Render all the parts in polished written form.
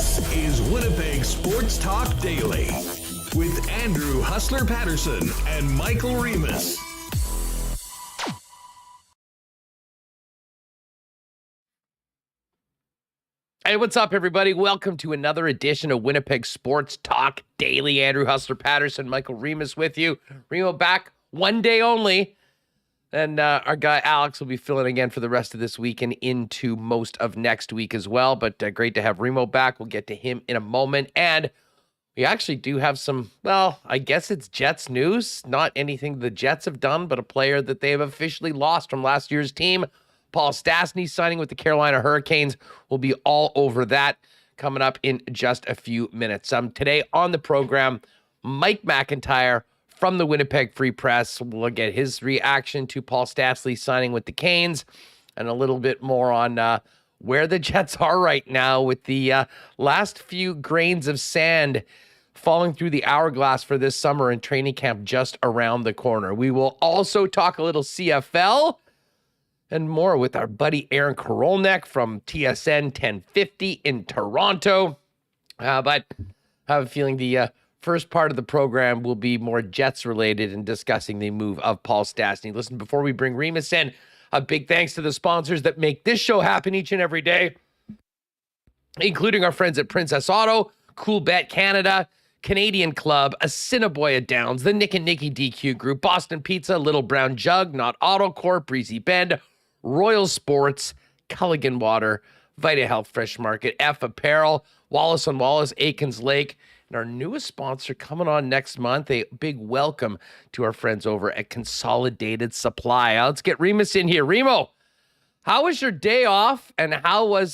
This is Winnipeg Sports Talk Daily with Andrew Hustler Paterson and Michael Remis. Hey, what's up, everybody? Welcome to another edition of Winnipeg Sports Talk Daily. Andrew Hustler Paterson, Michael Remis with you. Remo back one day only. And our guy Alex will be filling again for the rest of this week and into most of next week as well. But great to have Remo back. We'll get to him in a moment. And we actually do have some, well, I guess it's Jets news. Not anything the Jets have done, but a player that they have officially lost from last year's team. Paul Stastny signing with the Carolina Hurricanes. We'll be all over that coming up in just a few minutes. Today on the program, Mike McIntyre from the Winnipeg Free Press. We'll get his reaction to Paul Stastny signing with the Canes and a little bit more on where the Jets are right now with the last few grains of sand falling through the hourglass for this summer and training camp just around the corner. We will also talk a little CFL and more with our buddy Aaron Korolnek from TSN 1050 in Toronto. But I have a feeling the first part of the program will be more Jets related and discussing the move of Paul Stastny. Listen, before we bring Remis in, a big thanks to the sponsors that make this show happen each and every day, including our friends at Princess Auto, Coolbet Canada, Canadian Club, Assiniboia Downs, the Nick and Nicky DQ Group, Boston Pizza, Little Brown Jug, Not Auto Corp, Breezy Bend, Royal Sports, Culligan Water, Vita Health Fresh Market, F Apparel, Wallace & Wallace, Aikens Lake, and our newest sponsor coming on next month. A big welcome to our friends over at Consolidated Supply. Let's get Remis in here. Remo, how was your day off, and how were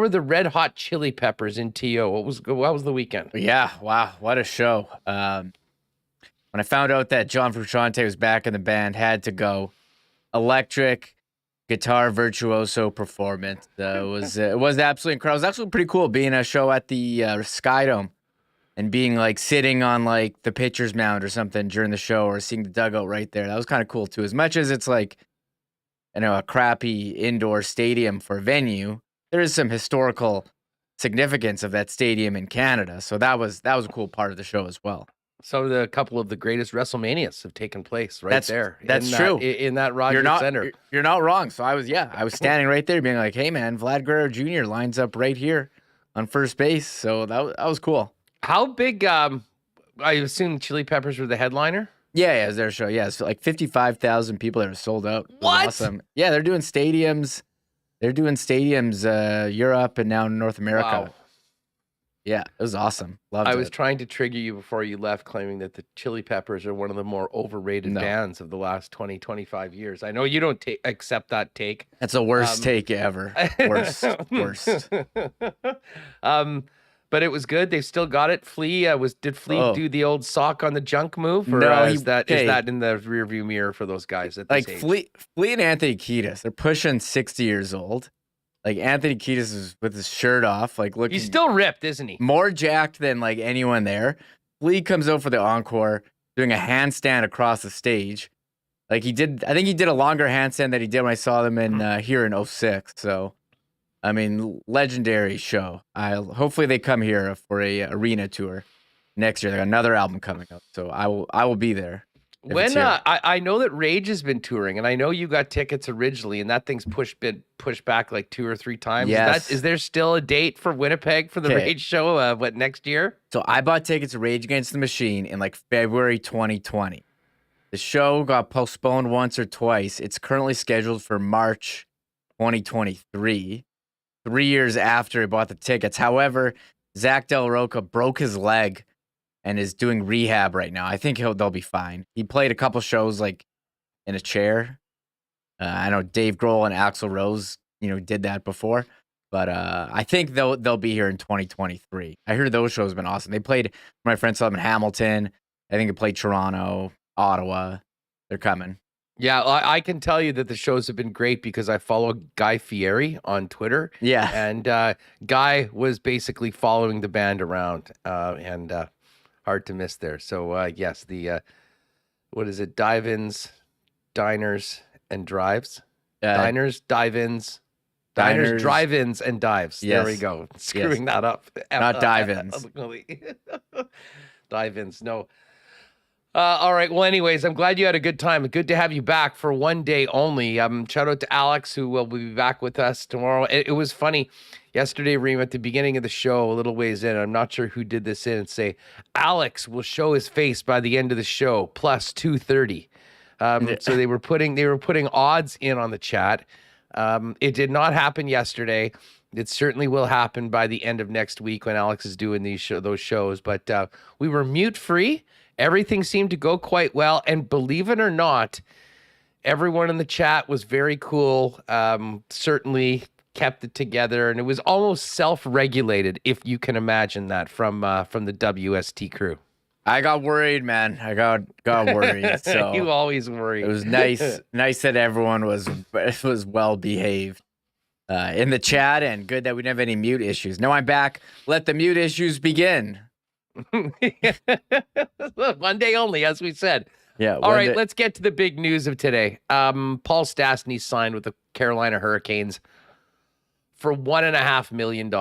the Red Hot Chili Peppers in TO? What was the weekend? Yeah, wow, what a show. When I found out that John Frusciante was back in the band, had to go. Electric guitar virtuoso performance. It was absolutely incredible. It was actually pretty cool being a show at the Skydome and being like sitting on like the pitcher's mound or something during the show, or seeing the dugout right there. That was kind of cool too. As much as it's like, a crappy indoor stadium for a venue, there is some historical significance of that stadium in Canada. So that was a cool part of the show as well. A couple of the greatest WrestleManias have taken place there. That's true. In that Rogers Center. You're not wrong. So I was standing right there being like, hey man, Vlad Guerrero Jr. lines up right here on first base. So that was cool. How big, I assume Chili Peppers were the headliner? Yeah, it was their show. Yeah, it's like 55,000 people that were sold out. What? Awesome. Yeah, they're doing stadiums. Europe and now North America. Wow. Yeah, it was awesome. Loved it. I was trying to trigger you before you left, claiming that the Chili Peppers are one of the more overrated bands of the last 20, 25 years. I know you don't accept that take. That's the worst take ever. Worst. But it was good. They've still got it. Flea did Flea do the old sock on the junk move, or no, is that in the rearview mirror for those guys at this age? Flea and Anthony Kiedis, they're pushing 60 years old. Like Anthony Kiedis is with his shirt off, like looking. He's still ripped, isn't he? More jacked than like anyone there. Flea comes out for the encore, doing a handstand across the stage. Like I think he did a longer handstand than he did when I saw them in here in 06. So, I mean, legendary show. Hopefully they come here for a arena tour next year. They got another album coming up, so I will be there. When I know that Rage has been touring, and I know you got tickets originally, and that thing's pushed back like 2 or 3 times. Yes. Is there still a date for Winnipeg for the Rage show? Next year? So I bought tickets to Rage Against the Machine in like February 2020. The show got postponed once or twice. It's currently scheduled for March 2023, 3 years after I bought the tickets. However, Zach Del Roca broke his leg and is doing rehab right now. I think they'll be fine. He played a couple shows like in a chair. I know Dave Grohl and Axl Rose, did that before. But I think they'll be here in 2023. I heard those shows have been awesome. They played, my friend saw them in Hamilton. I think they played Toronto, Ottawa. They're coming. Yeah, I can tell you that the shows have been great because I follow Guy Fieri on Twitter. Yeah. And Guy was basically following the band around and hard to miss there. So, yes, the, what is it? Dive-ins, diners, and drives? Diners, dive-ins, Diners, drive-ins, and dives. Yes. There we go. Screwing that up. Not dive-ins. Dive-ins, no. All right. Well, anyways, I'm glad you had a good time. Good to have you back for one day only. Shout out to Alex, who will be back with us tomorrow. It was funny. Yesterday, Reem, at the beginning of the show, a little ways in, I'm not sure who did this in, and say, Alex will show his face by the end of the show, plus 230. So they were putting odds in on the chat. It did not happen yesterday. It certainly will happen by the end of next week when Alex is doing those shows. But we were mute free. Everything seemed to go quite well. And believe it or not, everyone in the chat was very cool. Certainly kept it together. And it was almost self-regulated, if you can imagine that, from the WST crew. I got worried, man. I got worried. So you always worry. It was nice that everyone was well behaved in the chat, and good that we didn't have any mute issues. Now I'm back. Let the mute issues begin. One day only, as we said. Yeah. All right, let's get to the big news of today. Paul Stastny signed with the Carolina Hurricanes for $1.5 million.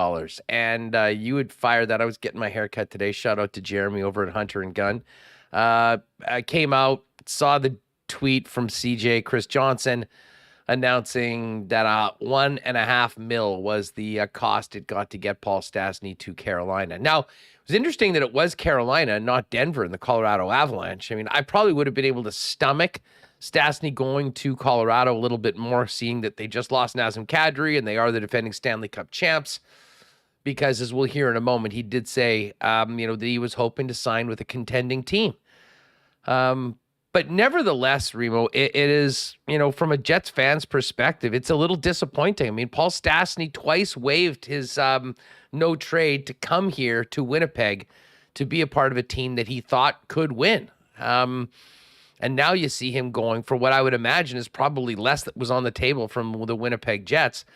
And you would fire that. I was getting my hair cut today. Shout out to Jeremy over at Hunter and Gun. I came out, saw the tweet from CJ Chris Johnson announcing that $1.5 million was the cost it got to get Paul Stastny to Carolina. Now, it was interesting that it was Carolina, not Denver and the Colorado Avalanche. I mean, I probably would have been able to stomach Stastny going to Colorado a little bit more, seeing that they just lost Nazem Kadri and they are the defending Stanley Cup champs. Because as we'll hear in a moment, he did say, that he was hoping to sign with a contending team. But nevertheless, Remo, it is, from a Jets fan's perspective, it's a little disappointing. I mean, Paul Stastny twice waived his no trade to come here to Winnipeg to be a part of a team that he thought could win. And now you see him going for what I would imagine is probably less that was on the table from the Winnipeg Jets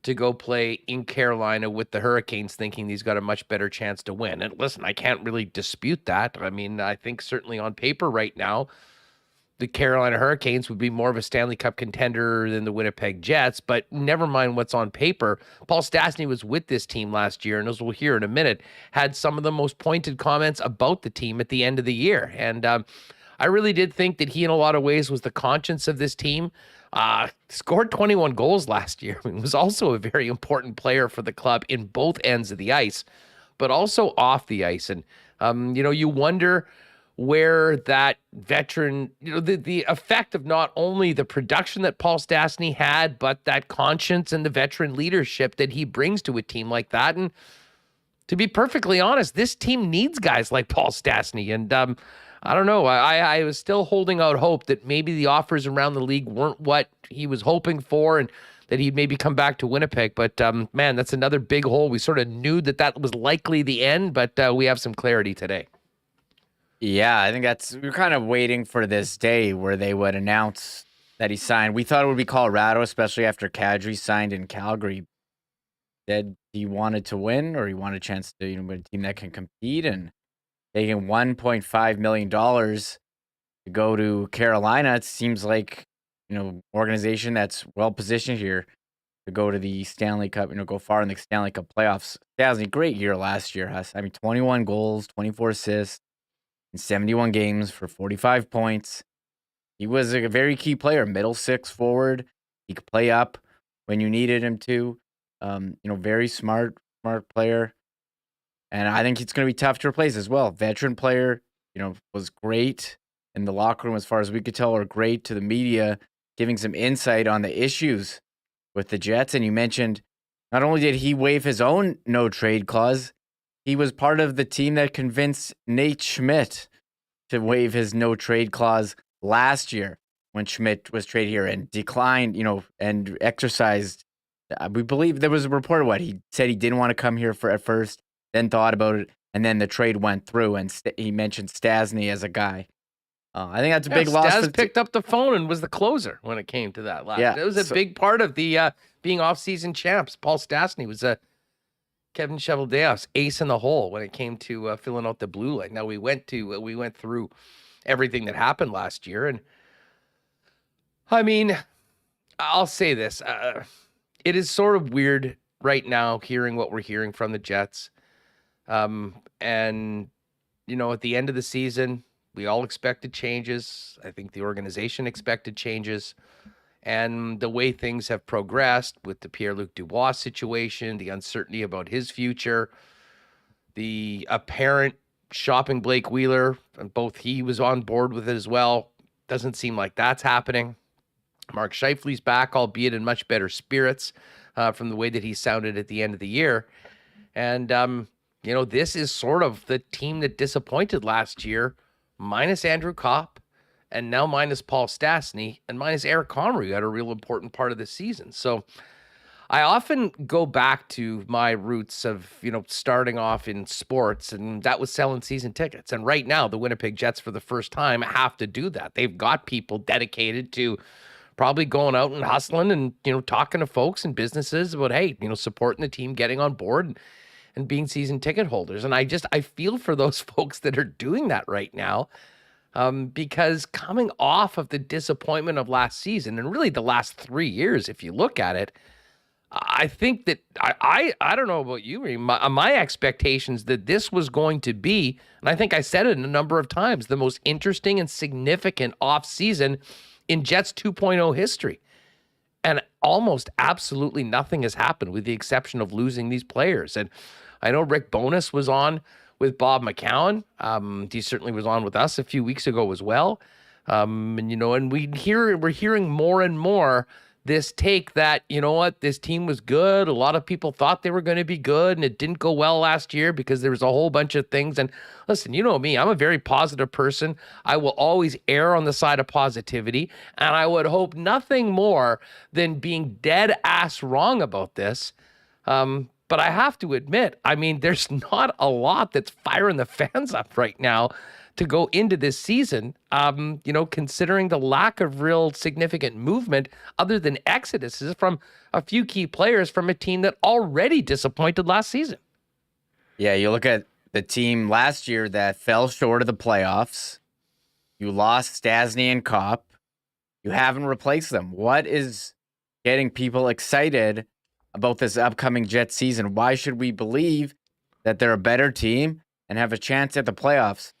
to go play in Carolina with the Hurricanes, thinking he's got a much better chance to win. And listen, I can't really dispute that. I mean, I think certainly on paper right now, the Carolina Hurricanes would be more of a Stanley Cup contender than the Winnipeg Jets, but never mind what's on paper. Paul Stastny was with this team last year, and as we'll hear in a minute, had some of the most pointed comments about the team at the end of the year. And I really did think that he, in a lot of ways, was the conscience of this team. Scored 21 goals last year. I mean, was also a very important player for the club in both ends of the ice, but also off the ice. And, you wonder where that veteran, the effect of not only the production that Paul Stastny had, but that conscience and the veteran leadership that he brings to a team like that. And to be perfectly honest, this team needs guys like Paul Stastny. And I don't know. I was still holding out hope that maybe the offers around the league weren't what he was hoping for and that he'd maybe come back to Winnipeg. But, man, that's another big hole. We sort of knew that was likely the end, but we have some clarity today. Yeah, I think we're kind of waiting for this day where they would announce that he signed. We thought it would be Colorado, especially after Kadri signed in Calgary. Said he wanted to win, or he wanted a chance to, win a team that can compete, and taking $1.5 million to go to Carolina. It seems like, organization that's well positioned here to go to the Stanley Cup, go far in the Stanley Cup playoffs. That was a great year last year, Huss. I mean, 21 goals, 24 assists in 71 games for 45 points. He was a very key player, middle six forward. He could play up when you needed him to. Very smart player. And I think it's going to be tough to replace as well. Veteran player, was great in the locker room as far as we could tell, or great to the media, giving some insight on the issues with the Jets. And you mentioned not only did he waive his own no-trade clause, he was part of the team that convinced Nate Schmidt to waive his no-trade clause last year when Schmidt was traded here and declined, and exercised. We believe there was a report of what he said he didn't want to come here at first, then thought about it, and then the trade went through, and he mentioned Stastny as a guy. I think that's a big loss. Staz picked up the phone and was the closer when it came to that last. Yeah, it was a big part of the being off-season champs. Paul Stastny was Kevin Cheveldayoff's ace in the hole when it came to filling out the blue line. Now we went through everything that happened last year, and I mean, I'll say this: it is sort of weird right now hearing what we're hearing from the Jets. And, at the end of the season, we all expected changes. I think the organization expected changes. And the way things have progressed with the Pierre-Luc Dubois situation, the uncertainty about his future, the apparent shopping Blake Wheeler, and both he was on board with it as well. Doesn't seem like that's happening. Mark Scheifele's back, albeit in much better spirits from the way that he sounded at the end of the year. And, this is sort of the team that disappointed last year, minus Andrew Kopp, and now minus Paul Stastny, and minus Eric Comrie, who had a real important part of the season. So I often go back to my roots of, starting off in sports, and that was selling season tickets. And right now, the Winnipeg Jets, for the first time, have to do that. They've got people dedicated to probably going out and hustling and, talking to folks and businesses about, hey, supporting the team, getting on board and being season ticket holders. And I feel for those folks that are doing that right now. Because coming off of the disappointment of last season, and really the last 3 years, if you look at it, I think that I don't know about you, my expectations that this was going to be, and I think I said it a number of times, the most interesting and significant offseason in Jets 2.0 history. And almost absolutely nothing has happened with the exception of losing these players. And I know Rick Bowness was on with Bob McCown. He certainly was on with us a few weeks ago as well. And we're hearing more and more this take that, this team was good. A lot of people thought they were going to be good, and it didn't go well last year because there was a whole bunch of things. And listen, you know me, I'm a very positive person. I will always err on the side of positivity, and I would hope nothing more than being dead ass wrong about this. But I have to admit, there's not a lot that's firing the fans up right now to go into this season, considering the lack of real significant movement other than exoduses from a few key players from a team that already disappointed last season. Yeah, you look at the team last year that fell short of the playoffs. You lost Stastny and Kopp. You haven't replaced them. What is getting people excited about this upcoming Jets season? Why should we believe that they're a better team and have a chance at the playoffs?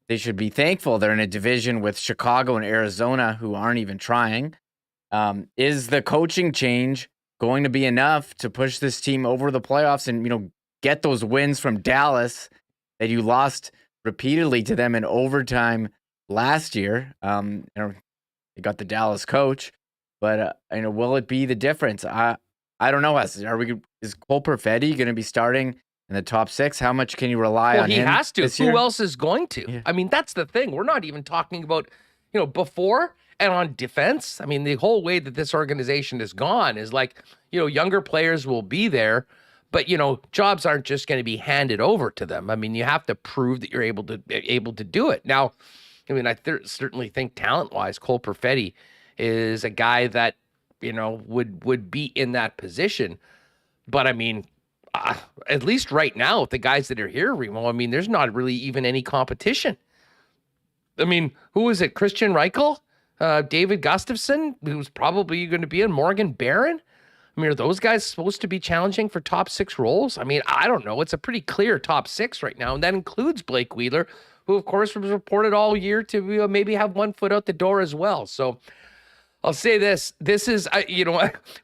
They should be thankful they're in a division with Chicago and Arizona, who aren't even trying. Is the coaching change going to be enough to push this team over the playoffs and, get those wins from Dallas that you lost repeatedly to them in overtime last year? They got the Dallas coach, but will it be the difference? I don't know. Is Cole Perfetti going to be starting in the top six? How much can you rely on him? He has to. Who else is going to? Yeah. That's the thing. We're not even talking about, before and on defense. The whole way that this organization is gone is like, younger players will be there, but, jobs aren't just going to be handed over to them. You have to prove that you're able to do it. Now, I certainly think talent-wise, Cole Perfetti is a guy that, would be in that position. But at least right now, with the guys that are here, Remo, there's not really even any competition. Who is it? Christian Reichel? David Gustafson, who's probably going to be in, Morgan Barron? Are those guys supposed to be challenging for top six roles? I don't know. It's a pretty clear top six right now, and that includes Blake Wheeler, who, of course, was reported all year to maybe have one foot out the door as well. So I'll say this. This is,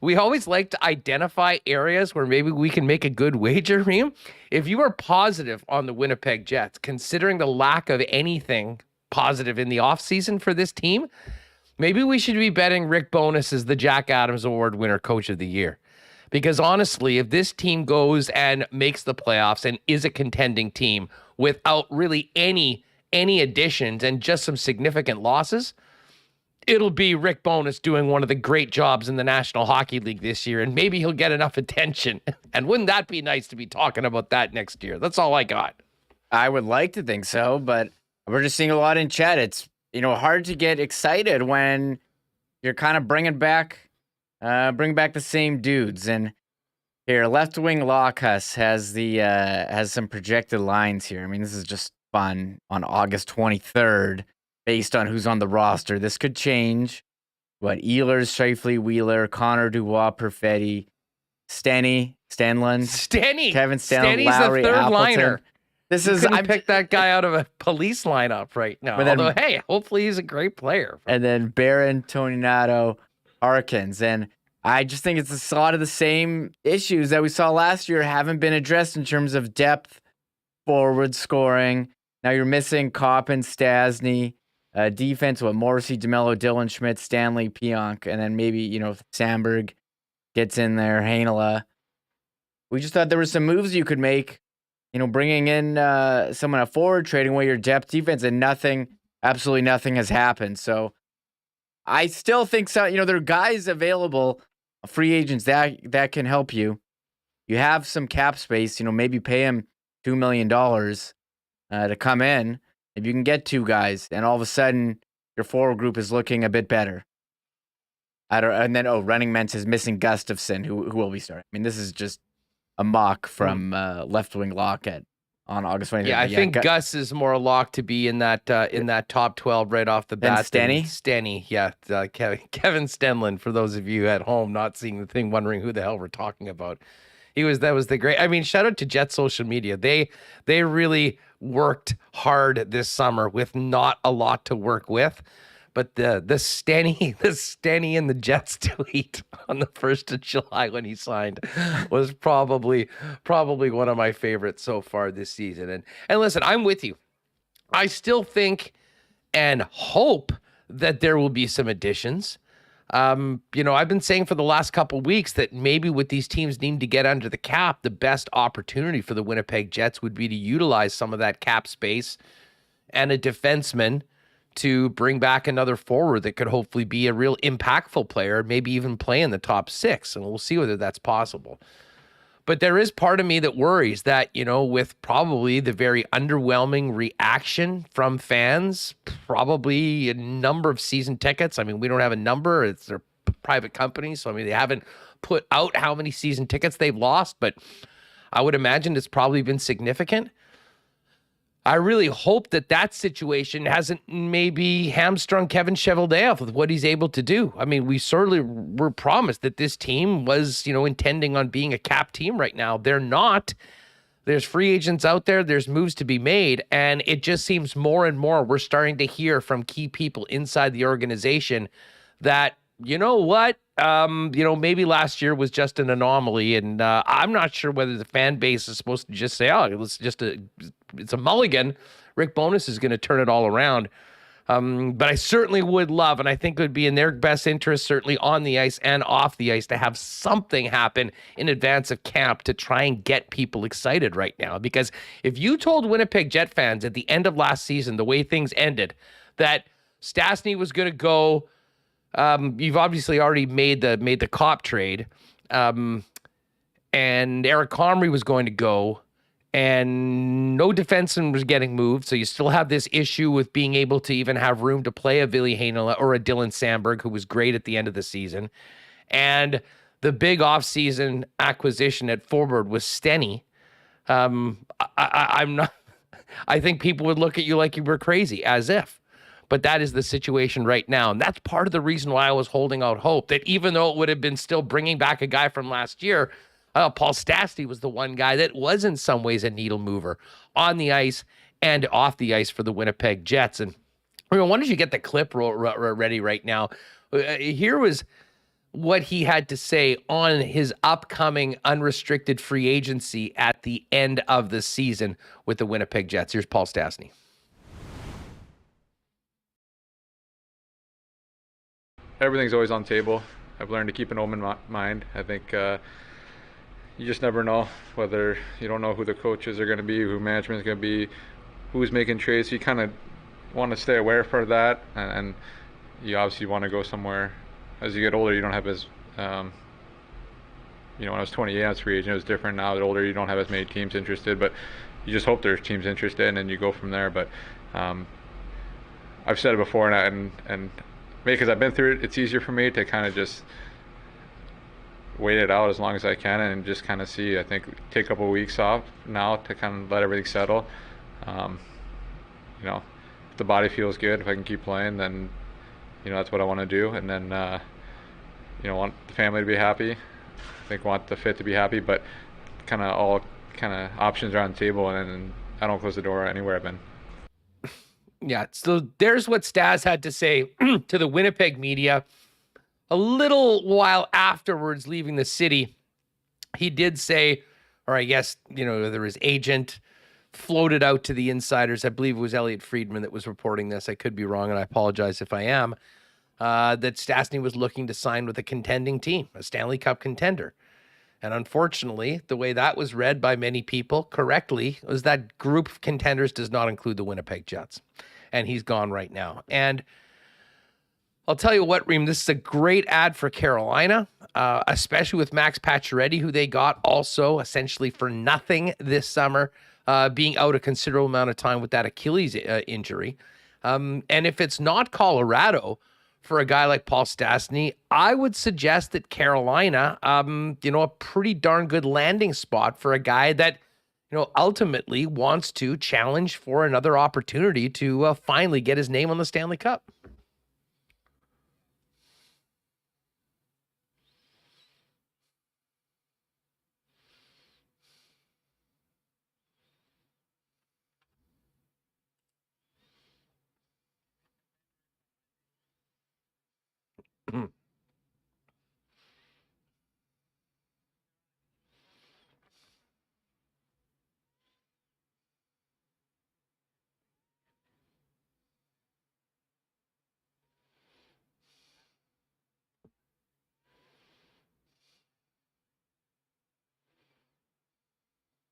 we always like to identify areas where maybe we can make a good wager, Reem. If you are positive on the Winnipeg Jets, considering the lack of anything positive in the offseason for this team, maybe we should be betting Rick Bowness as the Jack Adams Award winner coach of the year. Because honestly, if this team goes and makes the playoffs and is a contending team without really any additions and just some significant losses, it'll be Rick Bowness doing one of the great jobs in the National Hockey League this year, and maybe he'll get enough attention. And wouldn't that be nice to be talking about that next year? That's all I got. I would like to think so, but we're just seeing a lot in chat. It's, hard to get excited when you're kind of bring back the same dudes. And here, Left Wing Lockhus has some projected lines here. This is just fun on August 23rd. Based on who's on the roster. This could change Ehlers, Shifley, Wheeler, Connor, Dubois, Perfetti, Stanley, Kevin Stanley, Stanny's Lowry, the third Appleton. liner. I I'm picked that guy out of a police lineup right now. But then- Although, hey, hopefully he's a great player. And then Barron, Toninato, Harkins. And I just think it's a lot of the same issues that we saw last year haven't been addressed in terms of depth, forward scoring. Now you're missing Coppin, Stastny, defense with Morrissey, DeMello, Dylan Schmidt, Stanley, Pionk, and then maybe, Sandberg gets in there, Hainala. We just thought there were some moves you could make, bringing in someone at forward, trading away your depth defense, and absolutely nothing has happened. So I still think there are guys available, free agents that can help you. You have some cap space, maybe pay him $2 million to come in. If you can get two guys, and all of a sudden your forward group is looking a bit better. Running Mentz is missing Gustafsson, who will be starting. I mean, this is just a mock from Left Wing Lock on August 23rd. Yeah, I think Gus is more a lock to be in that top 12 right off the bat. Stenny? Yeah, Kevin Stenlund, for those of you at home not seeing the thing, wondering who the hell we're talking about. That was the great. I mean, shout out to Jet social media. They really worked hard this summer with not a lot to work with. But the Stenny and the Jets tweet on the 1st of July when he signed was probably one of my favorites so far this season. And listen, I'm with you. I still think and hope that there will be some additions. I've been saying for the last couple of weeks that maybe with these teams needing to get under the cap, the best opportunity for the Winnipeg Jets would be to utilize some of that cap space and a defenseman to bring back another forward that could hopefully be a real impactful player, maybe even play in the top 6, and we'll see whether that's possible. But there is part of me that worries that, with probably the very underwhelming reaction from fans, probably a number of season tickets. I mean, we don't have a number. It's their private company. So, they haven't put out how many season tickets they've lost, but I would imagine it's probably been significant. I really hope that situation hasn't maybe hamstrung Kevin Cheveldayoff with what he's able to do. I mean, we certainly were promised that this team was, intending on being a cap team right now. They're not. There's free agents out there. There's moves to be made. And it just seems more and more we're starting to hear from key people inside the organization that, maybe last year was just an anomaly. And I'm not sure whether the fan base is supposed to just say, it's a mulligan. Rick Bowness is going to turn it all around. But I certainly would love, and I think it would be in their best interest, certainly on the ice and off the ice, to have something happen in advance of camp to try and get people excited right now. Because if you told Winnipeg Jet fans at the end of last season, the way things ended, that Stastny was going to go, you've obviously already made the Cop trade, and Eric Comrie was going to go, and no defenseman was getting moved, so you still have this issue with being able to even have room to play a Ville Heinola or a Dylan Sandberg, who was great at the end of the season. And the big offseason acquisition at forward was Stenny. I'm not. I think people would look at you like you were crazy, as if. But that is the situation right now. And that's part of the reason why I was holding out hope that even though it would have been still bringing back a guy from last year, Paul Stastny was the one guy that was in some ways a needle mover on the ice and off the ice for the Winnipeg Jets. And why don't you get the clip ready right now? Here was what he had to say on his upcoming unrestricted free agency at the end of the season with the Winnipeg Jets. Here's Paul Stastny. Everything's always on the table. I've learned to keep an open mind. I think you just never know, whether you don't know who the coaches are going to be, who management is going to be, who's making trades. So you kind of want to stay aware for that, and you obviously want to go somewhere. As you get older, you don't have as, when I was 28, I was free agent. It was different. Now that older, you don't have as many teams interested, but you just hope there's teams interested, and you go from there. But I've said it before, and because I've been through it, it's easier for me to kind of just wait it out as long as I can and just kind of see. I think take a couple of weeks off now to kind of let everything settle. If the body feels good, if I can keep playing, then that's what I want to do. And then, want the family to be happy. I think want the fit to be happy, but kind of all kind of options are on the table, and I don't close the door anywhere I've been. Yeah, so there's what Stas had to say to the Winnipeg media a little while afterwards leaving the city. He did say, or I guess, whether his agent floated out to the insiders, I believe it was Elliot Friedman that was reporting this. I could be wrong, and I apologize if I am, that Stastny was looking to sign with a contending team, a Stanley Cup contender. And unfortunately, the way that was read by many people correctly was that group of contenders does not include the Winnipeg Jets. And he's gone right now. And I'll tell you what, Reem, this is a great ad for Carolina, especially with Max Pacioretty, who they got also essentially for nothing this summer, being out a considerable amount of time with that Achilles injury. And if it's not Colorado for a guy like Paul Stastny, I would suggest that Carolina, a pretty darn good landing spot for a guy that, ultimately wants to challenge for another opportunity to finally get his name on the Stanley Cup.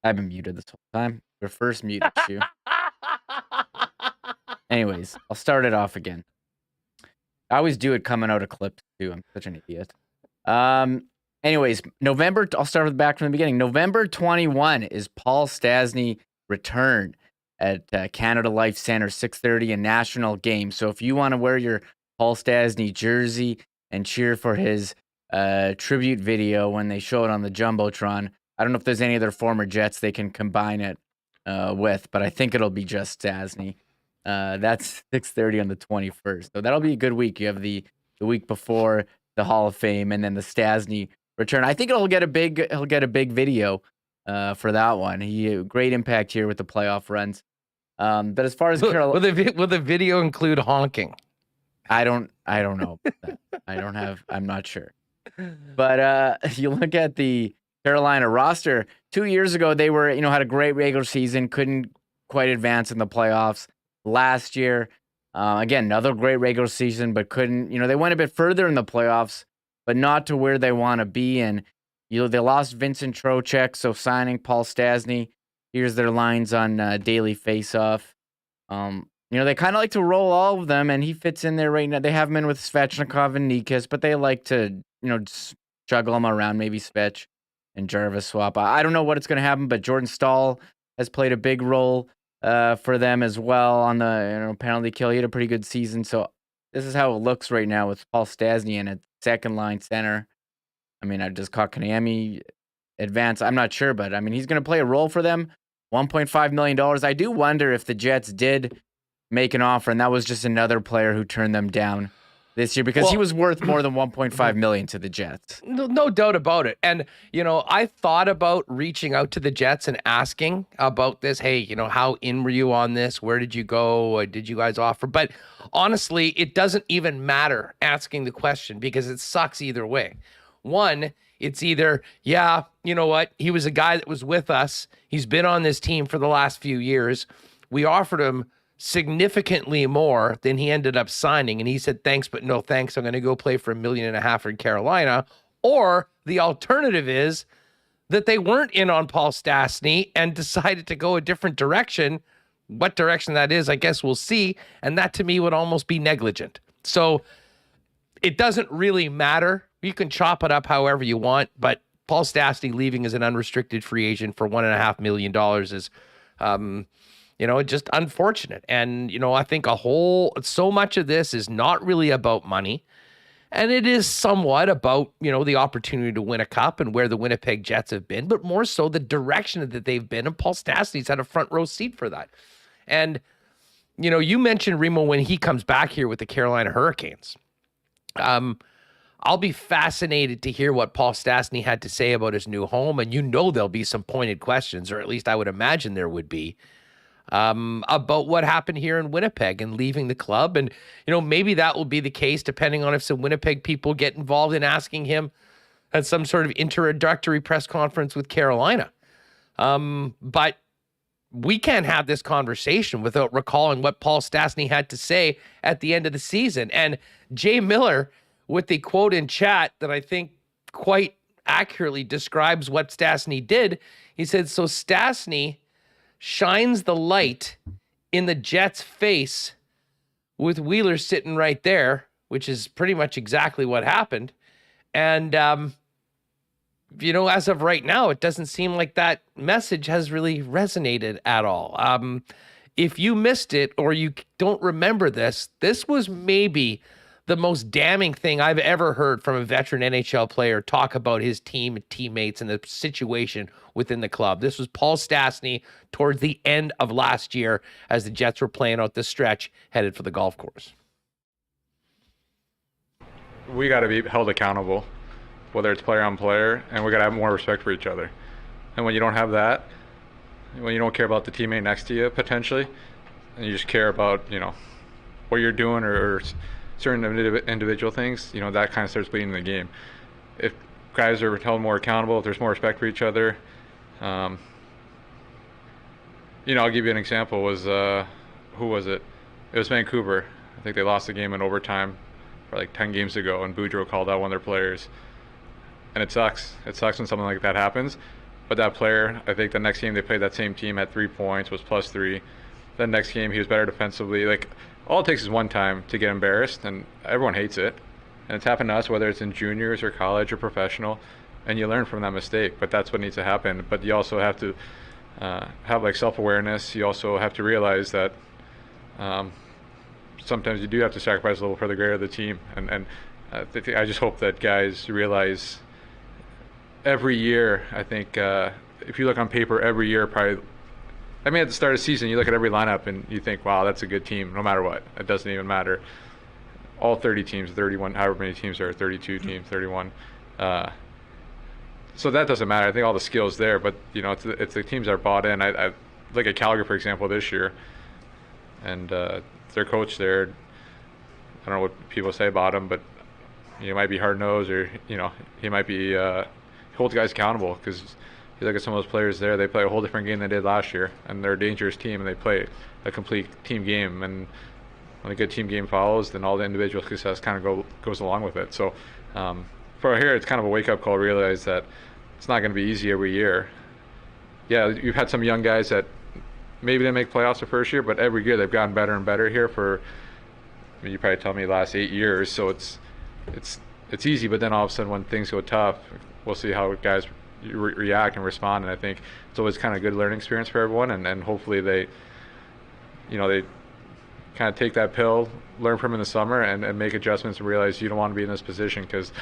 I've been muted this whole time. Your first muted you. Anyways, I'll start it off again. I always do it coming out of clips too. I'm such an idiot. Anyways, I'll start with back from the beginning. November 21 is Paul Stastny return at Canada Life Center, 6:30, a national game. So if you want to wear your Paul Stastny jersey and cheer for his tribute video when they show it on the Jumbotron, I don't know if there's any other former Jets they can combine it with, but I think it'll be just Stastny. That's 6:30 on the 21st. So that'll be a good week. You have the week before the Hall of Fame and then the Stastny return. I think he'll get a big video for that one. Great impact here with the playoff runs. But as far as will the video include honking? I don't know about that. I'm not sure. But you look at the Carolina roster. 2 years ago, they were, had a great regular season, couldn't quite advance in the playoffs. Last year, again, another great regular season, but couldn't, they went a bit further in the playoffs, but not to where they want to be. And, they lost Vincent Trocheck, so signing Paul Stastny, here's their lines on Daily Faceoff. They kind of like to roll all of them, and he fits in there right now. They have him in with Svechnikov and Nikas, but they like to, just juggle them around, maybe Svech and Jarvis swap. I don't know what it's going to happen, but Jordan Staal has played a big role for them as well on the penalty kill. He had a pretty good season. So this is how it looks right now with Paul Stastny in at second line center. I mean, I just caught Kotkaniemi advance. I'm not sure, but I mean, he's going to play a role for them. $1.5 million. I do wonder if the Jets did make an offer and that was just another player who turned them down this year because he was worth more than $1.5 million to the Jets. No doubt about it. And, I thought about reaching out to the Jets and asking about this. Hey, how in were you on this? Where did you go? Did you guys offer? But honestly, it doesn't even matter asking the question because it sucks either way. One, it's either, you know what? He was a guy that was with us. He's been on this team for the last few years. We offered him significantly more than he ended up signing. And he said, thanks, but no thanks. I'm going to go play for $1.5 million in Carolina. Or the alternative is that they weren't in on Paul Stastny and decided to go a different direction. What direction that is, I guess we'll see. And that to me would almost be negligent. So it doesn't really matter. You can chop it up however you want, but Paul Stastny leaving as an unrestricted free agent for $1.5 million is, just unfortunate. And, I think so much of this is not really about money. And it is somewhat about, the opportunity to win a cup and where the Winnipeg Jets have been, but more so the direction that they've been. And Paul Stastny's had a front row seat for that. And, you mentioned Remo when he comes back here with the Carolina Hurricanes. I'll be fascinated to hear what Paul Stastny had to say about his new home. And there'll be some pointed questions, or at least I would imagine there would be, about what happened here in Winnipeg and leaving the club. And, maybe that will be the case depending on if some Winnipeg people get involved in asking him at some sort of introductory press conference with Carolina. But we can't have this conversation without recalling what Paul Stastny had to say at the end of the season. And Jay Miller, with the quote in chat that I think quite accurately describes what Stastny did, he said, so Stastny shines the light in the Jets' face with Wheeler sitting right there, which is pretty much exactly what happened. And, as of right now, it doesn't seem like that message has really resonated at all. If you missed it or you don't remember this was maybe the most damning thing I've ever heard from a veteran NHL player talk about his team and teammates and the situation within the club. This was Paul Stastny towards the end of last year as the Jets were playing out the stretch headed for the golf course. We got to be held accountable, whether it's player on player, and we got to have more respect for each other. And when you don't have that, when you don't care about the teammate next to you potentially, and you just care about, what you're doing or certain individual things, that kind of starts bleeding the game. If guys are held more accountable, if there's more respect for each other, I'll give you an example. Who was it? It was Vancouver. I think they lost the game in overtime for like 10 games ago, and Boudreau called out one of their players. And it sucks. It sucks when something like that happens. But that player, I think the next game they played, that same team had 3 points, was +3. The next game he was better defensively. Like, all it takes is one time to get embarrassed, and everyone hates it. And it's happened to us, whether it's in juniors or college or professional, and you learn from that mistake. But that's what needs to happen. But you also have to have like self-awareness. You also have to realize that sometimes you do have to sacrifice a little for the greater of the team. And I just hope that guys realize every year. I think if you look on paper, every year probably. At the start of the season, you look at every lineup and you think, wow, that's a good team, no matter what. It doesn't even matter. All 30 teams, 31, however many teams there are, 32 teams, 31. So that doesn't matter. I think all the skill's there, but, it's the teams that are bought in. I look at Calgary, for example, this year, and their coach there, I don't know what people say about him, but he might be hard-nosed or, he might be he holds guys accountable because you look at some of those players there, they play a whole different game than they did last year, and they're a dangerous team, and they play a complete team game. And when a good team game follows, then all the individual success kind of goes along with it. So for here, it's kind of a wake-up call, realize that it's not going to be easy every year. Yeah, you've had some young guys that maybe didn't make playoffs the first year, but every year they've gotten better and better here for, you probably tell me, the last 8 years. So it's easy, but then all of a sudden when things go tough, we'll see how guys react and respond. And I think it's always kind of a good learning experience for everyone, and hopefully they kind of take that pill, learn from it in the summer, and make adjustments and realize you don't want to be in this position because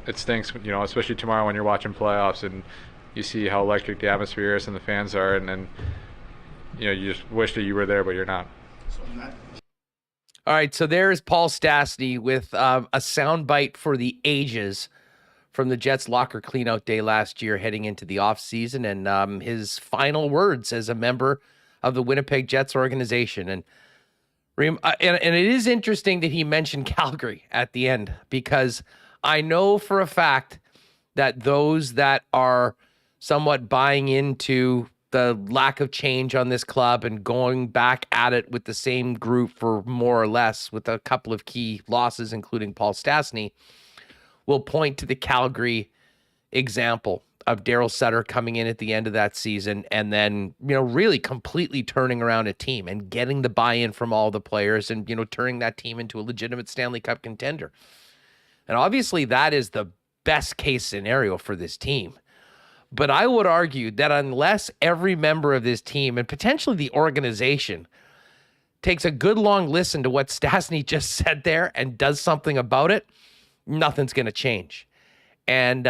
it stinks, especially tomorrow when you're watching playoffs and you see how electric the atmosphere is and the fans are, and then you just wish that you were there, but you're not. All right, so there's Paul Stastny with a soundbite for the ages from the Jets locker cleanout day last year heading into the offseason, and his final words as a member of the Winnipeg Jets organization. And it is interesting that he mentioned Calgary at the end, because I know for a fact that those that are somewhat buying into the lack of change on this club and going back at it with the same group for more or less, with a couple of key losses, including Paul Stastny, will point to the Calgary example of Daryl Sutter coming in at the end of that season and then, really completely turning around a team and getting the buy-in from all the players and, turning that team into a legitimate Stanley Cup contender. And obviously that is the best case scenario for this team. But I would argue that unless every member of this team and potentially the organization takes a good long listen to what Stastny just said there and does something about it, nothing's going to change. And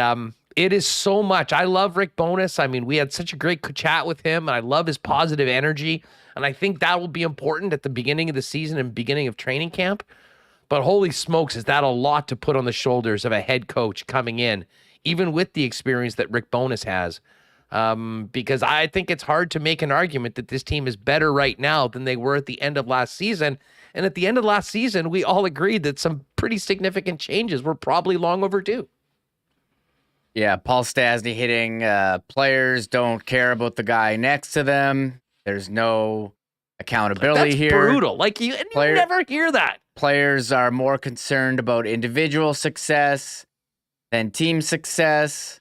it is so much. I love Rick Bowness. We had such a great chat with him, and I love his positive energy. And I think that will be important at the beginning of the season and beginning of training camp. But holy smokes, is that a lot to put on the shoulders of a head coach coming in, even with the experience that Rick Bowness has? Because I think it's hard to make an argument that this team is better right now than they were at the end of last season. And at the end of last season, we all agreed that some pretty significant changes were probably long overdue. Yeah, Paul Stastny hitting players don't care about the guy next to them. There's no accountability That's here. Brutal. Like you never hear that. Players are more concerned about individual success than team success.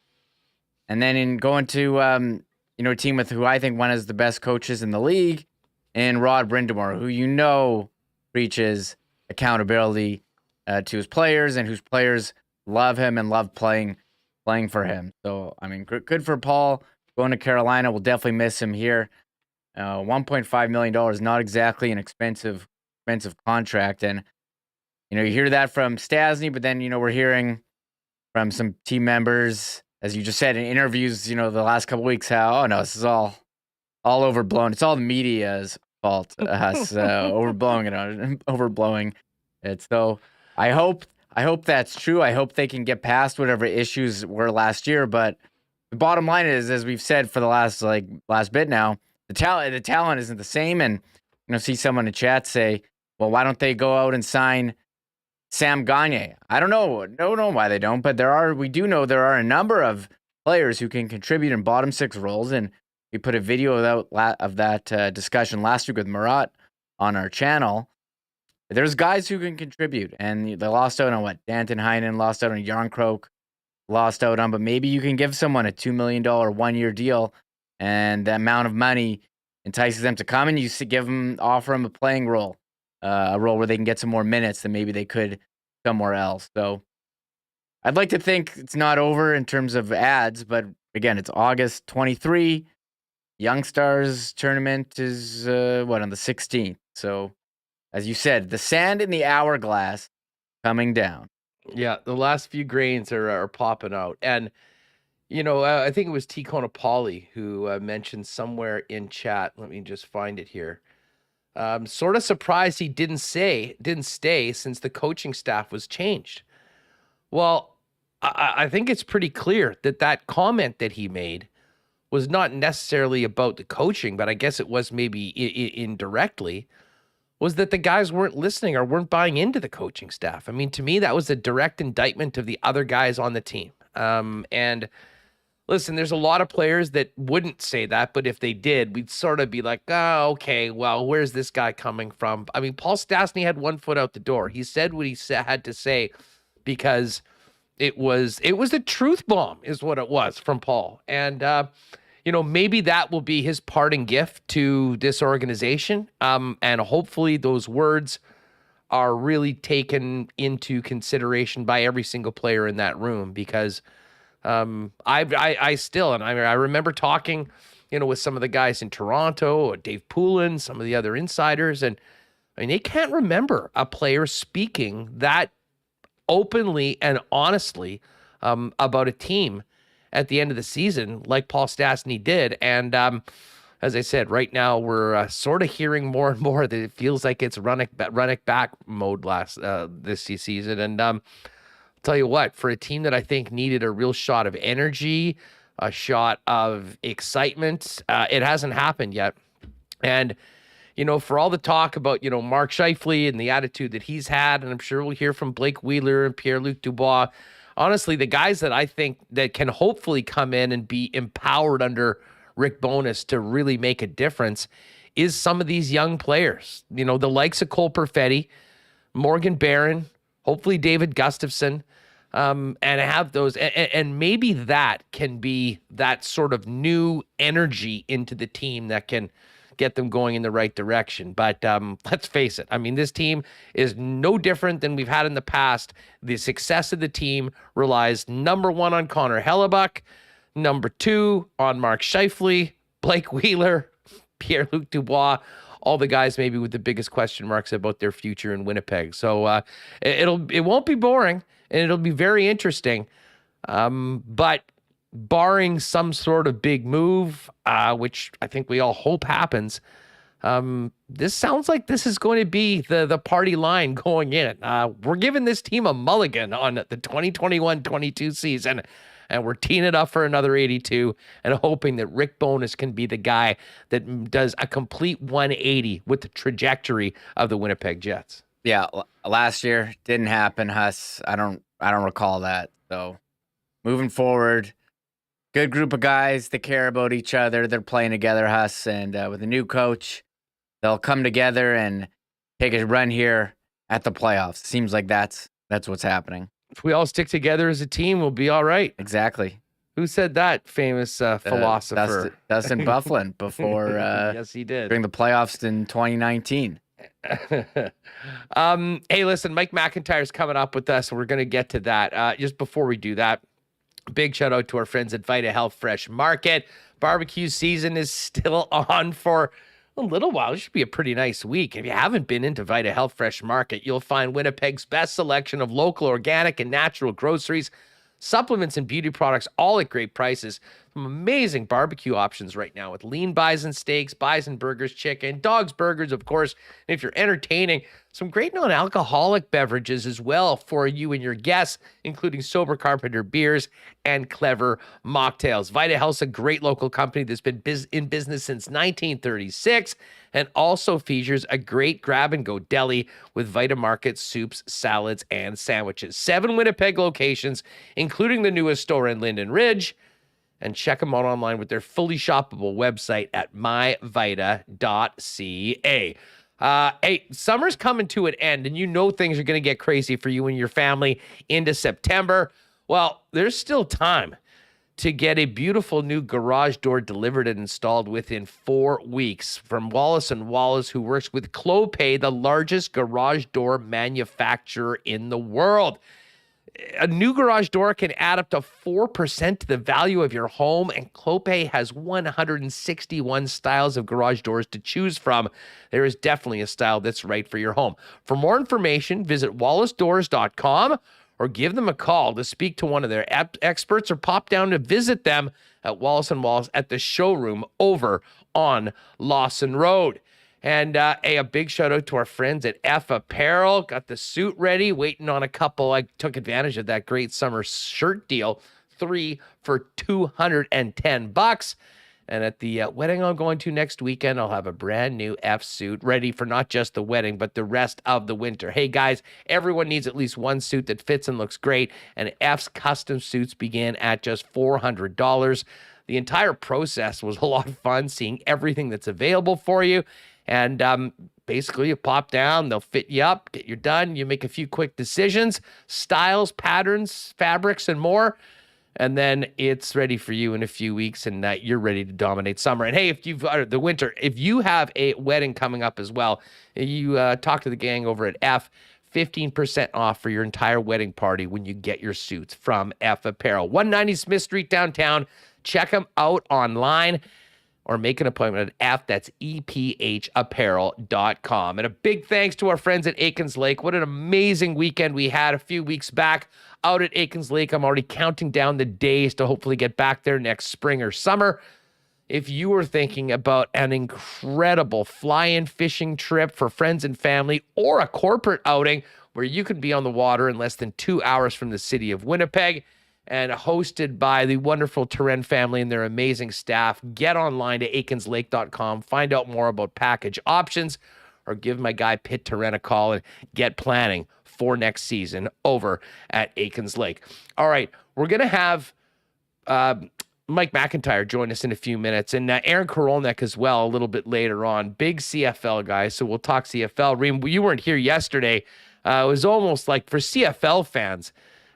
And then in going to a team with who I think one is the best coaches in the league, and Rod Brindamore, who preaches accountability to his players, and whose players love him and love playing for him. So, I mean, good for Paul going to Carolina. We'll definitely miss him here. $1.5 million is not exactly an expensive contract. And, you hear that from Stastny, but then, we're hearing from some team members, as you just said in interviews, the last couple of weeks, how, this is all overblown. It's all the media's fault, us overblowing it. So I hope that's true. I hope they can get past whatever issues were last year. But the bottom line is, as we've said for the last bit now, the talent isn't the same. And see someone in chat say, well, why don't they go out and sign Sam Gagner? I don't know why they don't, but we do know there are a number of players who can contribute in bottom six roles. And we put a video of that discussion last week with Murat on our channel. There's guys who can contribute, and they lost out on Danton Heinen, lost out on Yarncroke, lost out on, but maybe you can give someone a $2 million 1-year deal, and the amount of money entices them to come, and you offer them a playing role, a role where they can get some more minutes than maybe they could somewhere else. So I'd like to think it's not over in terms of ads, but again, it's August 23. Young Stars tournament is on the 16th. So as you said, the sand in the hourglass coming down. Yeah, the last few grains are popping out. And, I think it was T. Conopoli who mentioned somewhere in chat. Let me just find it here. Sort of surprised he didn't stay since the coaching staff was changed. Well, I think it's pretty clear that comment that he made was not necessarily about the coaching, but I guess it was maybe indirectly, was that the guys weren't listening or weren't buying into the coaching staff. I mean, to me, that was a direct indictment of the other guys on the team. And listen, there's a lot of players that wouldn't say that, but if they did, we'd sort of be like, oh, okay, well, where's this guy coming from? I mean, Paul Stastny had one foot out the door. He said what he had to say because it was a truth bomb is what it was from Paul. And, maybe that will be his parting gift to this organization. And hopefully those words are really taken into consideration by every single player in that room, because I still, and I remember talking, with some of the guys in Toronto, or Dave Poulin, some of the other insiders, and I mean, they can't remember a player speaking that openly and honestly about a team at the end of the season like Paul Stastny did. And as I said, right now we're sort of hearing more and more that it feels like it's run it back mode this season. And I'll tell you what, for a team that I think needed a real shot of energy, a shot of excitement, it hasn't happened yet. And for all the talk about, Mark Scheifele and the attitude that he's had, and I'm sure we'll hear from Blake Wheeler and Pierre-Luc Dubois, honestly, the guys that I think that can hopefully come in and be empowered under Rick Bowness to really make a difference is some of these young players. The likes of Cole Perfetti, Morgan Barron, hopefully David Gustafson, and have those. And maybe that can be that sort of new energy into the team that can get them going in the right direction. But let's face it. I mean, this team is no different than we've had in the past. The success of the team relies, number one, on Connor Hellebuck, number two, on Mark Scheifele, Blake Wheeler, Pierre-Luc Dubois, all the guys maybe with the biggest question marks about their future in Winnipeg. So it won't be boring, and it'll be very interesting. But barring some sort of big move, which I think we all hope happens, This sounds like this is going to be the party line going in. We're giving this team a mulligan on the 2021-22 season, and we're teeing it up for another 82 and hoping that Rick Bowness can be the guy that does a complete 180 with the trajectory of the Winnipeg Jets. Yeah, last year didn't happen, Huss. I don't recall that. So moving forward, good group of guys that care about each other. They're playing together, Huss, and with a new coach, they'll come together and take a run here at the playoffs. Seems like that's what's happening. If we all stick together as a team, we'll be all right. Exactly. Who said that? Famous philosopher. Dustin Bufflin before. Yes, he did. During the playoffs in 2019. Hey, listen, Mike McIntyre's coming up with us, and we're going to get to that. Just before we do that, big shout out to our friends at Vita Health Fresh Market. Barbecue season is still on for a little while. It should be a pretty nice week. If you haven't been into Vita Health Fresh Market, you'll find Winnipeg's best selection of local, organic, and natural groceries, supplements, and beauty products, all at great prices. Some amazing barbecue options right now with lean bison steaks, bison burgers, chicken, dogs burgers, of course. And if you're entertaining, some great non-alcoholic beverages as well for you and your guests, including Sober Carpenter beers and clever mocktails. Vita Health's a great local company that's been in business since 1936 and also features a great grab-and-go deli with Vita Market soups, salads, and sandwiches. 7 Winnipeg locations, including the newest store in Linden Ridge. And check them out online with their fully shoppable website at myvita.ca. Hey, summer's coming to an end, and you know things are going to get crazy for you and your family into September. Well, there's still time to get a beautiful new garage door delivered and installed within 4 weeks from Wallace & Wallace, who works with Clopay, the largest garage door manufacturer in the world. A new garage door can add up to 4% to the value of your home, and Clopay has 161 styles of garage doors to choose from. There is definitely a style that's right for your home. For more information, visit wallacedoors.com or give them a call to speak to one of their experts, or pop down to visit them at Wallace & Wallace at the showroom over on Lawson Road. And a big shout out to our friends at F Apparel. Got the suit ready, waiting on a couple. I took advantage of that great summer shirt deal, 3 for $210. And at the wedding I'm going to next weekend, I'll have a brand new F suit ready for not just the wedding, but the rest of the winter. Hey guys, everyone needs at least one suit that fits and looks great. And F's custom suits begin at just $400. The entire process was a lot of fun, seeing everything that's available for you. And basically, you pop down, they'll fit you up, get you done. You make a few quick decisions, styles, patterns, fabrics, and more. And then it's ready for you in a few weeks, and you're ready to dominate summer. And hey, if you've the winter, if you have a wedding coming up as well, you talk to the gang over at F. 15% off for your entire wedding party when you get your suits from F Apparel. 190 Smith Street downtown. Check them out online, or make an appointment at F, that's EPHapparel.com. And a big thanks to our friends at Aikens Lake. What an amazing weekend we had a few weeks back out at Aikens Lake. I'm already counting down the days to hopefully get back there next spring or summer. If you were thinking about an incredible fly-in fishing trip for friends and family, or a corporate outing where you could be on the water in less than 2 hours from the city of Winnipeg, and hosted by the wonderful Terren family and their amazing staff, get online to aikenslake.com, find out more about package options, or give my guy Pitt Terren a call and get planning for next season over at Aikens Lake. All right, we're going to have Mike McIntyre join us in a few minutes, and Aaron Korolnek as well a little bit later on. Big CFL guy, so we'll talk CFL. Reem, you weren't here yesterday. It was almost like, for CFL fans,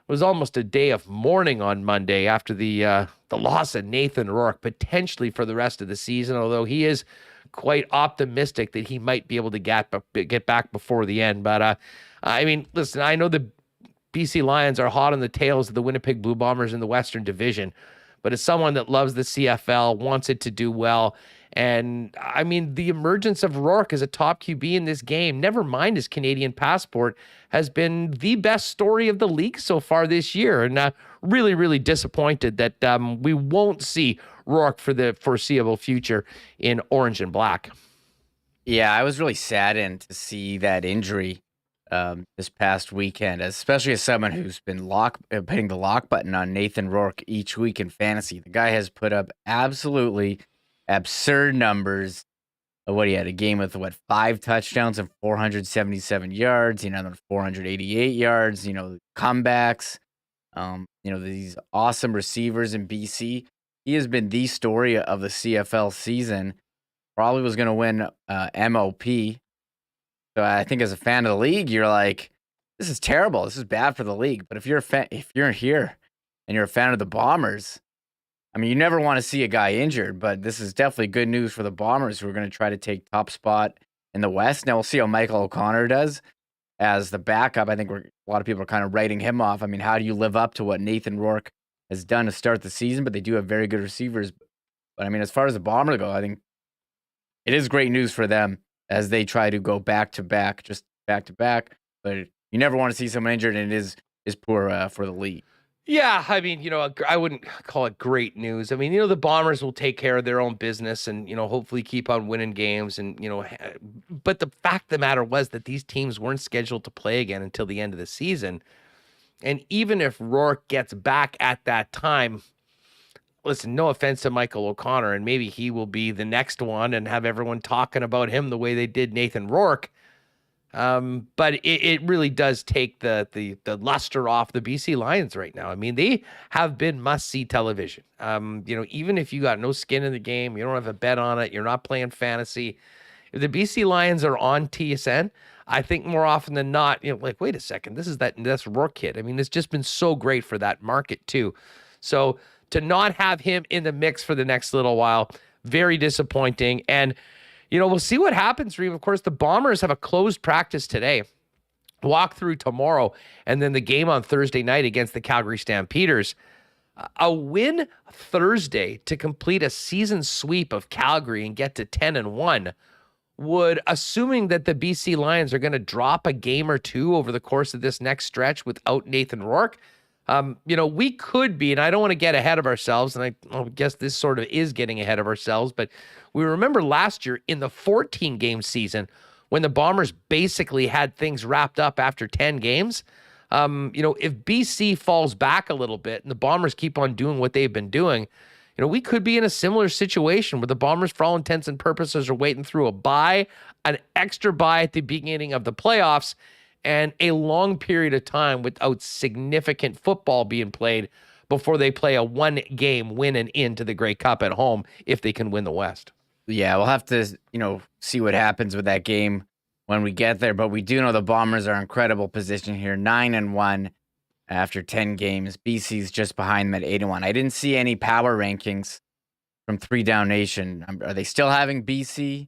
it was almost a day of mourning on Monday after the loss of Nathan Rourke, potentially for the rest of the season, although he is quite optimistic that he might be able to get back before the end. But, I mean, listen, I know the BC Lions are hot on the tails of the Winnipeg Blue Bombers in the Western Division, but as someone that loves the CFL, wants it to do well, and, I mean, the emergence of Rourke as a top QB in this game, never mind his Canadian passport, has been the best story of the league so far this year. And really, really disappointed that we won't see Rourke for the foreseeable future in orange and black. Yeah, I was really saddened to see that injury this past weekend, especially as someone who's been hitting the lock button on Nathan Rourke each week in fantasy. The guy has put up absolutely absurd numbers. What he had a game with 5 touchdowns and 477 yards, another 488 yards, comebacks, these awesome receivers in BC. He has been the story of the CFL season. Probably was going to win MOP. So I think as a fan of the league, you're like, this is terrible. This is bad for the league. But if you're here and you're a fan of the Bombers, I mean, you never want to see a guy injured, but this is definitely good news for the Bombers who are going to try to take top spot in the West. Now we'll see how Michael O'Connor does as the backup. I think a lot of people are kind of writing him off. I mean, how do you live up to what Nathan Rourke has done to start the season? But they do have very good receivers. But I mean, as far as the Bombers go, I think it is great news for them as they try to go back to back. But you never want to see someone injured, and it is poor for the league. Yeah, I mean, I wouldn't call it great news. I mean, the Bombers will take care of their own business and, hopefully keep on winning games. And, but the fact of the matter was that these teams weren't scheduled to play again until the end of the season. And even if Rourke gets back at that time, listen, no offense to Michael O'Connor, and maybe he will be the next one and have everyone talking about him the way they did Nathan Rourke. But it really does take the luster off the BC Lions right now. I mean, they have been must-see television. Even if you got no skin in the game, you don't have a bet on it, you're not playing fantasy. If the BC Lions are on TSN, I think more often than not, like, wait a second, that's Rourke kid. I mean, it's just been so great for that market too. So to not have him in the mix for the next little while, very disappointing. And we'll see what happens, Reem. Of course, the Bombers have a closed practice today, walk through tomorrow, and then the game on Thursday night against the Calgary Stampeders. A win Thursday to complete a season sweep of Calgary and get to 10-1 would, assuming that the BC Lions are going to drop a game or two over the course of this next stretch without Nathan Rourke, we could be, and I don't want to get ahead of ourselves, and I guess this sort of is getting ahead of ourselves, but we remember last year in the 14-game season when the Bombers basically had things wrapped up after 10 games. If BC falls back a little bit and the Bombers keep on doing what they've been doing, we could be in a similar situation where the Bombers, for all intents and purposes, are waiting through an extra bye at the beginning of the playoffs, and a long period of time without significant football being played before they play a one-game win and into the Grey Cup at home if they can win the West. Yeah, we'll have to, see what happens with that game when we get there. But we do know the Bombers are in incredible position here, 9-1 after 10 games. BC's just behind them at 8-1. I didn't see any power rankings from 3 Down Nation. Are they still having BC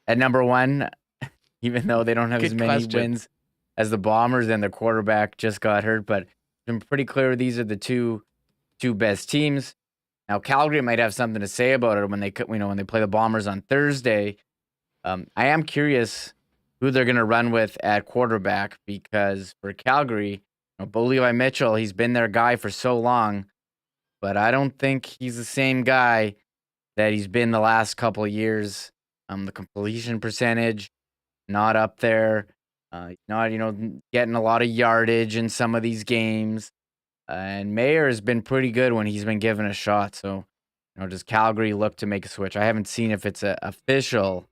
at number 1, even though they don't have as many wins as the Bombers, and their quarterback just got hurt? But it's been pretty clear these are the two best teams. Now, Calgary might have something to say about it when they play the Bombers on Thursday. I am curious who they're going to run with at quarterback, because for Calgary, Bo Levi Mitchell, he's been their guy for so long, but I don't think he's the same guy that he's been the last couple of years. The completion percentage, not up there. Not getting a lot of yardage in some of these games. And Mayer has been pretty good when he's been given a shot. So, does Calgary look to make a switch? I haven't seen if it's official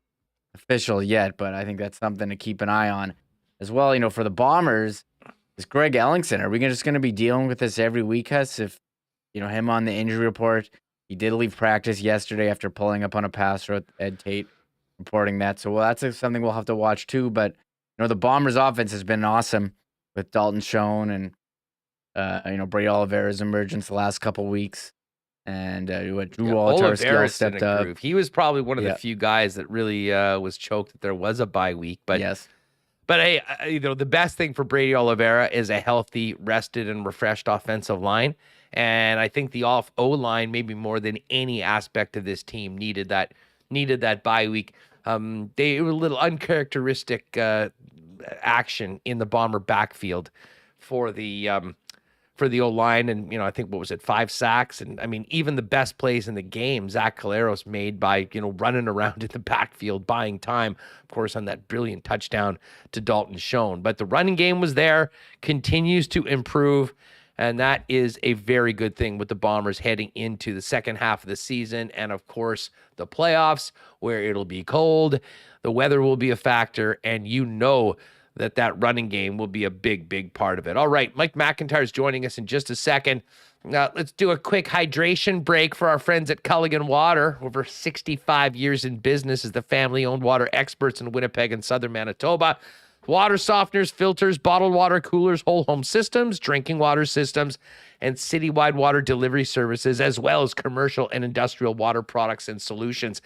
yet, but I think that's something to keep an eye on as well. For the Bombers, is Greg Ellingson. Are we just going to be dealing with this every week, Huss? If, him on the injury report, he did leave practice yesterday after pulling up on a pass route. Ed Tate reporting that. So, that's something we'll have to watch too. But, the Bombers offense has been awesome with Dalton Schoen and, Brady Oliveira's emergence the last couple weeks. And Drew Oliveira stepped up. Groove. He was probably one of the few guys that really was choked that there was a bye week. But yes. But hey, the best thing for Brady Oliveira is a healthy, rested, and refreshed offensive line. And I think the O-line, maybe more than any aspect of this team, needed that bye week. They were a little uncharacteristic action in the Bomber backfield for the for the O-line. And, I think, what was it, 5 sacks? And, I mean, even the best plays in the game, Zach Caleros made by, running around in the backfield, buying time, of course, on that brilliant touchdown to Dalton Schoen. But the running game was there, continues to improve, and that is a very good thing with the Bombers heading into the second half of the season. And, of course, the playoffs, where it'll be cold, the weather will be a factor, and that running game will be a big, big part of it. All right, Mike McIntyre is joining us in just a second. Now, let's do a quick hydration break for our friends at Culligan Water. Over 65 years in business as the family-owned water experts in Winnipeg and southern Manitoba. Water softeners, filters, bottled water coolers, whole home systems, drinking water systems, and citywide water delivery services, as well as commercial and industrial water products and solutions.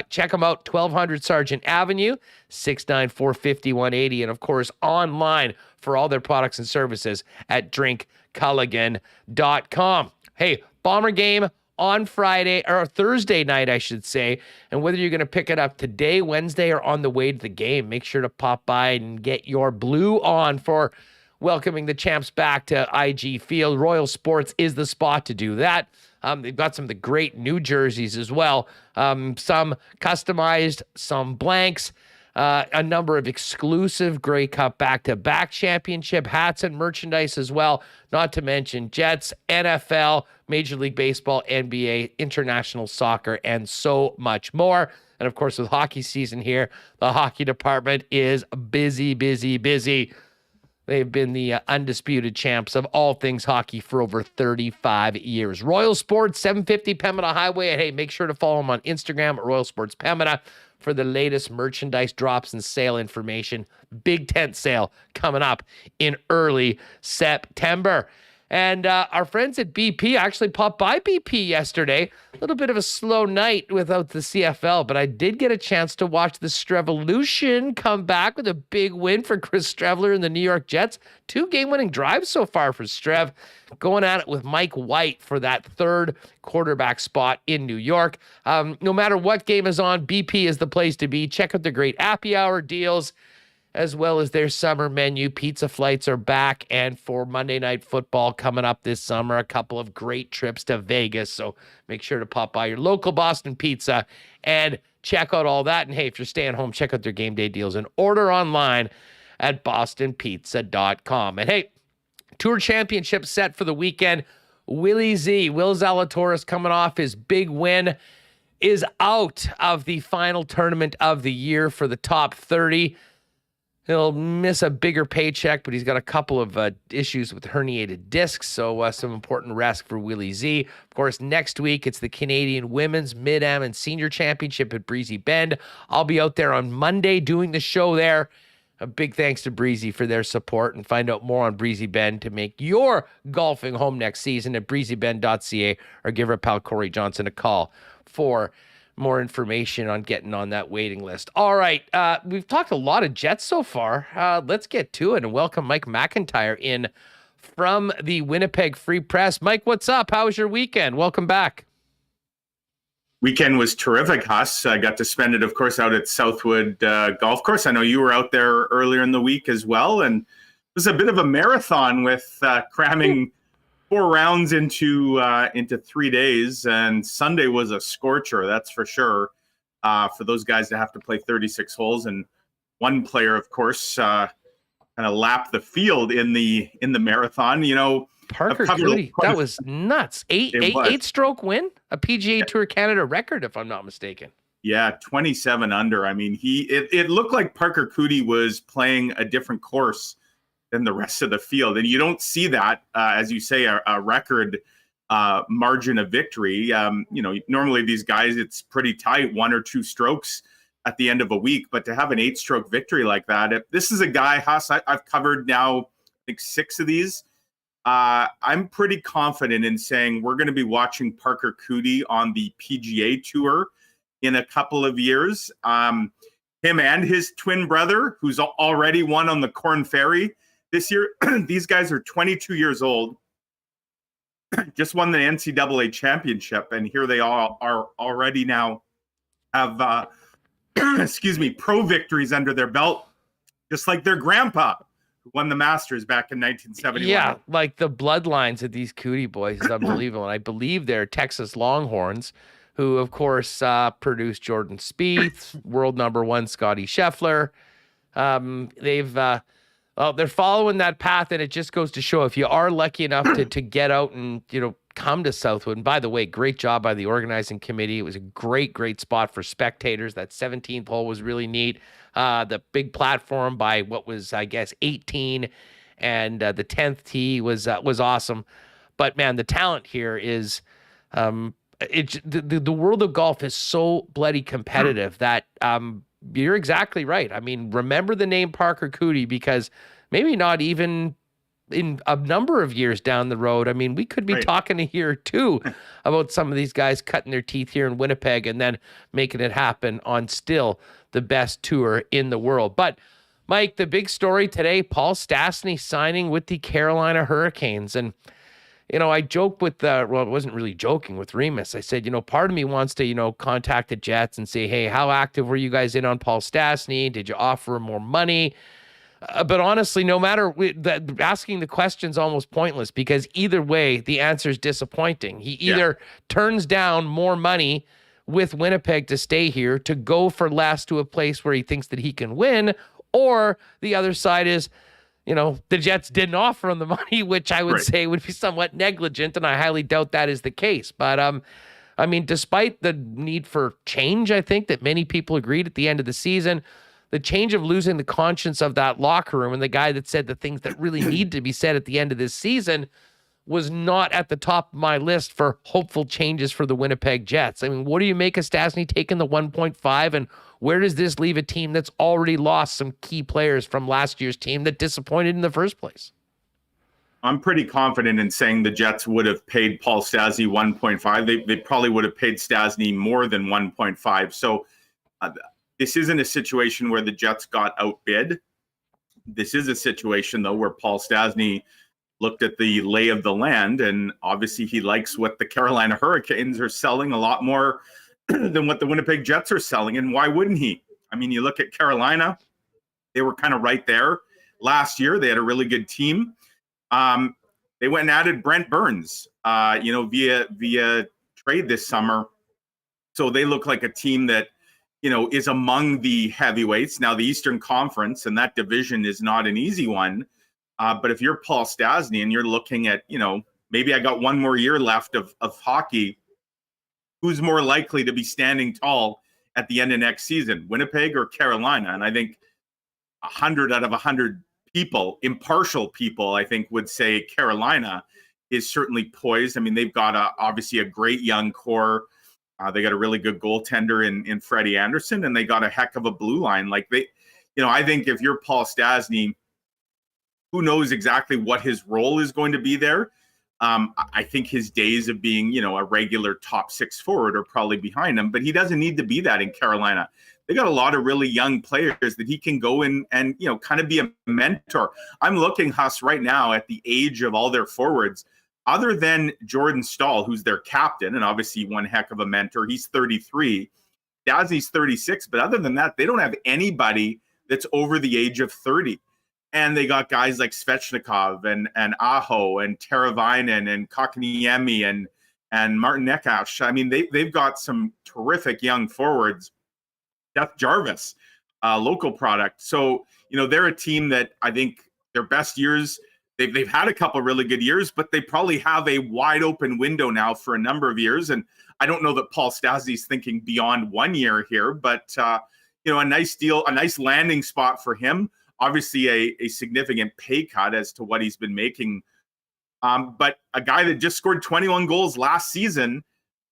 Check them out, 1200 Sargent Avenue, 694-5180, and of course, online for all their products and services at drinkculligan.com. Hey, Bomber game on Friday, or Thursday night, I should say. And whether you're going to pick it up today, Wednesday, or on the way to the game, make sure to pop by and get your blue on for welcoming the champs back to IG Field. Royal Sports is the spot to do that. They've got some of the great new jerseys as well. Some customized, some blanks. A number of exclusive Grey Cup back-to-back championship hats and merchandise as well, not to mention Jets, NFL, Major League Baseball, NBA, international soccer, and so much more. And, of course, with hockey season here, the hockey department is busy, busy, busy. They've been the undisputed champs of all things hockey for over 35 years. Royal Sports, 750 Pembina Highway. And, hey, make sure to follow them on Instagram at Royal Sports Pembina for the latest merchandise drops and sale information. Big tent sale coming up in early September. And our friends at BP actually popped by BP yesterday. A little bit of a slow night without the CFL, but I did get a chance to watch the Strevolution come back with a big win for Chris Streveler and the New York Jets. 2 game-winning drives so far for Strev, going at it with Mike White for that 3rd quarterback spot in New York. No matter what game is on, BP is the place to be. Check out the great happy hour deals, as well as their summer menu. Pizza flights are back, and for Monday Night Football coming up this summer, a couple of great trips to Vegas. So make sure to pop by your local Boston Pizza and check out all that. And hey, if you're staying home, check out their game day deals and order online at bostonpizza.com. And hey, Tour Championship set for the weekend. Will Zalatoris, coming off his big win, is out of the final tournament of the year for the top 30. He'll miss a bigger paycheck, but he's got a couple of issues with herniated discs, so some important rest for Willie Z. Of course, next week, it's the Canadian Women's, Mid-Am, and Senior Championship at Breezy Bend. I'll be out there on Monday doing the show there. A big thanks to Breezy for their support, and find out more on Breezy Bend to make your golfing home next season at breezybend.ca, or give our pal Corey Johnson a call for more information on getting on that waiting list. All right, we've talked a lot of Jets so far. Let's get to it and welcome Mike McIntyre in from the Winnipeg Free Press. Mike, what's up? How was your weekend? Welcome back. Weekend was terrific, Huss. I got to spend it, of course, out at Southwood Golf Course. I know you were out there earlier in the week as well, and it was a bit of a marathon with cramming 4 rounds into 3 days, and Sunday was a scorcher, that's for sure, for those guys to have to play 36 holes. And one player, of course, kind of lapped the field in the marathon. Parker Cooley, that was nuts. Eight stroke win, a PGA Tour Canada record, if I'm not mistaken. Yeah, 27 under. I mean, it looked like Parker Cooley was playing a different course than the rest of the field. And you don't see that, as you say, a record margin of victory. Normally these guys, it's pretty tight, 1 or 2 strokes at the end of a week. But to have an 8-stroke victory like that, this is a guy, Huss, I've covered now, I think 6 of these. I'm pretty confident in saying we're going to be watching Parker Cooley on the PGA Tour in a couple of years. Him and his twin brother, who's already won on the Corn Ferry this year. These guys are 22 years old, just won the NCAA championship, and here they all are already now have, pro victories under their belt, just like their grandpa, won the Masters back in 1971. Yeah, like the bloodlines of these Cootie boys is unbelievable. And I believe they're Texas Longhorns, who, of course, produced Jordan Spieth, world number one Scotty Scheffler. They're following that path, and it just goes to show if you are lucky enough to get out and, come to Southwood. And by the way, great job by the organizing committee. It was a great spot for spectators. That 17th hole was really neat. The big platform by what was, I guess, 18, and the 10th tee was awesome. But man, the talent here is the world of golf is so bloody competitive that you're exactly right. I mean, remember the name Parker Cootie, because maybe not even in a number of years down the road, I mean, we could be talking a year or two about some of these guys cutting their teeth here in Winnipeg and then making it happen on still the best tour in the world. But Mike, the big story today, Paul Stastny signing with the Carolina Hurricanes. And, I joked with, it wasn't really joking with Remis. I said, part of me wants to, contact the Jets and say, hey, how active were you guys in on Paul Stastny? Did you offer him more money? But honestly, no matter asking the question's almost pointless, because either way, the answer is disappointing. He either turns down more money with Winnipeg to stay here, to go for less to a place where he thinks that he can win, or the other side is, the Jets didn't offer him the money, which I would say would be somewhat negligent, and I highly doubt that is the case. But I mean, despite the need for change, I think that many people agreed at the end of the season, the change of losing the conscience of that locker room and the guy that said the things that really need to be said at the end of this season was not at the top of my list for hopeful changes for the Winnipeg Jets. I mean, what do you make of Stastny taking the 1.5, and where does this leave a team that's already lost some key players from last year's team that disappointed in the first place? I'm pretty confident in saying the Jets would have paid Paul Stastny 1.5. They probably would have paid Stastny more than 1.5. So this isn't a situation where the Jets got outbid. This is a situation, though, where Paul Stastny looked at the lay of the land, and obviously he likes what the Carolina Hurricanes are selling a lot more than what the Winnipeg Jets are selling. And why wouldn't he? I mean, you look at Carolina, they were kind of right there last year. They had a really good team. They went and added Brent Burns, via trade this summer. So they look like a team that, is among the heavyweights. Now, the Eastern Conference and that division is not an easy one. But if you're Paul Stastny and you're looking at, maybe I got one more year left of hockey, who's more likely to be standing tall at the end of next season, Winnipeg or Carolina? And I think 100 out of 100 people, impartial people, I think would say Carolina is certainly poised. I mean, they've got obviously a great young core. They got a really good goaltender in Freddie Anderson, and they got a heck of a blue line. Like I think if you're Paul Stastny, who knows exactly what his role is going to be there. I think his days of being, a regular top six forward are probably behind him, but he doesn't need to be that in Carolina. They got a lot of really young players that he can go in and, kind of be a mentor. I'm looking, Huss, right now at the age of all their forwards. Other than Jordan Staal, who's their captain, and obviously one heck of a mentor, he's 33. Stastny's 36, but other than that, they don't have anybody that's over the age of 30. And they got guys like Svechnikov and Aho and Teravainen and Kotkaniemi and Martin Necas. I mean, they've got some terrific young forwards. Seth Jarvis, local product. So, they're a team that I think their best years, they've had a couple really good years, but they probably have a wide open window now for a number of years. And I don't know that Paul Stastny's thinking beyond 1 year here, but, a nice deal, a nice landing spot for him. Obviously a significant pay cut as to what he's been making. But a guy that just scored 21 goals last season,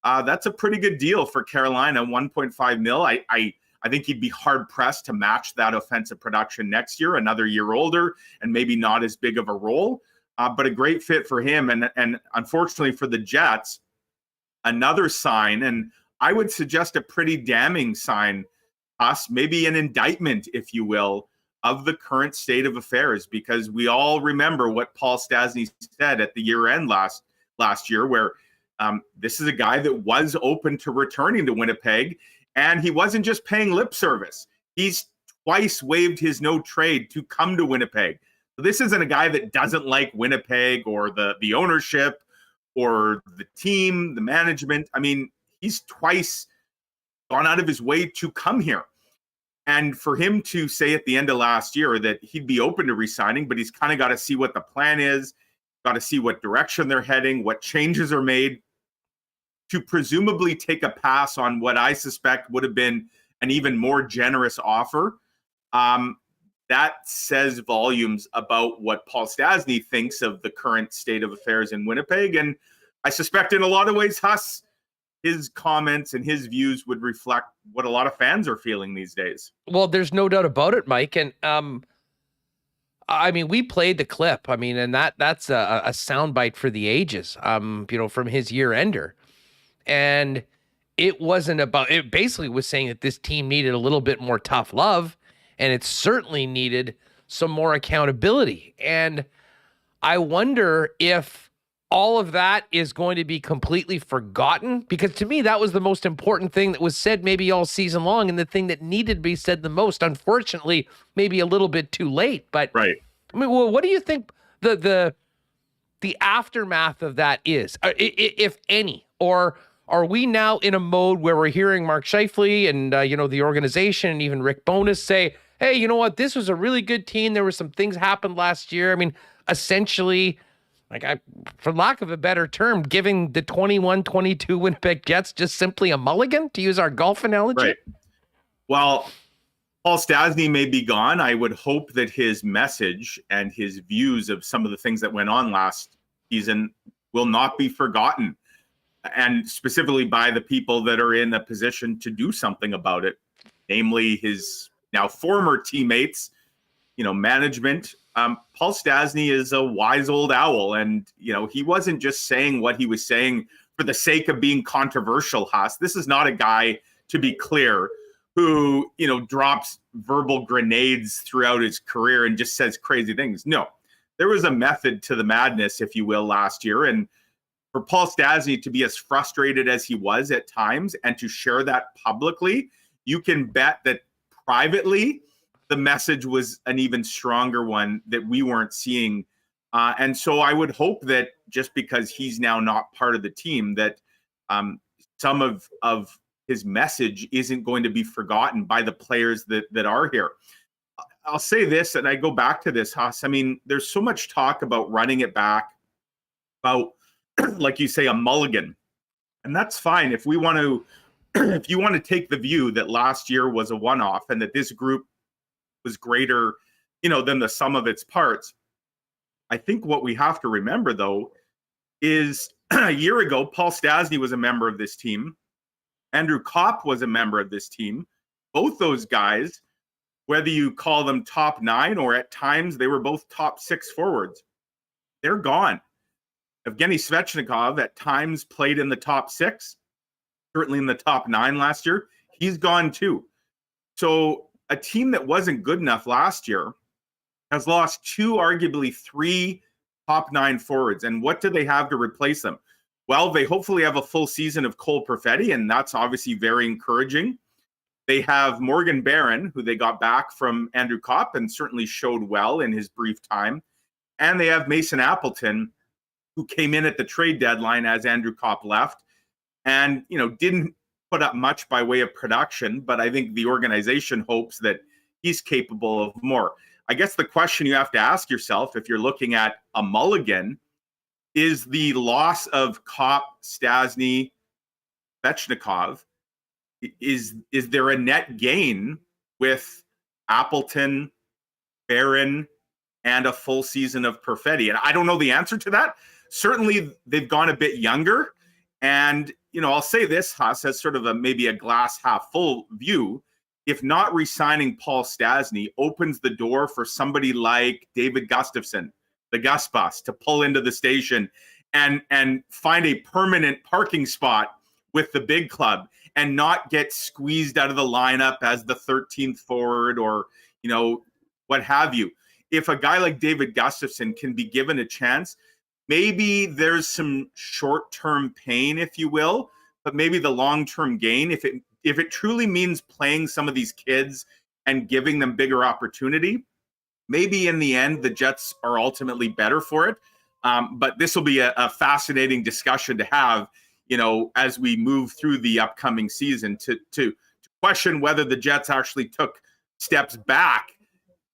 that's a pretty good deal for Carolina, 1.5 mil. I think he'd be hard pressed to match that offensive production next year, another year older and maybe not as big of a role, but a great fit for him. And unfortunately for the Jets, another sign, and I would suggest a pretty damning sign, maybe an indictment, if you will, of the current state of affairs, because we all remember what Paul Stastny said at the year end last year, where this is a guy that was open to returning to Winnipeg, and he wasn't just paying lip service. He's twice waived his no trade to come to Winnipeg. This isn't a guy that doesn't like Winnipeg or the ownership or the team, the management. I mean, he's twice gone out of his way to come here. And for him to say at the end of last year that he'd be open to resigning, but he's kind of got to see what the plan is, got to see what direction they're heading, what changes are made, to presumably take a pass on what I suspect would have been an even more generous offer. That says volumes about what Paul Stastny thinks of the current state of affairs in Winnipeg. And I suspect in a lot of ways, Huss, his comments and his views would reflect what a lot of fans are feeling these days. Well, there's no doubt about it, Mike. And I mean, we played the clip. I mean, and that's a soundbite for the ages, from his year ender. And it wasn't about, it basically was saying that this team needed a little bit more tough love, and it certainly needed some more accountability. And I wonder if all of that is going to be completely forgotten, because to me, that was the most important thing that was said maybe all season long, and the thing that needed to be said the most. Unfortunately, maybe a little bit too late. But right. I mean, well, what do you think the aftermath of that is, if any? Or are we now in a mode where we're hearing Mark Scheifele and the organization and even Rick Bowness say, hey, you know what, this was a really good team. There were some things happened last year. I mean, essentially, for lack of a better term, giving the 21-22 Winnipeg Jets just simply a mulligan, to use our golf analogy? Right. Well, Paul Stastny may be gone. I would hope that his message and his views of some of the things that went on last season will not be forgotten, and specifically by the people that are in a position to do something about it, namely his now former teammates, management. Paul Stastny is a wise old owl, and he wasn't just saying what he was saying for the sake of being controversial, Huss. This is not a guy, to be clear, who drops verbal grenades throughout his career and just says crazy things. No, there was a method to the madness, if you will, last year. And for Paul Stastny to be as frustrated as he was at times and to share that publicly, you can bet that privately the message was an even stronger one that we weren't seeing. And so I would hope that just because he's now not part of the team, that some of his message isn't going to be forgotten by the players that are here. I'll say this, and I go back to this, Huss. I mean, there's so much talk about running it back, about, like you say, a mulligan. And that's fine. If we want to, if you want to take the view that last year was a one-off and that this group was greater, than the sum of its parts. I think what we have to remember, though, is a year ago, Paul Stastny was a member of this team. Andrew Kopp was a member of this team. Both those guys, whether you call them top 9 or at times they were both top 6 forwards, they're gone. Evgeny Svechnikov at times played in the top 6, certainly in the top 9 last year. He's gone too. So a team that wasn't good enough last year has lost 2, arguably 3 top 9 forwards. And what do they have to replace them? Well, they hopefully have a full season of Cole Perfetti, and that's obviously very encouraging. They have Morgan Barron, who they got back from Andrew Kopp and certainly showed well in his brief time. And they have Mason Appleton, who came in at the trade deadline as Andrew Kopp left and, didn't put up much by way of production, but I think the organization hopes that he's capable of more. I guess the question you have to ask yourself, if you're looking at a mulligan, is the loss of Kopp, Stastny, Svechnikov, is there a net gain with Appleton, Barron, and a full season of Perfetti? And I don't know the answer to that. Certainly, they've gone a bit younger. And, I'll say this, Huss, as sort of maybe a glass half full view. If not re-signing Paul Stastny opens the door for somebody like David Gustafson, the Gus Bus, to pull into the station and find a permanent parking spot with the big club and not get squeezed out of the lineup as the 13th forward or, what have you. If a guy like David Gustafson can be given a chance, maybe there's some short-term pain, if you will, but maybe the long-term gain, if it truly means playing some of these kids and giving them bigger opportunity, Maybe in the end, the Jets are ultimately better for it. But this will be a fascinating discussion to have, as we move through the upcoming season to question whether the Jets actually took steps back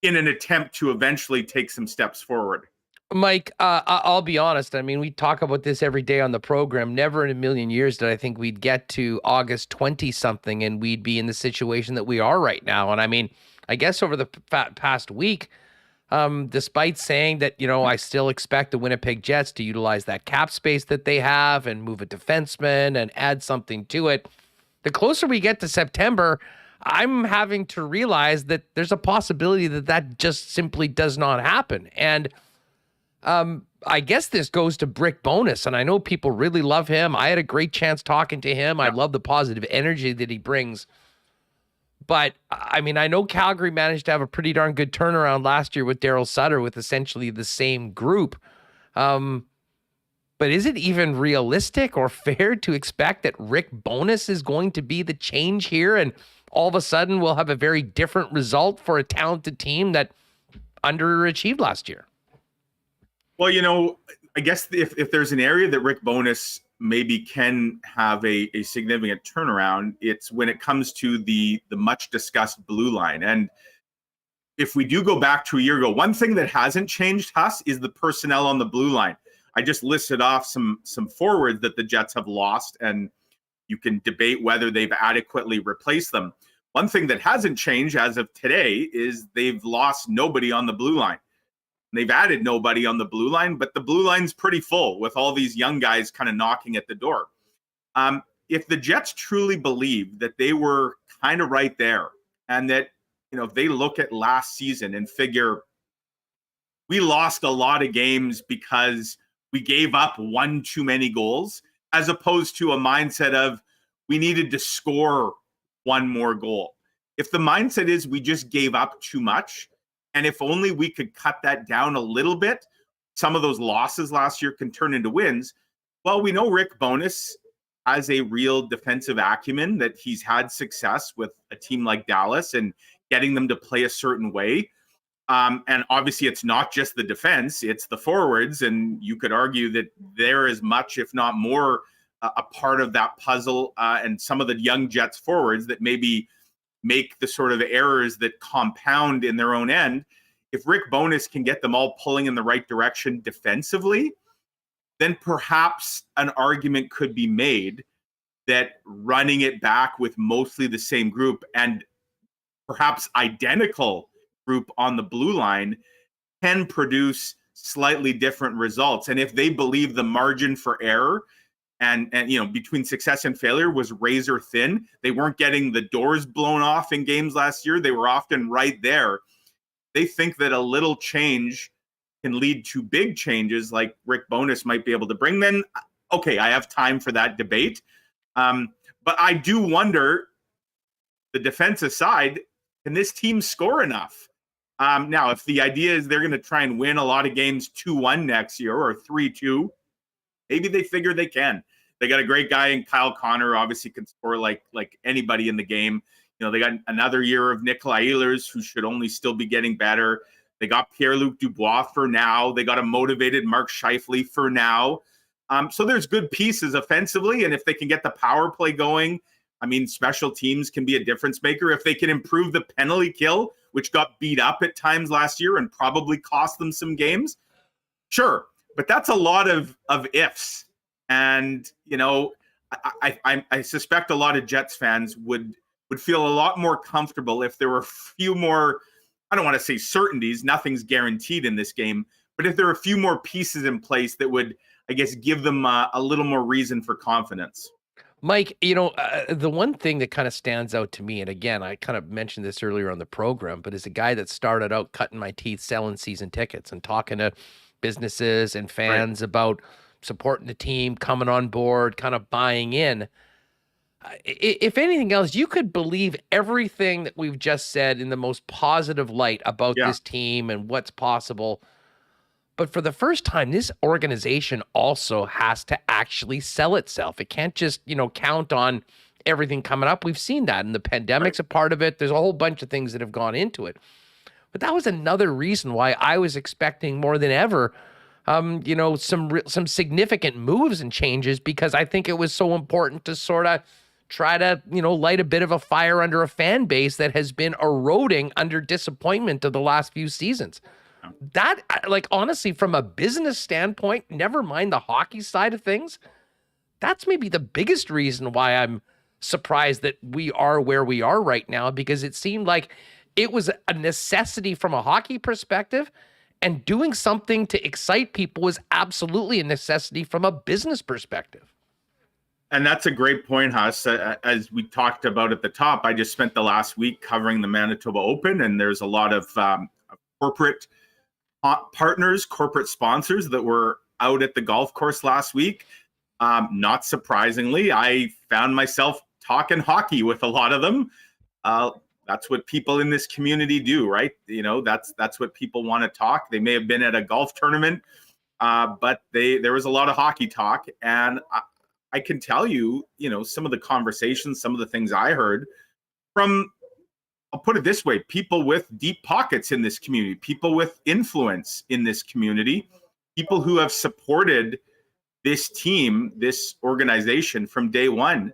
in an attempt to eventually take some steps forward. Mike, I'll be honest. I mean, we talk about this every day on the program. Never in a million years did I think we'd get to August 20-something and we'd be in the situation that we are right now. And I mean, I guess over the past week, despite saying that, I still expect the Winnipeg Jets to utilize that cap space that they have and move a defenseman and add something to it, the closer we get to September, I'm having to realize that there's a possibility that just simply does not happen. And I guess this goes to Rick Bowness, and I know people really love him. I had a great chance talking to him. I love the positive energy that he brings. But, I mean, I know Calgary managed to have a pretty darn good turnaround last year with Daryl Sutter with essentially the same group. But is it even realistic or fair to expect that Rick Bowness is going to be the change here and all of a sudden we'll have a very different result for a talented team that underachieved last year? Well, I guess if there's an area that Rick Bowness maybe can have a significant turnaround, it's when it comes to the much discussed blue line. And if we do go back to a year ago, one thing that hasn't changed, Huss, is the personnel on the blue line. I just listed off some forwards that the Jets have lost, and you can debate whether they've adequately replaced them. One thing that hasn't changed as of today is they've lost nobody on the blue line. They've added nobody on the blue line, but the blue line's pretty full with all these young guys kind of knocking at the door. If the Jets truly believe that they were kind of right there and that, they look at last season and figure we lost a lot of games because we gave up one too many goals, as opposed to a mindset of we needed to score one more goal. If the mindset is we just gave up too much, and if only we could cut that down a little bit, some of those losses last year can turn into wins. Well, we know Rick Bowness has a real defensive acumen, that he's had success with a team like Dallas and getting them to play a certain way. And obviously it's not just the defense, it's the forwards. And you could argue that they're as much, if not more, a part of that puzzle. And some of the young Jets forwards that maybe make the sort of errors that compound in their own end. If Rick Bowness can get them all pulling in the right direction defensively, then perhaps an argument could be made that running it back with mostly the same group and perhaps identical group on the blue line can produce slightly different results. And if they believe the margin for error and between success and failure was razor thin, they weren't getting the doors blown off in games last year. They were often right there. They think that a little change can lead to big changes like Rick Bowness might be able to bring. Then, okay, I have time for that debate. But I do wonder, the defensive side, can this team score enough? Now, if the idea is they're going to try and win a lot of games 2-1 next year or 3-2, maybe they figure they can. They got a great guy in Kyle Connor, obviously can score like anybody in the game. They got another year of Nikolai Ehlers, who should only still be getting better. They got Pierre-Luc Dubois for now. They got a motivated Mark Scheifele for now. So there's good pieces offensively, and if they can get the power play going, I mean, special teams can be a difference maker. If they can improve the penalty kill, which got beat up at times last year and probably cost them some games, sure. But that's a lot of ifs. And, I suspect a lot of Jets fans would feel a lot more comfortable if there were a few more, I don't want to say certainties, nothing's guaranteed in this game, but if there are a few more pieces in place that would, I guess, give them a little more reason for confidence. Mike, the one thing that kind of stands out to me, and again, I kind of mentioned this earlier on the program, but as a guy that started out cutting my teeth selling season tickets and talking to businesses and fans about supporting the team, coming on board, kind of buying in, if anything else, you could believe everything that we've just said in the most positive light about this team and what's possible. But for the first time, this organization also has to actually sell itself. It can't just, count on everything coming up. We've seen that, and the pandemic's a part of it. There's a whole bunch of things that have gone into it. But that was another reason why I was expecting more than ever, some significant moves and changes, because I think it was so important to sort of try to, light a bit of a fire under a fan base that has been eroding under disappointment of the last few seasons. That, like, honestly, from a business standpoint, never mind the hockey side of things, that's maybe the biggest reason why I'm surprised that we are where we are right now, because it seemed like it was a necessity from a hockey perspective, and doing something to excite people was absolutely a necessity from a business perspective. And that's a great point, Huss. As we talked about at the top, I just spent the last week covering the Manitoba Open, and there's a lot of corporate partners, corporate sponsors that were out at the golf course last week. Not surprisingly, I found myself talking hockey with a lot of them. That's what people in this community do, right? That's what people want to talk. They may have been at a golf tournament, but there was a lot of hockey talk. And I can tell you, some of the conversations, some of the things I heard from, I'll put it this way, people with deep pockets in this community, people with influence in this community, people who have supported this team, this organization from day one.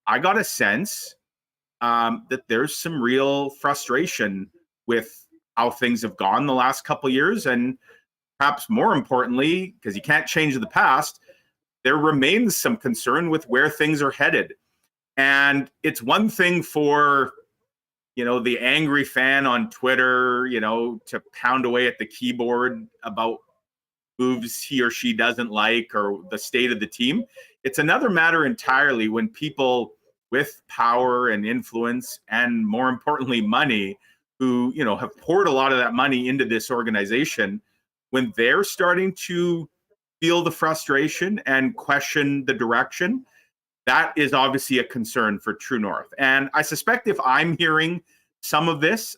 I got a sense that there's some real frustration with how things have gone the last couple of years. And perhaps more importantly, because you can't change the past, there remains some concern with where things are headed. And it's one thing for, the angry fan on Twitter, to pound away at the keyboard about moves he or she doesn't like or the state of the team. It's another matter entirely when people with power and influence, and more importantly, money, who, have poured a lot of that money into this organization, when they're starting to feel the frustration and question the direction, that is obviously a concern for True North. And I suspect if I'm hearing some of this,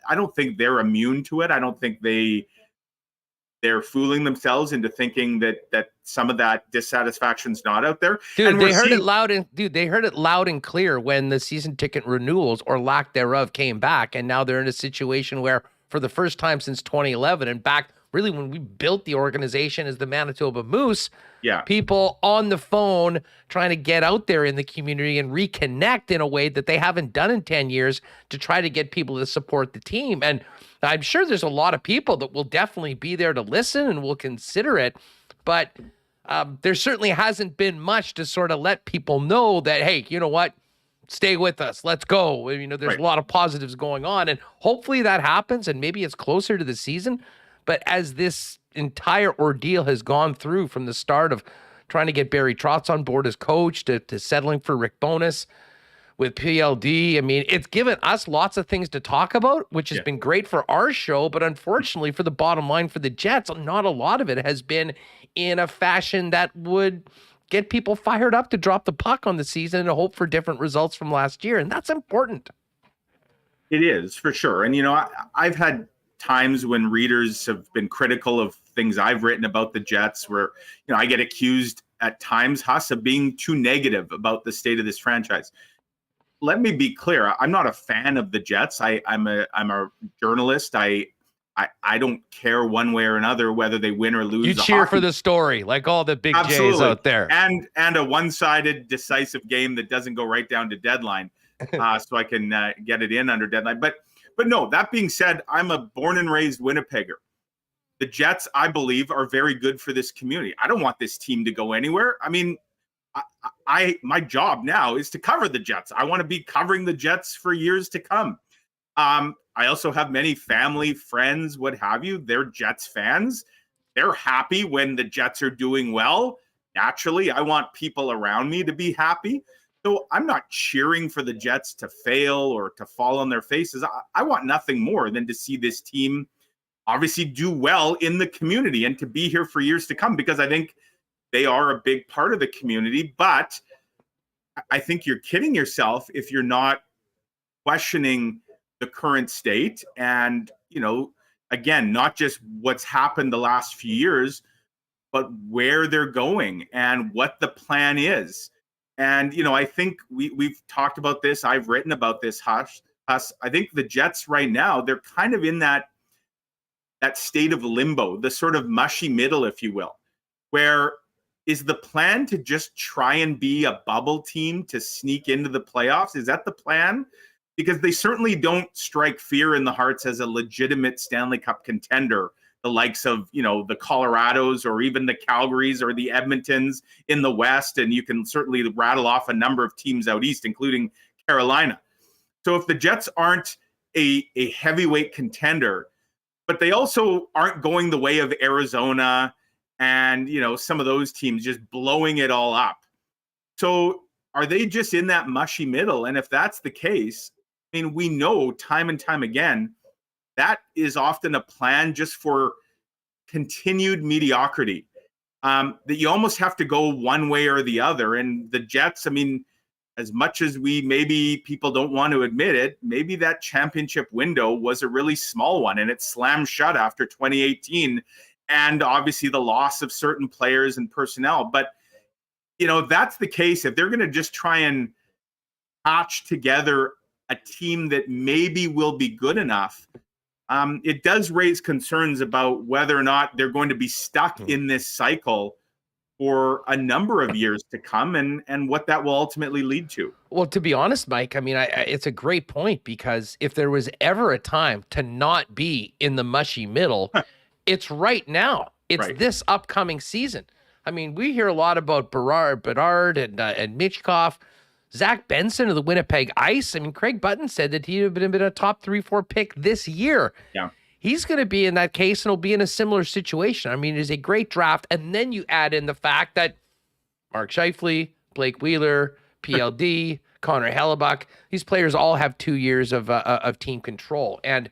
I don't think they're immune to it. I don't think they're fooling themselves into thinking that some of that dissatisfaction's not out there. Dude, they heard it loud and clear when the season ticket renewals, or lack thereof, came back. And now they're in a situation where, for the first time since 2011, and back really when we built the organization as the Manitoba Moose, people on the phone trying to get out there in the community and reconnect in a way that they haven't done in 10 years to try to get people to support the team. And I'm sure there's a lot of people that will definitely be there to listen and will consider it, but there certainly hasn't been much to sort of let people know that, hey, you know what? Stay with us. Let's go. There's a lot of positives going on, and hopefully that happens, and maybe it's closer to the season. But as this entire ordeal has gone through, from the start of trying to get Barry Trotz on board as coach to settling for Rick Bowness with PLD, it's given us lots of things to talk about, which has been great for our show. But unfortunately, for the bottom line for the Jets, not a lot of it has been in a fashion that would get people fired up to drop the puck on the season and hope for different results from last year. And that's important. It is, for sure. And, I've had times when readers have been critical of things I've written about the Jets, where, I get accused at times, Huss, of being too negative about the state of this franchise. Let me be clear. I'm not a fan of the Jets. I'm a journalist. I don't care one way or another whether they win or lose. You cheer for the story, like all the big J's out there. And a one-sided decisive game that doesn't go right down to deadline, so I can get it in under deadline. But no, that being said, I'm a born and raised Winnipegger. The Jets, I believe, are very good for this community. I don't want this team to go anywhere. My job now is to cover the Jets. I want to be covering the Jets for years to come. I also have many family, friends, what have you. They're Jets fans. They're happy when the Jets are doing well. Naturally, I want people around me to be happy. So I'm not cheering for the Jets to fail or to fall on their faces. I want nothing more than to see this team obviously do well in the community and to be here for years to come, because I think they are a big part of the community. But I think you're kidding yourself if you're not questioning the current state and, again, not just what's happened the last few years, but where they're going and what the plan is. And, I think we've talked about this. I've written about this, Huss, us. I think the Jets right now, they're kind of in that state of limbo, the sort of mushy middle, if you will, where is the plan to just try and be a bubble team to sneak into the playoffs? Is that the plan? Because they certainly don't strike fear in the hearts as a legitimate Stanley Cup contender, the likes of, you know, the Colorados or even the Calgarys or the Edmontons in the West. And you can certainly rattle off a number of teams out East, including Carolina. So if the Jets aren't a heavyweight contender, but they also aren't going the way of Arizona and, you know, some of those teams just blowing it all up. So are they just in that mushy middle? And if that's the case, I mean, we know time and time again, that is often a plan just for continued mediocrity, that you almost have to go one way or the other. And the Jets, I mean, as much as maybe people don't want to admit it, maybe that championship window was a really small one and it slammed shut after 2018 and obviously the loss of certain players and personnel. But, you know, if that's the case, if they're going to just try and patch together a team that maybe will be good enough, it does raise concerns about whether or not they're going to be stuck in this cycle for a number of years to come, and what that will ultimately lead to. Well, to be honest, Mike, I mean, it's a great point, because if there was ever a time to not be in the mushy middle, it's right now. It's Right. This upcoming season. I mean, we hear a lot about Bedard and Mitchkov, Zach Benson of the Winnipeg Ice. I mean, Craig Button said that he'd have been a top 3-4 pick this year. Yeah. He's going to be in that case, and will be in a similar situation. I mean, it is a great draft. And then you add in the fact that Mark Scheifele, Blake Wheeler, PLD, Connor Hellebuck, these players all have 2 years of team control. And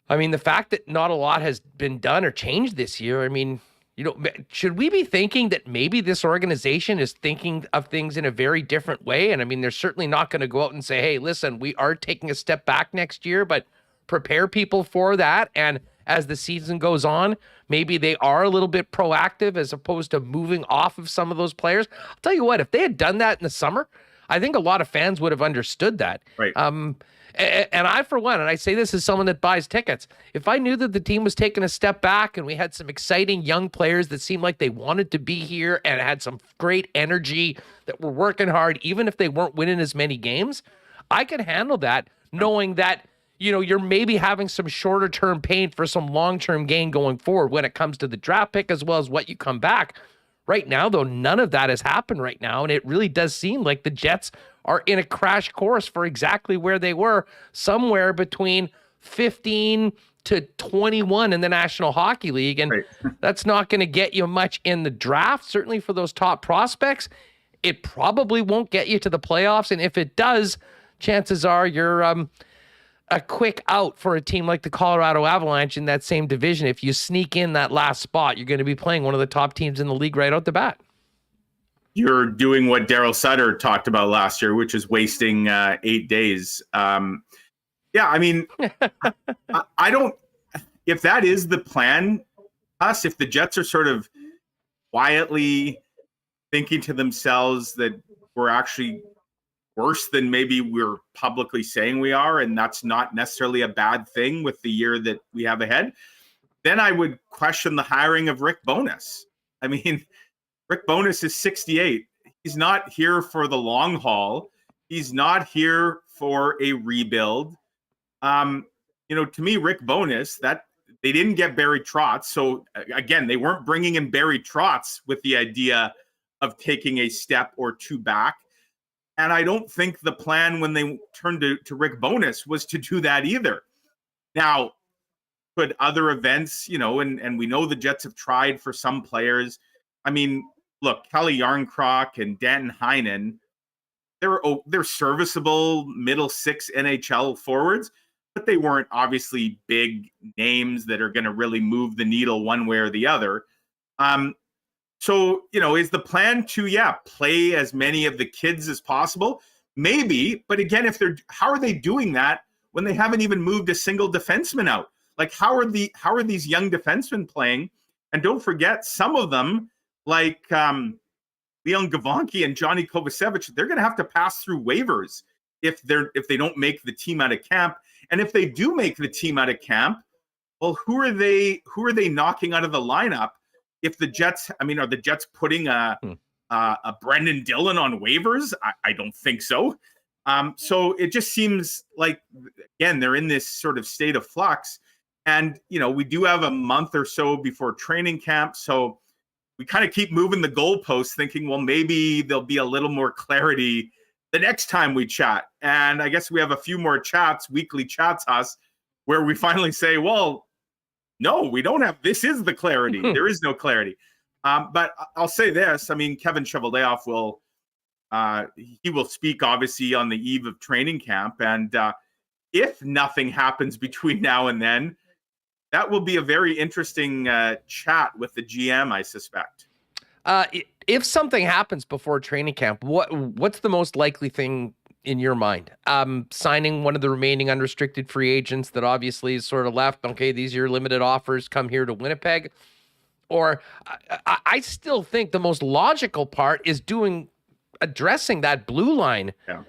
I mean, the fact that not a lot has been done or changed this year, I mean, you know, should we be thinking that maybe this organization is thinking of things in a very different way? And I mean, they're certainly not going to go out and say, hey, listen, we are taking a step back next year, but prepare people for that. And as the season goes on, maybe they are a little bit proactive as opposed to moving off of some of those players. I'll tell you what, if they had done that in the summer, I think a lot of fans would have understood that. Right. And I, for one, and I say this as someone that buys tickets, if I knew that the team was taking a step back and we had some exciting young players that seemed like they wanted to be here and had some great energy, that were working hard, even if they weren't winning as many games, I could handle that, knowing that, you know, you're maybe having some shorter term pain for some long-term gain going forward when it comes to the draft pick, as well as what you come back. Right now, though, none of that has happened right now. And it really does seem like the Jets are in a crash course for exactly where they were, somewhere between 15 to 21 in the National Hockey League. And Right. that's not going to get you much in the draft, certainly for those top prospects. It probably won't get you to the playoffs. And if it does, chances are you're a quick out for a team like the Colorado Avalanche in that same division. If you sneak in that last spot, you're going to be playing one of the top teams in the league right out the bat. You're doing what Daryl Sutter talked about last year, which is wasting 8 days. Yeah, I mean, I don't, if that is the plan, if the Jets are sort of quietly thinking to themselves that we're actually worse than maybe we're publicly saying we are, and that's not necessarily a bad thing with the year that we have ahead, then I would question the hiring of Rick Bowness. I mean, Rick Bowness is 68. He's not here for the long haul. He's not here for a rebuild. You know, to me, Rick Bowness, that they didn't get Barry Trotz. So again, they weren't bringing in Barry Trotz with the idea of taking a step or two back. And I don't think the plan when they turned to Rick Bowness was to do that either. Now, could other events, you know, and we know the Jets have tried for some players. I mean, look, Kelly Yarncroc and Danton Heinen, they're serviceable middle six NHL forwards, but they weren't obviously big names that are going to really move the needle one way or the other. So, you know, is the plan to, play as many of the kids as possible? Maybe, but again, how are they doing that when they haven't even moved a single defenseman out? Like, how are these young defensemen playing? And don't forget, some of them, like Leon Gavanki and Johnny Kovacevic, they're going to have to pass through waivers if they don't make the team out of camp. And if they do make the team out of camp, well, who are they knocking out of the lineup? If the Jets, are the Jets putting a Brendan Dillon on waivers? I don't think so. So it just seems like, again, they're in this sort of state of flux. And, we do have a month or so before training camp. So we kind of keep moving the goalposts thinking, well, maybe there'll be a little more clarity the next time we chat. And I guess we have a few more weekly chats, where we finally say, well, no, we don't have, this is the clarity. There is no clarity. But I'll say this, Kevin Cheveldayoff will speak obviously on the eve of training camp. And if nothing happens between now and then, that will be a very interesting chat with the GM, I suspect. If something happens before training camp, what's the most likely thing in your mind? Signing one of the remaining unrestricted free agents that obviously is sort of left. Okay, these are your limited offers. Come here to Winnipeg. Or I still think the most logical part is addressing that blue line. Yeah.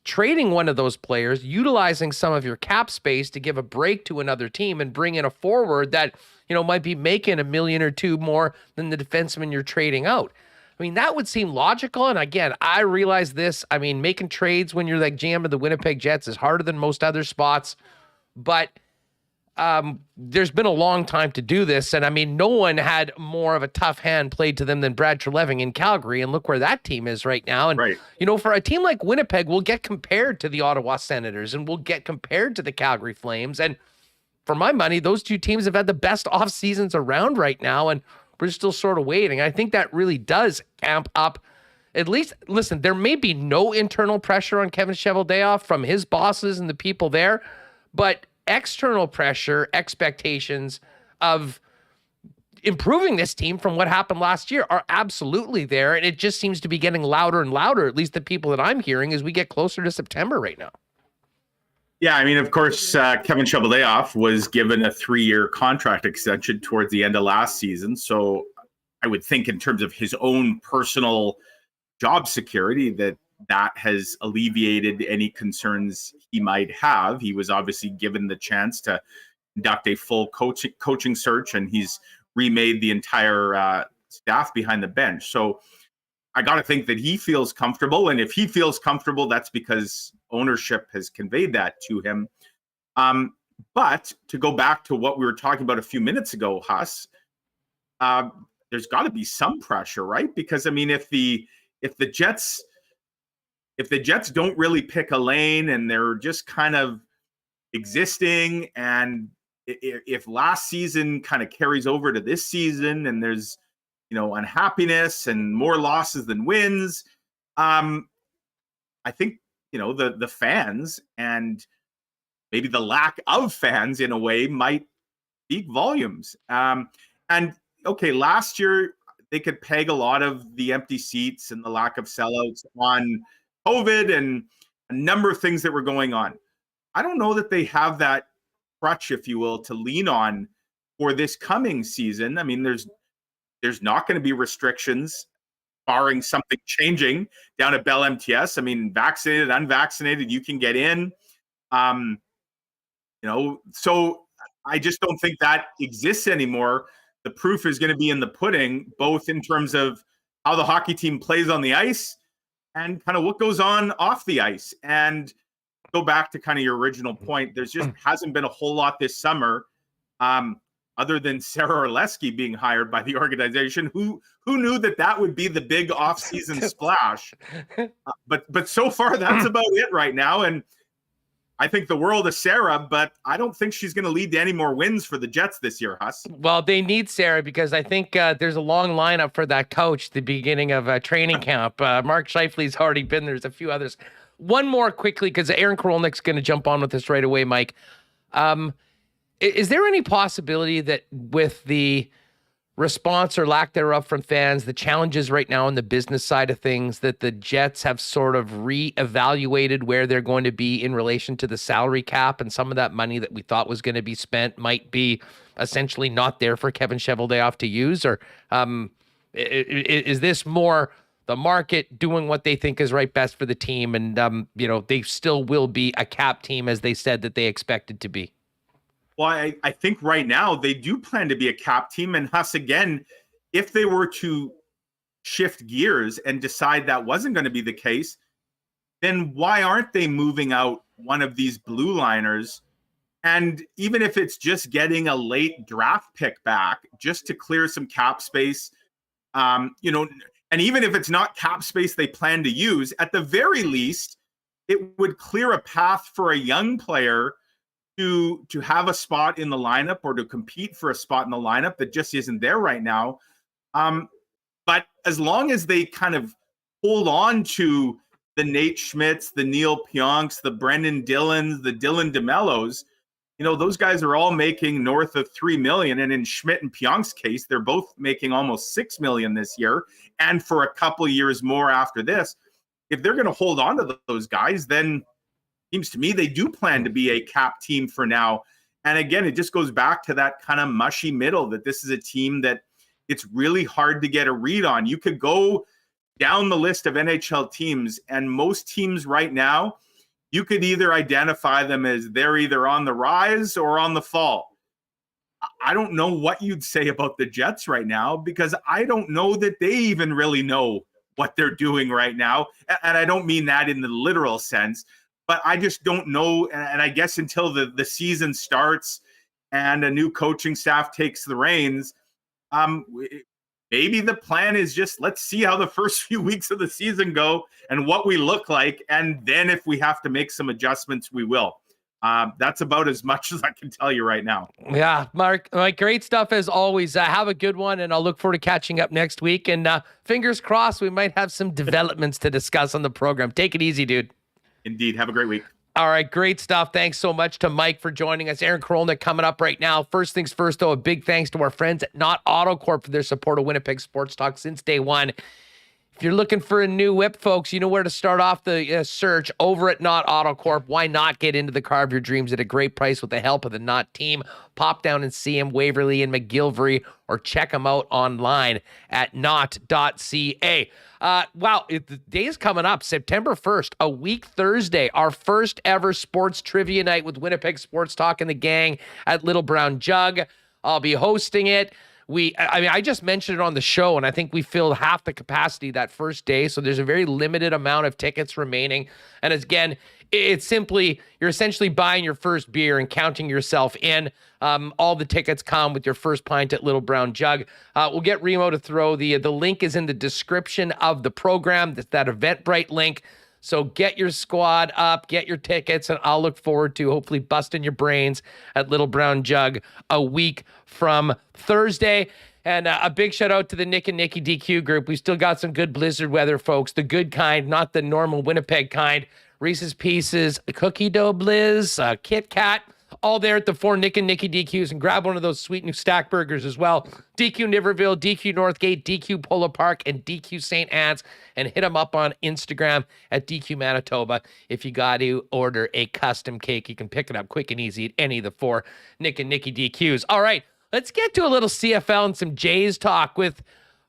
Trading one of those players, utilizing some of your cap space to give a break to another team and bring in a forward that, might be making $1 million or $2 million more than the defenseman you're trading out. That would seem logical. And again, I realize this. Making trades when you're like GM of the Winnipeg Jets is harder than most other spots, but there's been a long time to do this. And no one had more of a tough hand played to them than Brad Treleving in Calgary. And look where that team is right now. And, right. For a team like Winnipeg, we'll get compared to the Ottawa Senators and we'll get compared to the Calgary Flames. And for my money, those two teams have had the best off seasons around right now. And we're still sort of waiting. I think that really does amp up. At least, listen, there may be no internal pressure on Kevin Cheveldayoff from his bosses and the people there, but external pressure, expectations of improving this team from what happened last year are absolutely there. And it just seems to be getting louder and louder, at least the people that I'm hearing, as we get closer to September right now. Yeah, of course, Kevin Cheveldayoff was given a 3-year contract extension towards the end of last season. So I would think in terms of his own personal job security that has alleviated any concerns he might have. He was obviously given the chance to conduct a full coaching search, and he's remade the entire staff behind the bench. So I got to think that he feels comfortable. And if he feels comfortable, that's because ownership has conveyed that to him. But to go back to what we were talking about a few minutes ago, Huss, there's got to be some pressure, right? Because if the Jets don't really pick a lane and they're just kind of existing, and if last season kind of carries over to this season and there's unhappiness and more losses than wins, I think the fans and maybe the lack of fans in a way might speak volumes. And okay, last year they could peg a lot of the empty seats and the lack of sellouts on COVID and a number of things that were going on. I don't know that they have that crutch, if you will, to lean on for this coming season. There's not going to be restrictions, barring something changing down at Bell MTS. Vaccinated, unvaccinated, you can get in. So I just don't think that exists anymore. The proof is going to be in the pudding, both in terms of how the hockey team plays on the ice and kind of what goes on off the ice. And go back to kind of your original point, there's just hasn't been a whole lot this summer, other than Sarah Orlesky being hired by the organization. Who knew that would be the big off-season splash? But so far, that's about it right now. And I think the world of Sarah, but I don't think she's going to lead to any more wins for the Jets this year, Huss. Well, they need Sarah because I think there's a long lineup for that coach at the beginning of training camp. Mark Scheifele's already been there. There's a few others. One more quickly, because Aaron Korolnek's going to jump on with us right away, Mike. Is there any possibility that with the response or lack thereof from fans, the challenges right now on the business side of things, that the Jets have sort of reevaluated where they're going to be in relation to the salary cap, and some of that money that we thought was going to be spent might be essentially not there for Kevin Cheveldayoff to use? Or is this more the market, doing what they think is right best for the team. And, they still will be a cap team as they said that they expected to be. Well, I think right now they do plan to be a cap team. And Huss, again, if they were to shift gears and decide that wasn't going to be the case, then why aren't they moving out one of these blue liners? And even if it's just getting a late draft pick back just to clear some cap space, and even if it's not cap space they plan to use, at the very least, it would clear a path for a young player to have a spot in the lineup or to compete for a spot in the lineup that just isn't there right now. But as long as they kind of hold on to the Nate Schmitz, the Neil Pionks, the Brendan Dillons, the Dylan DeMellos, those guys are all making north of $3 million. And in Schmidt and Pionk's case, they're both making almost $6 million this year. And for a couple years more after this, if they're going to hold on to those guys, then seems to me they do plan to be a cap team for now. And again, it just goes back to that kind of mushy middle, that this is a team that it's really hard to get a read on. You could go down the list of NHL teams, and most teams right now, you could either identify them as they're either on the rise or on the fall. I don't know what you'd say about the Jets right now, because I don't know that they even really know what they're doing right now. And I don't mean that in the literal sense, but I just don't know. And I guess until the season starts and a new coaching staff takes the reins, maybe the plan is just, let's see how the first few weeks of the season go and what we look like. And then if we have to make some adjustments, we will. That's about as much as I can tell you right now. Yeah, Mark, great stuff as always. Have a good one, and I'll look forward to catching up next week. And fingers crossed, we might have some developments to discuss on the program. Take it easy, dude. Indeed. Have a great week. All right, great stuff. Thanks so much to Mike for joining us. Aaron Korolnek coming up right now. First things first, though, a big thanks to our friends at Not Auto Corp for their support of Winnipeg Sports Talk since day one. If you're looking for a new whip, folks, you know where to start off the search over at Not Auto Corp. Why not get into the car of your dreams at a great price with the help of the Not team? Pop down and see them, Waverly and McGillivray, or check them out online at not.ca. Wow, the day is coming up, September 1st, a week Thursday, our first ever sports trivia night with Winnipeg Sports Talk and the gang at Little Brown Jug. I'll be hosting it. I just mentioned it on the show, and I think we filled half the capacity that first day. So there's a very limited amount of tickets remaining. And again, it's simply, you're essentially buying your first beer and counting yourself in. All the tickets come with your first pint at Little Brown Jug. We'll get Remo to throw the link is in the description of the program. That's that Eventbrite link. So get your squad up, get your tickets, and I'll look forward to hopefully busting your brains at Little Brown Jug a week from Thursday. And a big shout out to the Nick and Nicky DQ group. We still got some good blizzard weather, folks. The good kind, not the normal Winnipeg kind. Reese's Pieces, cookie dough blizz, Kit Kat, all there at the 4 Nick and Nicky DQs. And grab one of those sweet new stack burgers as well. DQ Niverville, DQ Northgate, DQ Polo Park, and DQ St. Anne's. And hit them up on Instagram at DQ Manitoba. If you got to order a custom cake, you can pick it up quick and easy at any of the 4 Nick and Nicky DQs. All right, let's get to a little CFL and some Jays talk with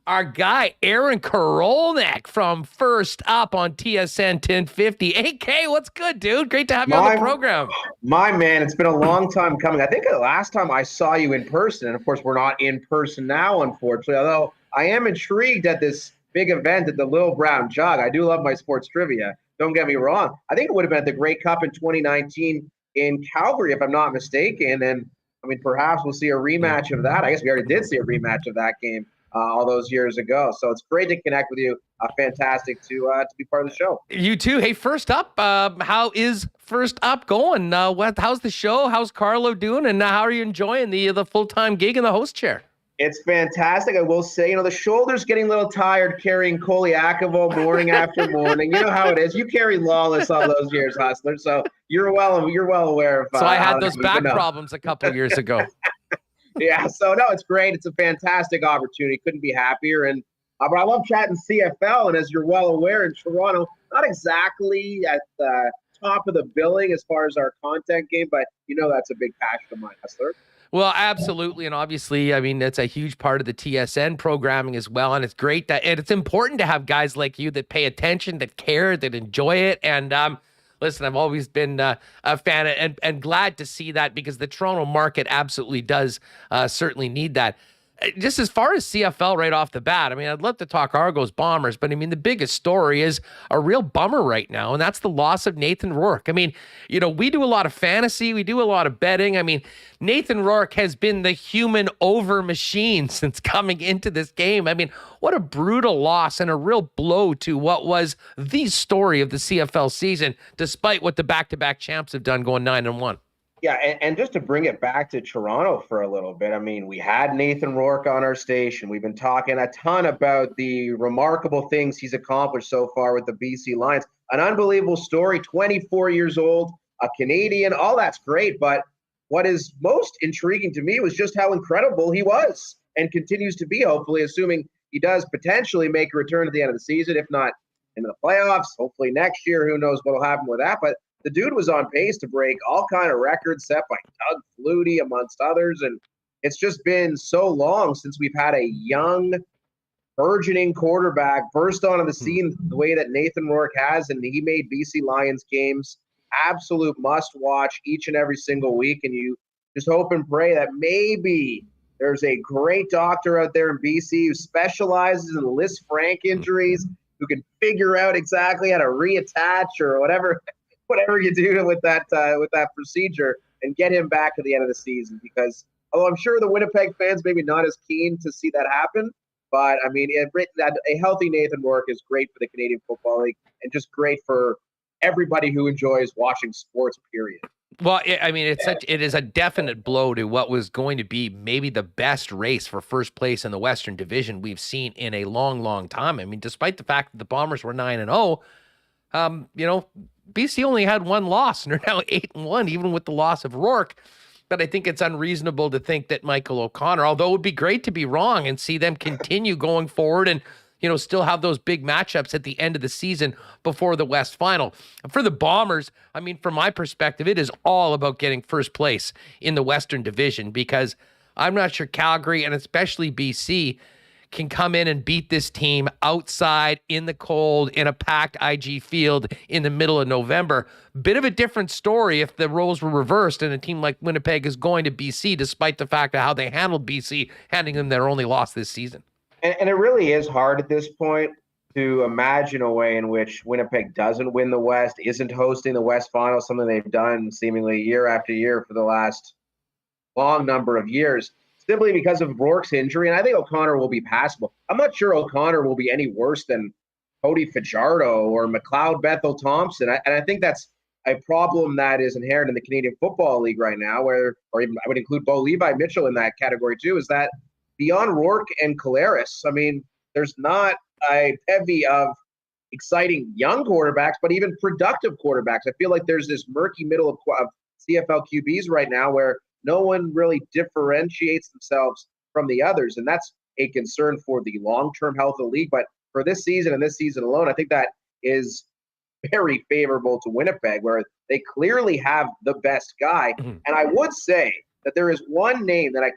our guy, Aaron Korolnek from First Up on TSN 1050. AK, what's good, dude? Great to have you on the program. My man, it's been a long time coming. I think the last time I saw you in person, and of course we're not in person now, unfortunately, although I am intrigued at this big event at the Little Brown Jug. I do love my sports trivia. Don't get me wrong. I think it would have been at the Grey Cup in 2019 in Calgary, if I'm not mistaken. And, I mean, perhaps we'll see a rematch of that. I guess we already did see a rematch of that game all those years ago. So it's great to connect with you. Fantastic to be part of the show. You too. Hey, First Up, how is First Up going? How's the show? How's Carlo doing? And how are you enjoying the full-time gig in the host chair? It's fantastic. I will say, the shoulder's getting a little tired carrying Koliakovo morning after morning. You know how it is. You carry Lawless all those years, Hustler. So you're well aware of. So I had those back problems a couple years ago. Yeah. So no, it's great. It's a fantastic opportunity. Couldn't be happier. And but I love chatting CFL. And as you're well aware, in Toronto, not exactly at the top of the billing as far as our content game, but that's a big passion of mine, Hustler. Well, absolutely. And obviously, I mean, it's a huge part of the TSN programming as well. And it's great that, and it's important to have guys like you that pay attention, that care, that enjoy it. And listen, I've always been a fan and glad to see that, because the Toronto market absolutely does certainly need that. Just as far as CFL right off the bat, I mean, I'd love to talk Argos Bombers, but I mean, the biggest story is a real bummer right now, and that's the loss of Nathan Rourke. I mean, you know, we do a lot of fantasy, we do a lot of betting. I mean, Nathan Rourke has been the human over machine since coming into this game. I mean, what a brutal loss and a real blow to what was the story of the CFL season, despite what the back-to-back champs have done, going 9-1. Yeah, and just to bring it back to Toronto for a little bit, I mean, we had Nathan Rourke on our station. We've been talking a ton about the remarkable things he's accomplished so far with the BC Lions. An unbelievable story, 24 years old, a Canadian, all that's great. But what is most intriguing to me was just how incredible he was and continues to be, hopefully, assuming he does potentially make a return at the end of the season, if not into the playoffs, hopefully next year. Who knows what will happen with that. But the dude was on pace to break all kind of records set by Doug Flutie, amongst others. And it's just been so long since we've had a young, burgeoning quarterback burst onto the scene the way that Nathan Rourke has. And he made BC Lions games absolute must-watch each and every single week. And you just hope and pray that maybe there's a great doctor out there in BC who specializes in Liz Frank injuries, who can figure out exactly how to reattach or whatever you do with that procedure, and get him back at the end of the season. Because although I'm sure the Winnipeg fans maybe not as keen to see that happen, but I mean, a healthy Nathan Rourke is great for the Canadian Football League and just great for everybody who enjoys watching sports, period. Well, I mean, it is a definite blow to what was going to be maybe the best race for first place in the Western Division we've seen in a long, long time. I mean, despite the fact that the Bombers were 9-0, you know, BC only had one loss, and they're now 8-1, even with the loss of Rourke. But I think it's unreasonable to think that Michael O'Connor, although it would be great to be wrong and see them continue going forward and, you know, still have those big matchups at the end of the season before the West Final. For the Bombers, I mean, from my perspective, it is all about getting first place in the Western Division, because I'm not sure Calgary and especially BC can come in and beat this team outside in the cold in a packed IG field in the middle of November. Bit of a different story if the roles were reversed and a team like Winnipeg is going to BC, despite the fact of how they handled BC, handing them their only loss this season. And it really is hard at this point to imagine a way in which Winnipeg doesn't win the West, isn't hosting the West Final, something they've done seemingly year after year for the last long number of years, simply because of Rourke's injury. And I think O'Connor will be passable. I'm not sure O'Connor will be any worse than Cody Fajardo or McLeod Bethel Thompson. And I think that's a problem that is inherent in the Canadian Football League right now, or even I would include Bo Levi Mitchell in that category too, is that beyond Rourke and Collaris, I mean, there's not a bevy of exciting young quarterbacks, but even productive quarterbacks. I feel like there's this murky middle of CFL QBs right now where no one really differentiates themselves from the others. And that's a concern for the long-term health of the league. But for this season and this season alone, I think that is very favorable to Winnipeg, where they clearly have the best guy. And I would say that there is one name that I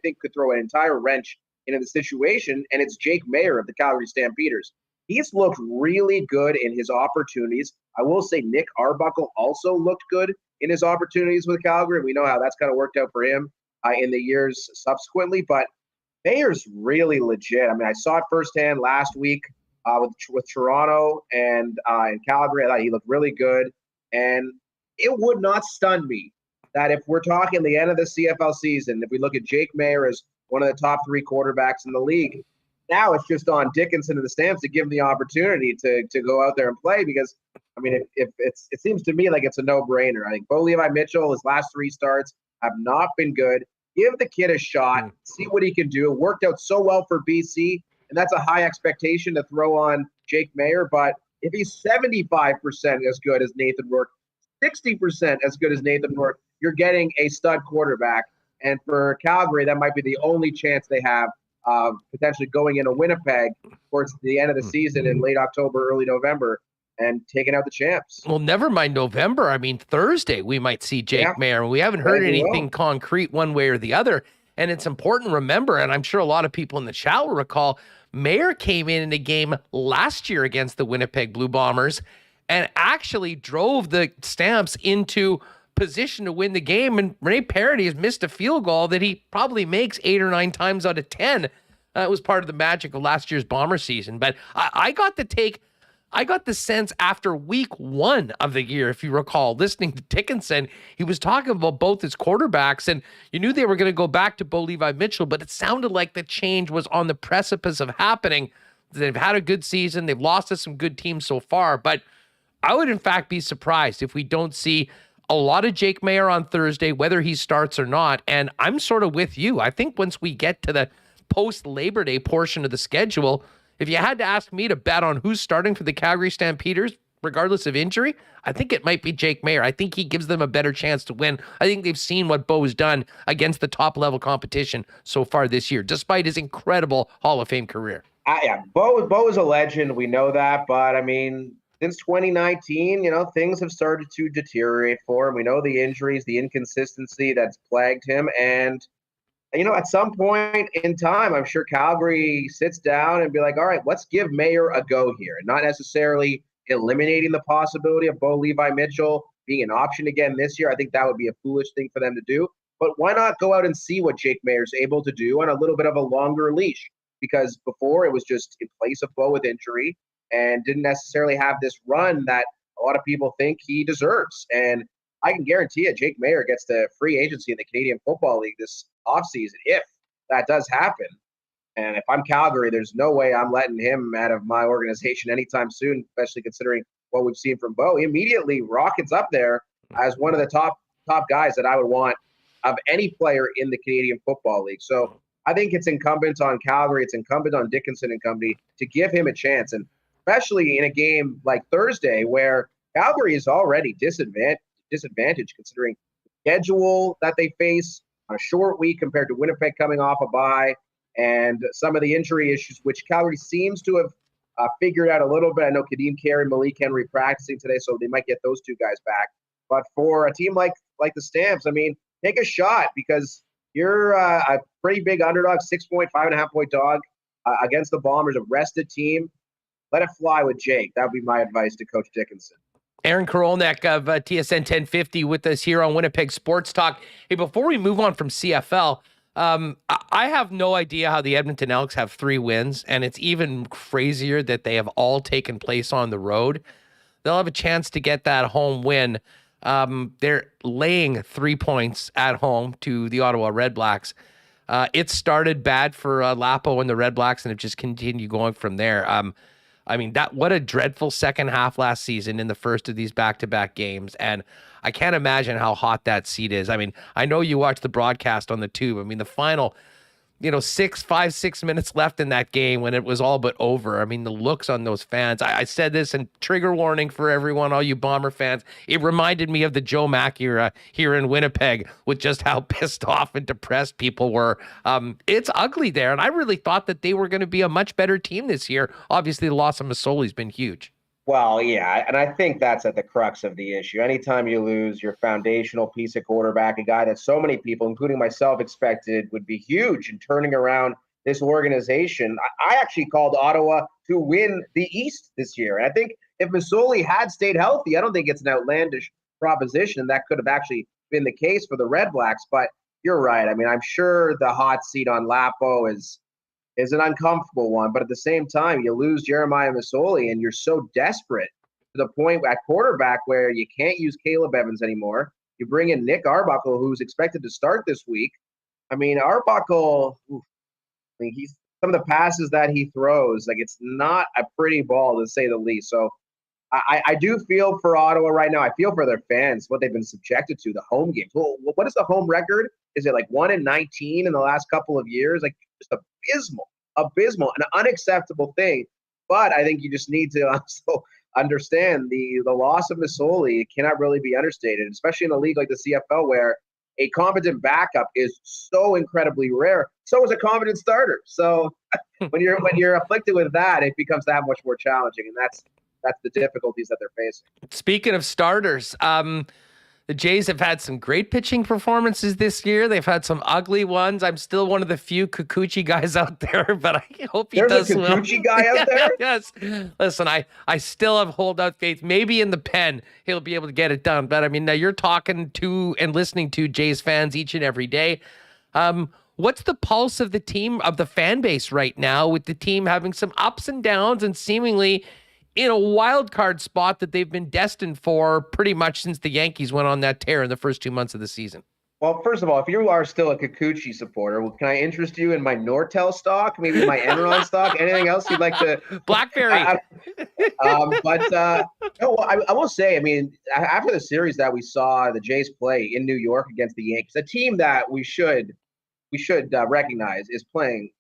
think could throw an entire wrench into the situation, and it's Jake Mayer of the Calgary Stampeders. He's looked really good in his opportunities. I will say Nick Arbuckle also looked good in his opportunities with Calgary. We know how that's kind of worked out for him in the years subsequently, but Mayer's really legit. I mean, I saw it firsthand last week with Toronto and in Calgary. I thought he looked really good, and it would not stun me that if we're talking the end of the CFL season, if we look at Jake Mayer as one of the top 3 quarterbacks in the league, now it's just on Dickinson and the Stamps to give him the opportunity to go out there and play, because I mean, it seems to me like it's a no-brainer. I think Bo Levi Mitchell, his last 3 starts have not been good. Give the kid a shot, see what he can do. It worked out so well for BC, and that's a high expectation to throw on Jake Mayer. But if he's 75% as good as Nathan Rourke, 60% as good as Nathan Rourke, you're getting a stud quarterback. And for Calgary, that might be the only chance they have of potentially going into Winnipeg towards the end of the season in late October, early November and taking out the champs. Well, never mind November. I mean, Thursday, we might see Jake Mayer. We haven't heard anything concrete one way or the other. And it's important to remember, and I'm sure a lot of people in the chat will recall, Mayer came in a game last year against the Winnipeg Blue Bombers and actually drove the Stamps into position to win the game. And Rene Paredes has missed a field goal that he probably makes 8 or 9 times out of 10. It was part of the magic of last year's Bomber season. But I got the sense after week 1 of the year, if you recall, listening to Dickinson, he was talking about both his quarterbacks, and you knew they were going to go back to Bo Levi Mitchell, but it sounded like the change was on the precipice of happening. They've had a good season. They've lost to some good teams so far, but I would in fact be surprised if we don't see a lot of Jake Mayer on Thursday, whether he starts or not. And I'm sort of with you. I think once we get to the post-Labor Day portion of the schedule, if you had to ask me to bet on who's starting for the Calgary Stampeders, regardless of injury, I think it might be Jake Mayer. I think he gives them a better chance to win. I think they've seen what Bo has done against the top-level competition so far this year, despite his incredible Hall of Fame career. Bo is a legend. We know that. But, I mean, since 2019, things have started to deteriorate for him. We know the injuries, the inconsistency that's plagued him. And at some point in time, I'm sure Calgary sits down and be like, all right, let's give Mayer a go here. Not necessarily eliminating the possibility of Bo Levi Mitchell being an option again this year. I think that would be a foolish thing for them to do. But why not go out and see what Jake Mayer's able to do on a little bit of a longer leash? Because before it was just in place of Bo with injury and didn't necessarily have this run that a lot of people think he deserves. And I can guarantee you Jake Mayer gets the free agency in the Canadian Football League this offseason if that does happen. And if I'm Calgary, there's no way I'm letting him out of my organization anytime soon, especially considering what we've seen from Bo. He immediately rockets up there as one of the top guys that I would want of any player in the Canadian Football League. So I think it's incumbent on Calgary, it's incumbent on Dickinson and company to give him a chance. And especially in a game like Thursday where Calgary is already disadvantaged considering the schedule that they face on a short week compared to Winnipeg coming off a bye and some of the injury issues, which Calgary seems to have figured out a little bit. I know Kadeem Carey and Malik Henry practicing today, so they might get those 2 guys back. But for a team like the Stamps, I mean, take a shot because you're a pretty big underdog, 5.5 point dog against the Bombers, a rested team. Let it fly with Jake. That would be my advice to Coach Dickinson. Aaron Korolnek of TSN 1050 with us here on Winnipeg Sports Talk. Hey, before we move on from CFL, I have no idea how the Edmonton Elks have 3 wins, and it's even crazier that they have all taken place on the road. They'll have a chance to get that home win. They're laying 3 points at home to the Ottawa Redblacks. It started bad for Lapo and the Redblacks, and it just continued going from there. I mean, what a dreadful second half last season in the first of these back-to-back games. And I can't imagine how hot that seat is. I mean, I know you watched the broadcast on the tube. I mean, the final, 6 minutes left in that game when it was all but over. I mean, the looks on those fans. I said this, and trigger warning for everyone, all you Bomber fans. It reminded me of the Joe Mack era here in Winnipeg with just how pissed off and depressed people were. It's ugly there, and I really thought that they were going to be a much better team this year. Obviously, the loss of Masoli has been huge. Well, yeah, and I think that's at the crux of the issue. Anytime you lose your foundational piece of quarterback, a guy that so many people, including myself, expected would be huge in turning around this organization. I actually called Ottawa to win the East this year. And I think if Masoli had stayed healthy, I don't think it's an outlandish proposition. That could have actually been the case for the Redblacks. But you're right. I mean, I'm sure the hot seat on Lapo is an uncomfortable one. But at the same time, you lose Jeremiah Masoli and you're so desperate to the point at quarterback where you can't use Caleb Evans anymore. You bring in Nick Arbuckle, who's expected to start this week. I mean, Arbuckle, he's some of the passes that he throws, like it's not a pretty ball to say the least. So I do feel for Ottawa right now. I feel for their fans, what they've been subjected to, the home games. Well, what is the home record? Is it like 1-19 in the last couple of years? Like just abysmal, an unacceptable thing. But I think you just need to also understand the loss of Masoli cannot really be understated, especially in a league like the CFL where a competent backup is so incredibly rare. So is a competent starter. So when you're afflicted with that, it becomes that much more challenging, and that's the difficulties that they're facing. Speaking of starters, the Jays have had some great pitching performances this year. They've had some ugly ones. I'm still one of the few Kikuchi guys out there, but I hope he does well. There's a Kikuchi guy out there? Yes. Listen, I still have holdout faith. Maybe in the pen, he'll be able to get it done. But I mean, now you're talking to and listening to Jays fans each and every day. What's the pulse of the team, of the fan base right now, with the team having some ups and downs and seemingly in a wild card spot that they've been destined for pretty much since the Yankees went on that tear in the first 2 months of the season? Well, first of all, if you are still a Kikuchi supporter, can I interest you in my Nortel stock, maybe my Enron stock, anything else you'd like to? BlackBerry. No, I will say, I mean, after the series that we saw the Jays play in New York against the Yankees, a team that we should recognize is playing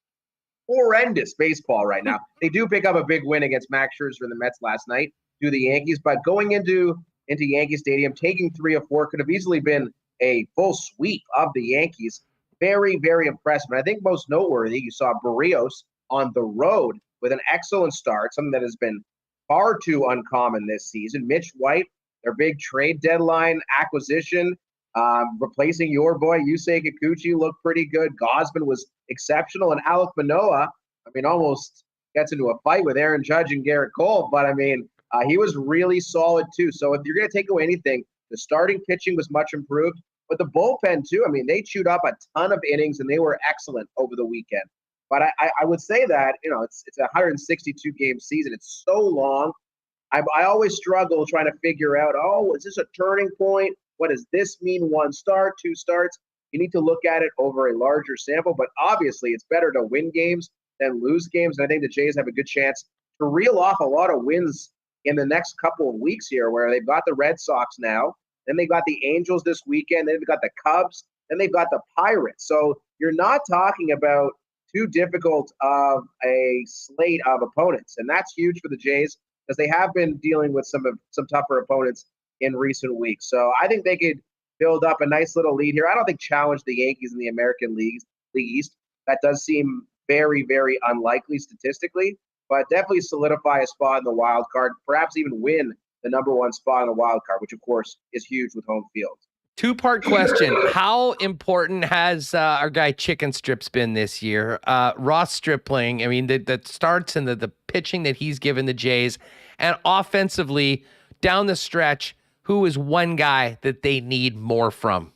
horrendous baseball right now. They do pick up a big win against Max Scherzer and the Mets last night to the Yankees, but going into Yankee Stadium, taking 3 of 4 could have easily been a full sweep of the Yankees. Very, very impressive. And I think most noteworthy, you saw Barrios on the road with an excellent start, something that has been far too uncommon this season. Mitch White, their big trade deadline acquisition, replacing your boy Yusei Kikuchi, looked pretty good. Gosman was exceptional, and Alek Manoah, I mean, almost gets into a fight with Aaron Judge and Garrett Cole, but I mean, he was really solid too. So if you're going to take away anything, the starting pitching was much improved, but the bullpen too. I mean, they chewed up a ton of innings and they were excellent over the weekend. But I would say that, you know, it's a 162 game season. It's so long. I always struggle trying to figure out, is this a turning point? What does this mean? 1 start, 2 starts? You need to look at it over a larger sample, but obviously it's better to win games than lose games. And I think the Jays have a good chance to reel off a lot of wins in the next couple of weeks here, where they've got the Red Sox now, then they've got the Angels this weekend, then they've got the Cubs, then they've got the Pirates. So you're not talking about too difficult of a slate of opponents, and that's huge for the Jays because they have been dealing with some tougher opponents in recent weeks. So I think they could build up a nice little lead here. I don't think challenge the Yankees in the American League East. That does seem very, very unlikely statistically, but definitely solidify a spot in the wild card, perhaps even win the number 1 spot in the wild card, which of course is huge with home field. 2-part question. How important has our guy Chicken Strips been this year? Ross Stripling, I mean, the starts and the pitching that he's given the Jays, and offensively down the stretch, who is one guy that they need more from?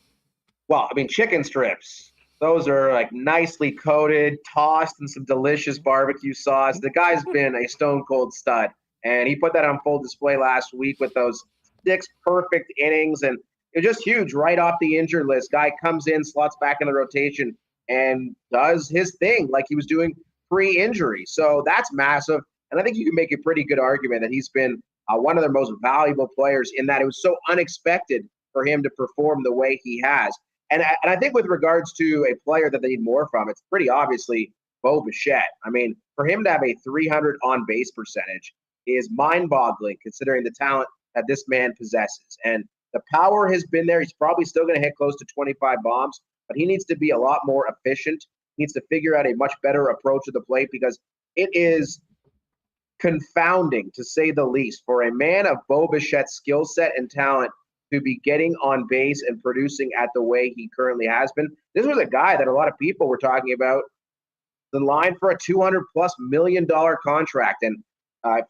Well, I mean, Chicken Strips, those are like nicely coated, tossed in some delicious barbecue sauce. The guy's been a stone cold stud, and he put that on full display last week with those 6 perfect innings, and it's just huge right off the injured list. Guy comes in, slots back in the rotation, and does his thing like he was doing pre-injury. So that's massive, and I think you can make a pretty good argument that he's been one of their most valuable players in that it was so unexpected for him to perform the way he has. And I think with regards to a player that they need more from, it's pretty obviously Bo Bichette. I mean, for him to have a 300 on-base percentage is mind-boggling considering the talent that this man possesses. And the power has been there. He's probably still going to hit close to 25 bombs, but he needs to be a lot more efficient. He needs to figure out a much better approach to the plate because it is confounding, to say the least, for a man of Bo Bichette's skill set and talent to be getting on base and producing at the way he currently has been. This was a guy that a lot of people were talking about the line for a $200+ million contract. And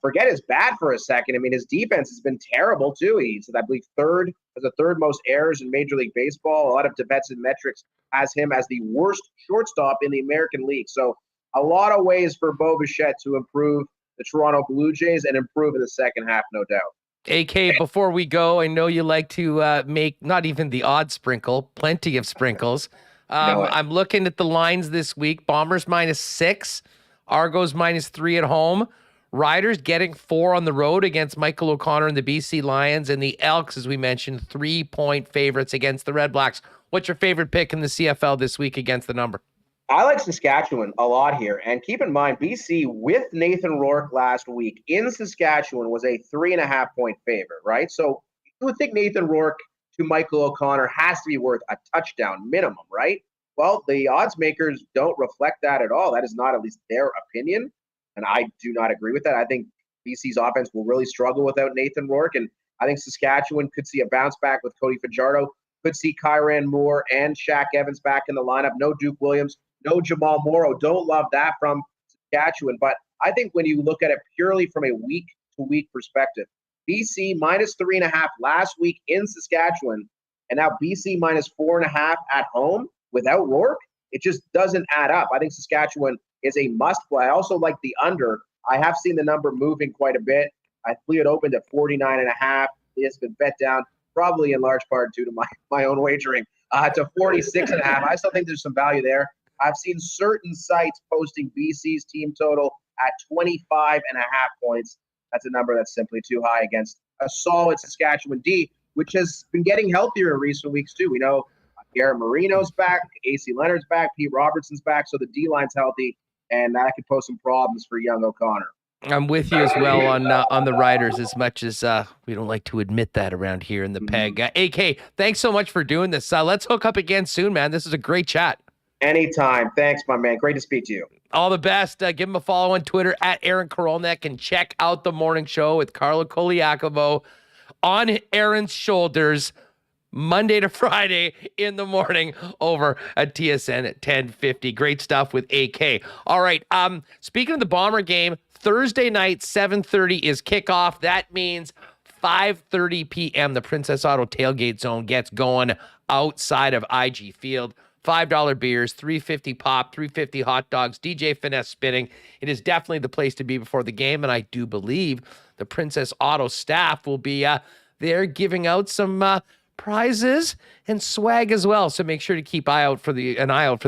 forget his bat for a second. I mean, his defense has been terrible too. He's, I believe, third most errors in Major League Baseball. A lot of defensive metrics has him as the worst shortstop in the American League. So a lot of ways for Bo Bichette to improve the Toronto Blue Jays and improve in the second half, no doubt. AK, before we go, I know you like to make not even the odd sprinkle, plenty of sprinkles. I'm looking at the lines this week. Bombers -6, Argos -3 at home. Riders getting 4 on the road against Michael O'Connor and the BC Lions, and the Elks, as we mentioned, 3-point favorites against the Red Blacks. What's your favorite pick in the CFL this week against the number? I like Saskatchewan a lot here. And keep in mind, BC with Nathan Rourke last week in Saskatchewan was a 3.5-point favorite, right? So you would think Nathan Rourke to Michael O'Connor has to be worth a touchdown minimum, right? Well, the odds makers don't reflect that at all. That is not at least their opinion. And I do not agree with that. I think BC's offense will really struggle without Nathan Rourke. And I think Saskatchewan could see a bounce back with Cody Fajardo, could see Kyran Moore and Shaq Evans back in the lineup. No Duke Williams, no Jamal Morrow. Don't love that from Saskatchewan. But I think when you look at it purely from a week-to-week perspective, BC minus 3.5 last week in Saskatchewan, and now BC minus 4.5 at home without Rourke, it just doesn't add up. I think Saskatchewan is a must play. I also like the under. I have seen the number moving quite a bit. I believe it opened at 49.5. It's been bet down, probably in large part due to my own wagering, to 46.5. I still think there's some value there. I've seen certain sites posting BC's team total at 25.5 points. That's a number that's simply too high against a solid Saskatchewan D, which has been getting healthier in recent weeks too. We know Garrett Marino's back, AC Leonard's back, Pete Robertson's back, so the D-line's healthy, and that could pose some problems for young O'Connor. I'm with you as well on the Riders, as much as we don't like to admit that around here in the Peg. AK, thanks so much for doing this. Let's hook up again soon, man. This is a great chat. Anytime. Thanks, my man. Great to speak to you. All the best. Give him a follow on Twitter at Aaron Korolnek, and check out the morning show with Carlo Koliakovo on Aaron's shoulders Monday to Friday in the morning over at TSN at 10:50. Great stuff with AK. All right. Speaking of the Bomber game, Thursday night, 7:30 is kickoff. That means 5:30 p.m. the Princess Auto Tailgate Zone gets going outside of IG Field. $5 beers, $3.50 pop, $3.50 hot dogs, DJ Finesse spinning. It is definitely the place to be before the game, and I do believe the Princess Auto staff will be there giving out some prizes and swag as well. So make sure to keep an eye out for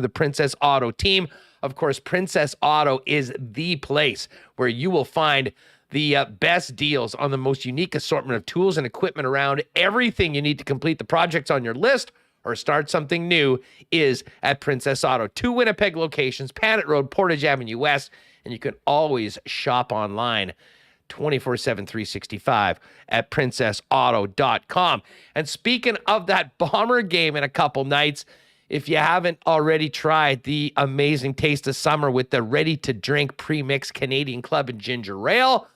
the Princess Auto team. Of course, Princess Auto is the place where you will find the best deals on the most unique assortment of tools and equipment around. Everything you need to complete the projects on your list or start something new is at Princess Auto. 2 Winnipeg locations, Panet Road, Portage Avenue West, and you can always shop online 24/7, 365 at princessauto.com. And speaking of that Bomber game in a couple nights, if you haven't already tried the amazing taste of summer with the ready-to-drink pre-mixed Canadian Club and Ginger Ale,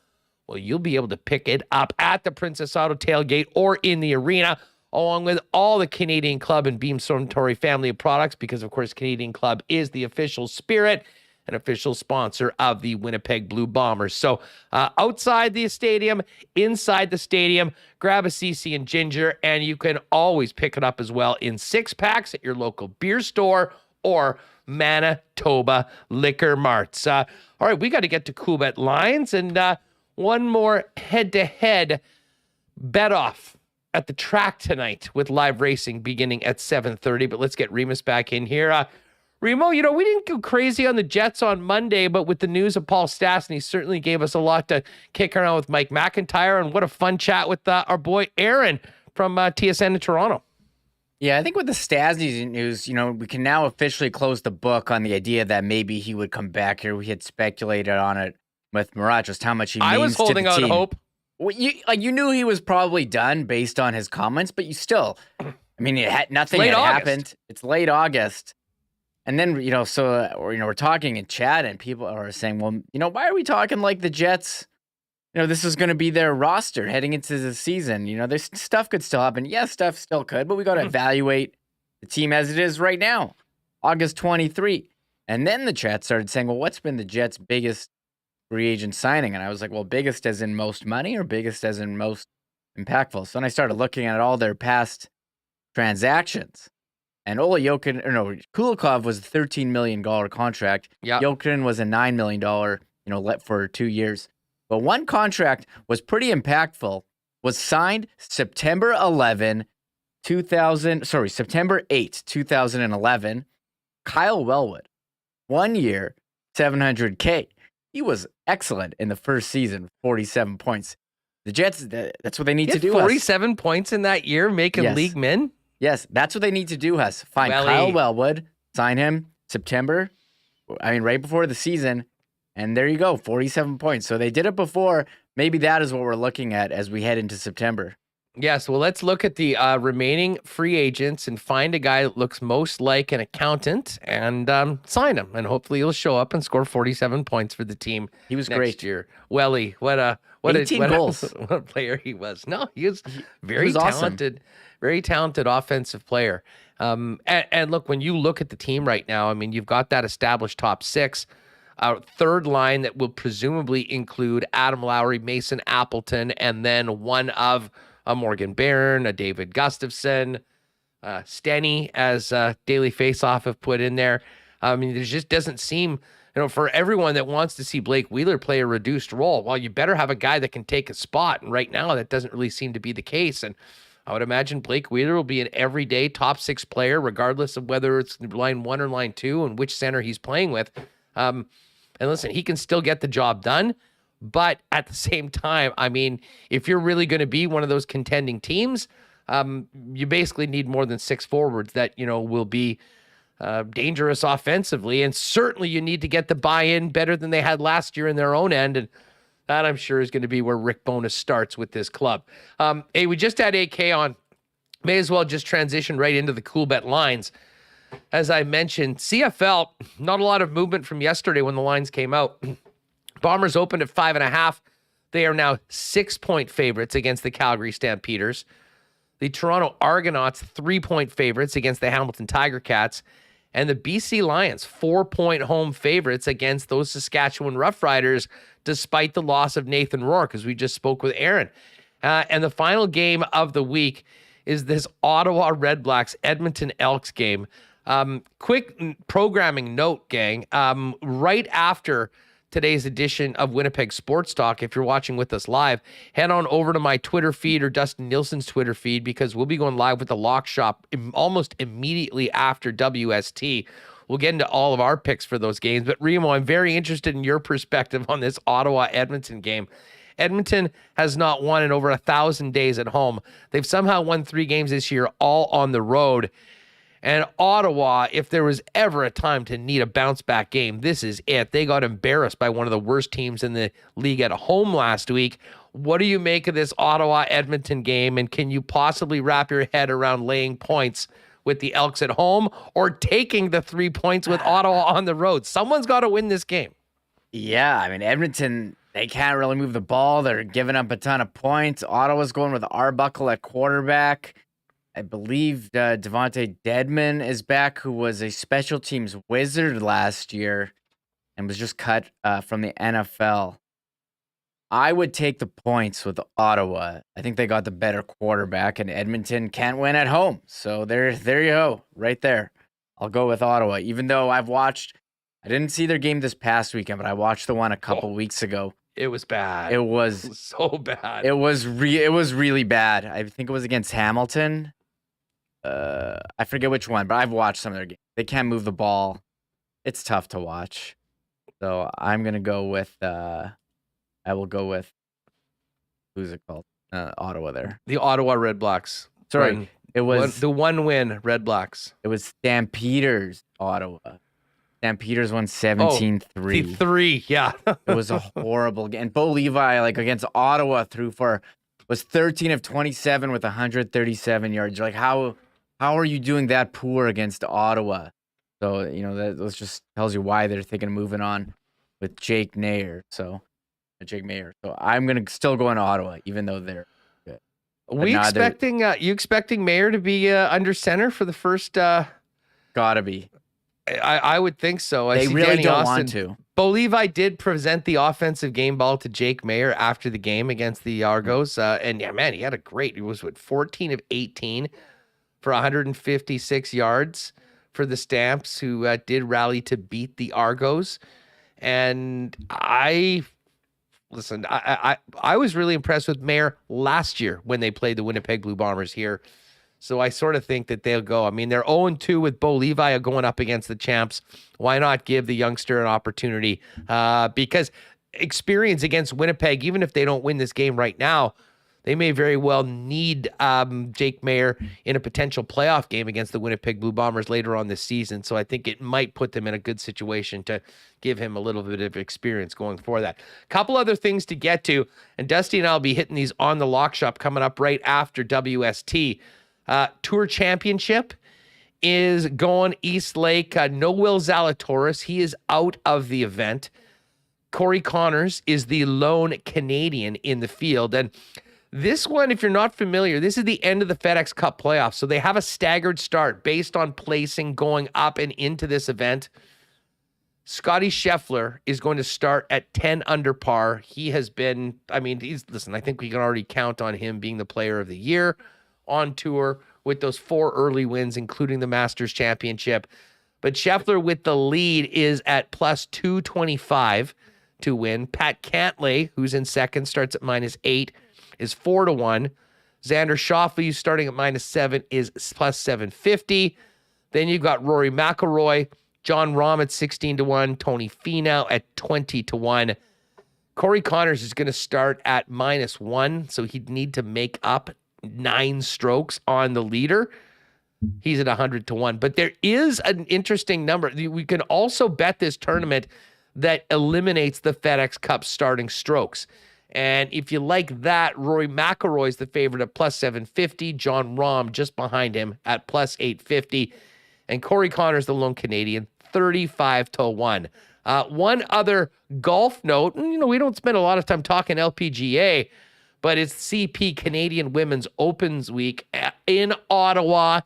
well, you'll be able to pick it up at the Princess Auto tailgate or in the arena, along with all the Canadian Club and Beam Suntory family of products, because, of course, Canadian Club is the official spirit and official sponsor of the Winnipeg Blue Bombers. So outside the stadium, inside the stadium, grab a CC and Ginger, and you can always pick it up as well in 6-packs at your local beer store or Manitoba Liquor Marts. All right, we got to get to Coolbet Lines, and one more head-to-head bet-off at the track tonight with live racing beginning at 7:30. But let's get Remis back in here. Remo, we didn't go crazy on the Jets on Monday, but with the news of Paul Stastny, certainly gave us a lot to kick around with Mike McIntyre, and what a fun chat with our boy Aaron from TSN in Toronto. Yeah, I think with the Stastny news, we can now officially close the book on the idea that maybe he would come back here. We had speculated on it with Murat, just how much he means to the team. I was holding out hope. Well, you knew he was probably done based on his comments, but you still, nothing had happened. It's late August. And then, we're talking in chat and people are saying, well, why are we talking like the Jets? This is going to be their roster heading into the season. There's stuff could still happen. Yes, stuff still could, but we got to evaluate the team as it is right now, August 23. And then the chat started saying, well, what's been the Jets' biggest free agent signing? And I was like, well, biggest as in most money or biggest as in most impactful? So then I started looking at all their past transactions. And Kulikov was a $13 million contract. Yep. Jokin was a $9 million, let for 2 years. But one contract was pretty impactful, was signed September 8, 2011. Kyle Wellwood, 1 year, $700K. He was excellent in the first season, 47 points. The Jets, that's what they need to do. 47 points in that year, making league min? Yes, that's what they need to do, Huss. Find Kyle Wellwood, sign him September, right before the season, and there you go, 47 points. So they did it before. Maybe that is what we're looking at as we head into September. Yes, well, let's look at the remaining free agents and find a guy that looks most like an accountant and sign him. And hopefully he'll show up and score 47 points for the team. He was next great. year. Welly, what a 18 goals. What a player he was. No, he was very was awesome. talented, very talented offensive player. And look, when you look at the team right now, I mean, you've got that established top six. Third line that will presumably include Adam Lowry, Mason Appleton, and then one of a Morgan Barron, a David Gustafson, Steny, as Daily Faceoff have put in there. I mean, there just doesn't seem, for everyone that wants to see Blake Wheeler play a reduced role, well, you better have a guy that can take a spot. And right now, that doesn't really seem to be the case. And I would imagine Blake Wheeler will be an everyday top six player, regardless of whether it's line 1 or line 2 and which center he's playing with. And listen, he can still get the job done. But at the same time, I mean, if you're really going to be one of those contending teams, you basically need more than 6 forwards that, will be dangerous offensively. And certainly you need to get the buy-in better than they had last year in their own end. And that, I'm sure, is going to be where Rick Bowness starts with this club. Hey, we just had AK on. May as well just transition right into the Coolbet Lines. As I mentioned, CFL, not a lot of movement from yesterday when the lines came out. Bombers opened at 5.5. They are now 6-point favorites against the Calgary Stampeders. The Toronto Argonauts, 3-point favorites against the Hamilton Tiger Cats. And the BC Lions, 4-point home favorites against those Saskatchewan Roughriders, despite the loss of Nathan Rourke, as we just spoke with Aaron. And the final game of the week is this Ottawa Red Blacks Edmonton Elks game. Quick programming note, gang. Right after today's edition of Winnipeg Sports Talk, if you're watching with us live, head on over to my Twitter feed or Dustin Nielsen's Twitter feed, because we'll be going live with the Lock Shop almost immediately after WST. We'll get into all of our picks for those games. But Remo, I'm very interested in your perspective on this Ottawa-Edmonton game. Edmonton has not won in over 1,000 days at home. They've somehow won 3 games this year, all on the road. And Ottawa, if there was ever a time to need a bounce-back game, this is it. They got embarrassed by one of the worst teams in the league at home last week. What do you make of this Ottawa-Edmonton game, and can you possibly wrap your head around laying points with the Elks at home or taking the 3 points with Ottawa on the road? Someone's got to win this game. Yeah, I mean, Edmonton, they can't really move the ball. They're giving up a ton of points. Ottawa's going with Arbuckle at quarterback. I believe Devontae Dedman is back, who was a special teams wizard last year and was just cut from the NFL. I would take the points with Ottawa. I think they got the better quarterback, and Edmonton can't win at home. So there you go, right there. I'll go with Ottawa, even though I didn't see their game this past weekend, but I watched the one a couple weeks ago. It was bad. It was so bad. It was really bad. I think it was against Hamilton. I forget which one, but I've watched some of their games. They can't move the ball. It's tough to watch. So I'm gonna go with I will go with who's it called? Ottawa there. The Ottawa Red Blacks. Sorry. It was the one win Red Blacks. It was Stampeders, Ottawa. Stampeders won 17-3. 3, yeah. It was a horrible game. And Bo Levi, against Ottawa, was 13 of 27 with 137 yards. You're like, how are you doing that poor against Ottawa? So, that just tells you why they're thinking of moving on with Jake Mayer. So I'm going to still go in Ottawa, even though they're good. You expecting Mayer to be under center for the first? Gotta be. I would think so. They really don't want to. Bo Levi did present the offensive game ball to Jake Mayer after the game against the Argos. And yeah, man, he was 14 of 18 for 156 yards for the Stamps, who did rally to beat the Argos. And I was really impressed with Mayer last year when they played the Winnipeg Blue Bombers here. So I sort of think that they'll go. I mean, they're 0-2 with Bo Levi going up against the champs. Why not give the youngster an opportunity? Because experience against Winnipeg, even if they don't win this game right now, They may very well need Jake Mayer in a potential playoff game against the Winnipeg Blue Bombers later on this season. So I think it might put them in a good situation to give him a little bit of experience going for that. Couple other things to get to, and Dusty and I will be hitting these on the Lock Shop coming up right after WST. Tour Championship is going East Lake. No Will Zalatoris. He is out of the event. Corey Connors is the lone Canadian in the field. And this one, if you're not familiar, this is the end of the FedEx Cup playoffs. So they have a staggered start based on placing going up and into this event. Scotty Scheffler is going to start at 10 under par. He has been, I think we can already count on him being the player of the year on tour with those 4 early wins, including the Masters Championship. But Scheffler with the lead is at plus 225 to win. Pat Cantlay, who's in second, starts at -8. is 4-1. Xander Schauffele, who's starting at -7, is plus 750. Then you've got Rory McIlroy, John Rahm at 16-1, Tony Finau at 20-1. Corey Connors is going to start at -1, so he'd need to make up 9 strokes on the leader. He's at 100-1. But there is an interesting number. We can also bet this tournament that eliminates the FedEx Cup starting strokes. And if you like that, Rory McIlroy is the favorite at plus 750. John Rahm just behind him at plus 850. And Corey Connors, the lone Canadian, 35-1. One other golf note, we don't spend a lot of time talking LPGA, but it's CP Canadian Women's Opens Week in Ottawa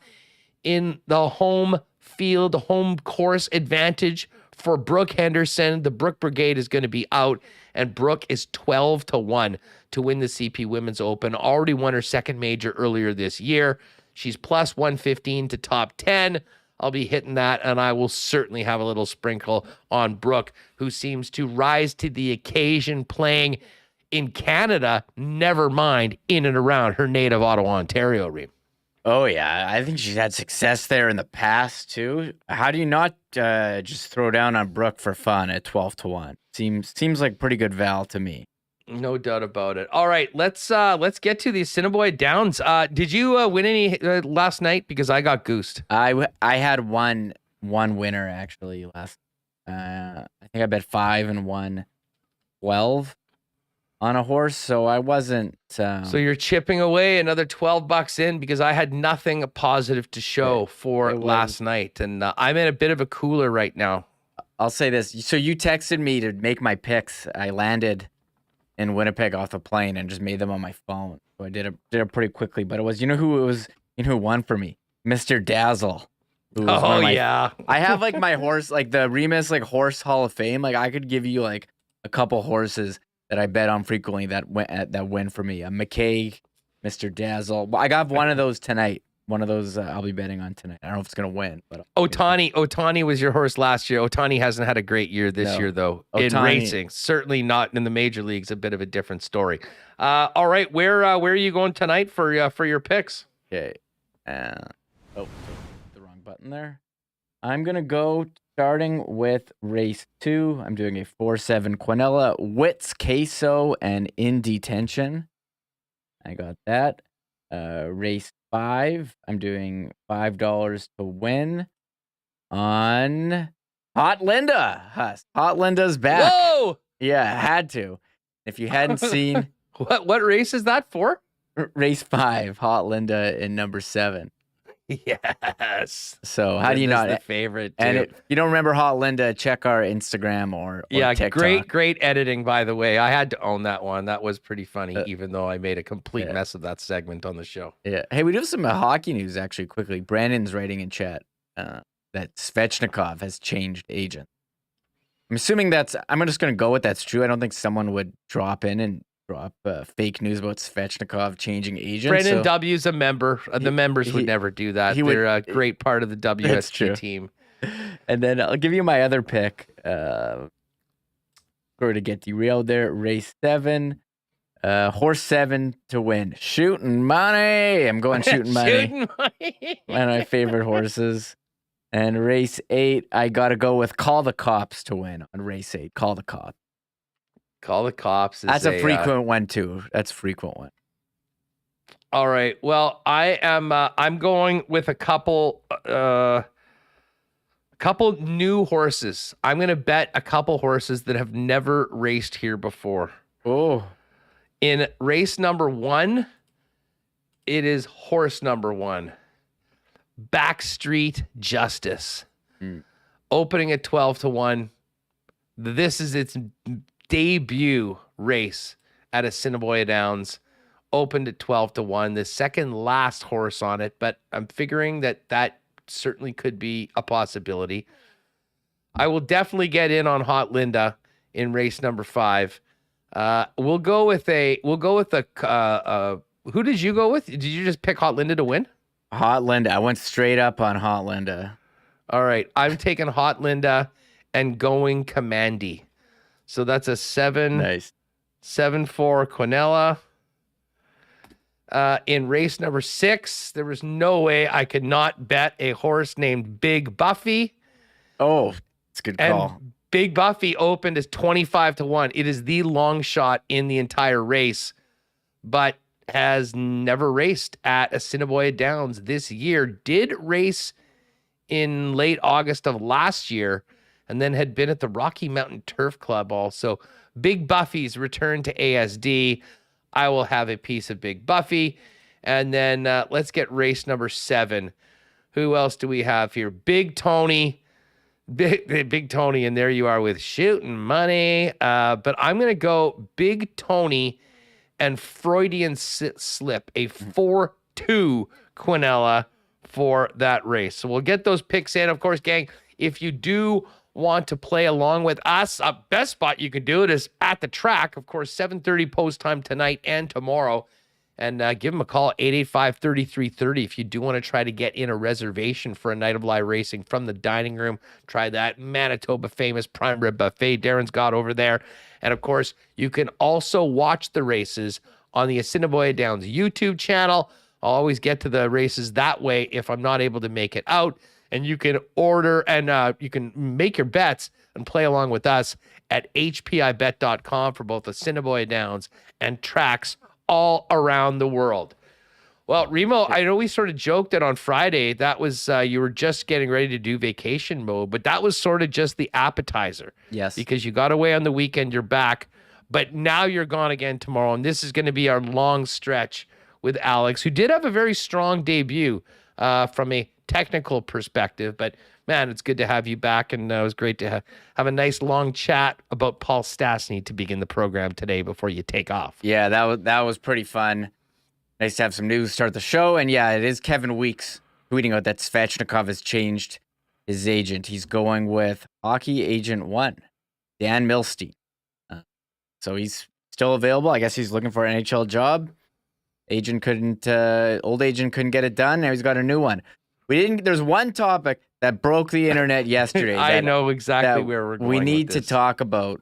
in the home field, home course advantage for Brooke Henderson. The Brooke Brigade is going to be out, and Brooke is 12-1 to win the CP Women's Open. Already won her second major earlier this year. She's plus 115 to top 10. I'll be hitting that, and I will certainly have a little sprinkle on Brooke, who seems to rise to the occasion playing in Canada, never mind in and around her native Ottawa, Ontario, Reem. Oh, yeah. I think she's had success there in the past, too. How do you not just throw down on Brooke for fun at 12-1? Seems like pretty good val to me. No doubt about it. All right, let's get to the Assiniboia Downs. Did you win any last night? Because I got goosed. I had one winner, actually, last I think I bet 5 and won 12 on a horse, so I wasn't. So you're chipping away another $12 in, because I had nothing positive to show for last night, and I'm in a bit of a cooler right now. I'll say this. So you texted me to make my picks. I landed in Winnipeg off the plane and just made them on my phone. So I did it pretty quickly, but it was, who won for me? Mr. Dazzle. Oh, yeah. I have like my horse, like the Remis, like horse Hall of Fame. Like I could give you like a couple horses that I bet on frequently that win for me. McKay, Mr. Dazzle. I got one of those tonight. One of those I'll be betting on tonight. I don't know if it's going to win. But Otani was your horse last year. Otani hasn't had a great year this year, though. In racing. Certainly not in the major leagues. A bit of a different story. All right, where are you going tonight for your picks? Okay. The wrong button there. I'm going to go starting with race 2. I'm doing a 4-7 Quinella, Wits, Queso, and In Detention. I got that. Race 5. I'm doing $5 to win on Hot Linda. Hot Linda's back. Whoa! Yeah, had to. If you hadn't seen... What race is that for? Race 5, Hot Linda in number 7. Yes. So how do you not? The favorite, too. And if you don't remember Hot Linda, check our Instagram or TikTok. Great editing, by the way. I had to own that one. That was pretty funny, even though I made a complete mess of that segment on the show. Yeah. Hey, we do have some hockey news actually quickly. Brandon's writing in chat that Svechnikov has changed agent. I'm assuming I'm just going to go with that's true. I don't think someone would drop in and drop fake news about Svechnikov changing agents. Brandon W's a member. The members would never do that. They're a great part of the WSG team. And then I'll give you my other pick. Going to get derailed there. Race 7. Horse 7 to win. Shooting money. I'm going shooting money. Shooting money. One of my favorite horses. And race 8, I got to go with Call the Cops to win on race 8. Call the Cops. Call the Cops. That's a frequent one, too. That's a frequent one. All right. Well, I'm going with a couple new horses. I'm going to bet a couple horses that have never raced here before. Oh, In race number 1, it is horse number 1, Backstreet Justice, opening at 12-1. This is its debut race at Assiniboia Downs, opened at 12-1. The second last horse on it, but I'm figuring that certainly could be a possibility. I will definitely get in on Hot Linda in race number 5. We'll go with a who did you go with? Did you just pick Hot Linda to win? Hot Linda. I went straight up on Hot Linda. All right. I'm taking Hot Linda and going Commandy. So that's a 7-4 Quinella. In race number 6, there was no way I could not bet a horse named Big Buffy. Oh, it's a good call. And Big Buffy opened as 25-1. It is the long shot in the entire race, but has never raced at Assiniboia Downs this year. Did race in late August of last year, and then had been at the Rocky Mountain Turf Club also. Big Buffy's return to ASD. I will have a piece of Big Buffy. And then let's get race number 7. Who else do we have here? Big Tony. Big Tony, and there you are with Shooting Money. But I'm going to go Big Tony and Freudian Slip, a 4-2 Quinella for that race. So we'll get those picks in. Of course, gang, if you do want to play along with us, best spot you can do it is at the track. Of course, 7:30 post time tonight and tomorrow. And give them a call at 885-3330 if you do want to try to get in a reservation for a night of live racing from the dining room. Try that Manitoba famous prime rib buffet Darren's got over there. And of course, you can also watch the races on the Assiniboia Downs YouTube channel. I'll always get to the races that way if I'm not able to make it out. And you can order and you can make your bets and play along with us at hpibet.com for both Assiniboia Downs and tracks all around the world. Well, Remo, I know we sort of joked that on Friday that was you were just getting ready to do vacation mode, but that was sort of just the appetizer. Yes. Because you got away on the weekend, you're back, but now you're gone again tomorrow, and this is going to be our long stretch with Alex, who did have a very strong debut from a technical perspective, but man, it's good to have you back, and it was great to have a nice long chat about Paul Stastny to begin the program today before you take off. Yeah, that was pretty fun. Nice to have some news to start the show, and yeah, it is Kevin Weeks tweeting out that Svechnikov has changed his agent. He's going with Hockey Agent 1, Dan Milstein. So he's still available. I guess he's looking for an NHL job. Old agent couldn't get it done. Now he's got a new one. There's one topic that broke the internet yesterday. I know exactly where we're going. We need to talk about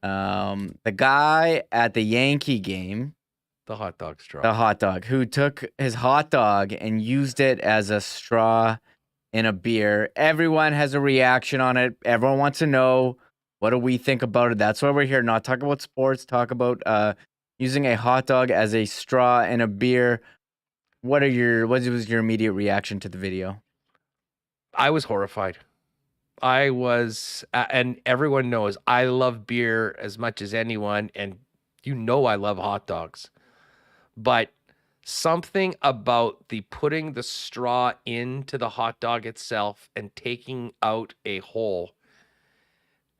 the guy at the Yankee game. The hot dog straw. The hot dog, who took his hot dog and used it as a straw in a beer. Everyone has a reaction on it. Everyone wants to know, what do we think about it? That's why we're here. Not talk about sports, talk about using a hot dog as a straw in a beer. What was your immediate reaction to the video? I was horrified. I was, and everyone knows I love beer as much as anyone, and you know I love hot dogs. But something about the putting the straw into the hot dog itself and taking out a hole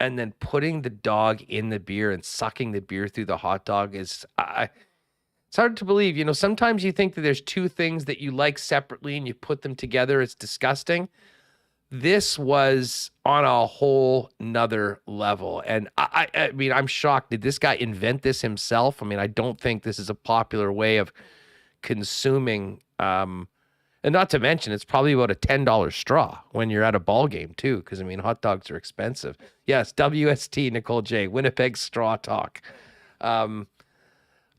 and then putting the dog in the beer and sucking the beer through the hot dog is, it's hard to believe. You know, sometimes you think that there's two things that you like separately and you put them together. It's disgusting. This was on a whole nother level. And I mean, I'm shocked. Did this guy invent this himself? I mean, I don't think this is a popular way of consuming. And not to mention, it's probably about a $10 straw when you're at a ball game too. Because I mean, hot dogs are expensive. Yes, WST, Nicole J, Winnipeg Straw Talk.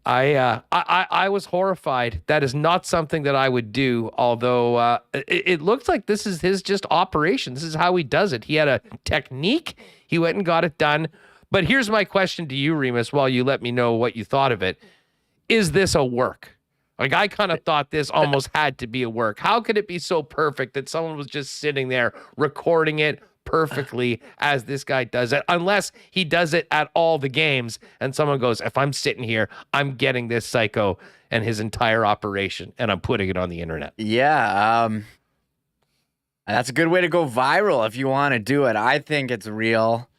I was horrified. That is not something that I would do, although it looks like this is his just operation. This is how he does it. He had a technique. He went and got it done. But here's my question to you, Remis, while you let me know what you thought of it. Is this a work? Like, I kind of thought this almost had to be a work. How could it be so perfect that someone was just sitting there recording it perfectly as this guy does it? Unless he does it at all the games and someone goes, if I'm sitting here, I'm getting this psycho and his entire operation and I'm putting it on the internet. Yeah. That's a good way to go viral if you want to do it. I think it's real.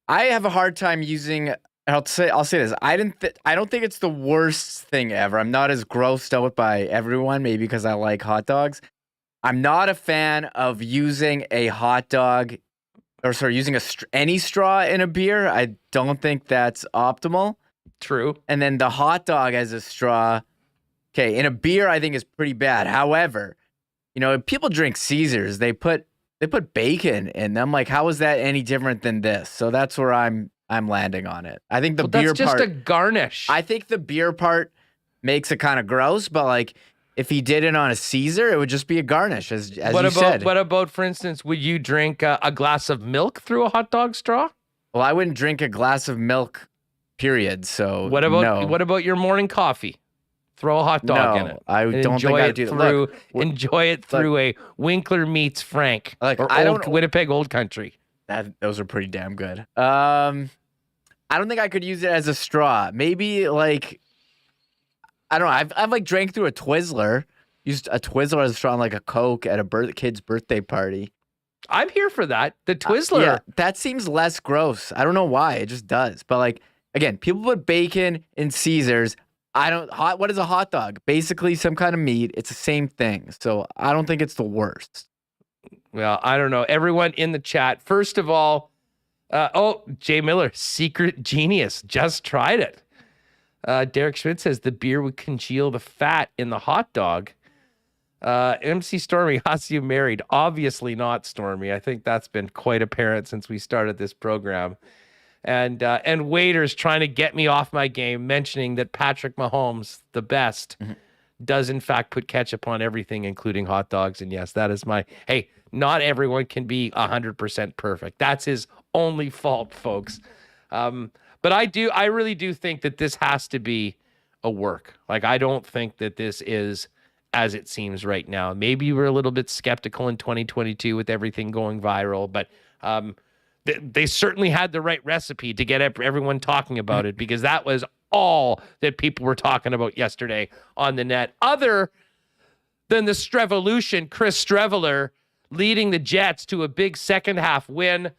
I have a hard time using... I'll say this. I don't think it's the worst thing ever. I'm not as grossed out by everyone, maybe because I like hot dogs. I'm not a fan of using a hot dog, using any straw in a beer. I don't think that's optimal. True. And then the hot dog as a straw, okay, in a beer I think is pretty bad. However, people drink Caesars. They put bacon in them. Like, how is that any different than this? So that's where I'm landing on it. I think the beer part... That's just a garnish. I think the beer part makes it kind of gross, but like if he did it on a Caesar, it would just be a garnish, as you said. What about, for instance, would you drink a glass of milk through a hot dog straw? Well, I wouldn't drink a glass of milk, period. So what about your morning coffee? Throw a hot dog in it. I don't think I'd do that. Enjoy it through a Winkler meets Frank Winnipeg Old Country. Those are pretty damn good. I don't think I could use it as a straw. Maybe like, I don't know. I've like drank through a Twizzler, used a Twizzler as a straw on like a Coke at a kid's birthday party. I'm here for that. The Twizzler. Yeah, that seems less gross. I don't know why. It just does. But like, again, people put bacon in Caesars. What is a hot dog? Basically some kind of meat. It's the same thing. So I don't think it's the worst. Well, I don't know. Everyone in the chat, first of all, Jay Miller, secret genius, just tried it. Derek Schmidt says the beer would congeal the fat in the hot dog. MC Stormy, how's you married? Obviously not, Stormy. I think that's been quite apparent since we started this program. And waiters trying to get me off my game, mentioning that Patrick Mahomes, the best, does in fact put ketchup on everything, including hot dogs. And yes, that is hey, not everyone can be 100% perfect. That's his only fault, folks. But I really do think that this has to be a work. Like, I don't think that this is as it seems right now. Maybe we're a little bit skeptical in 2022 with everything going viral, but they certainly had the right recipe to get everyone talking about it, because that was all that people were talking about yesterday on the net, other than the Strevolution, Chris Streveler leading the Jets to a big second half win.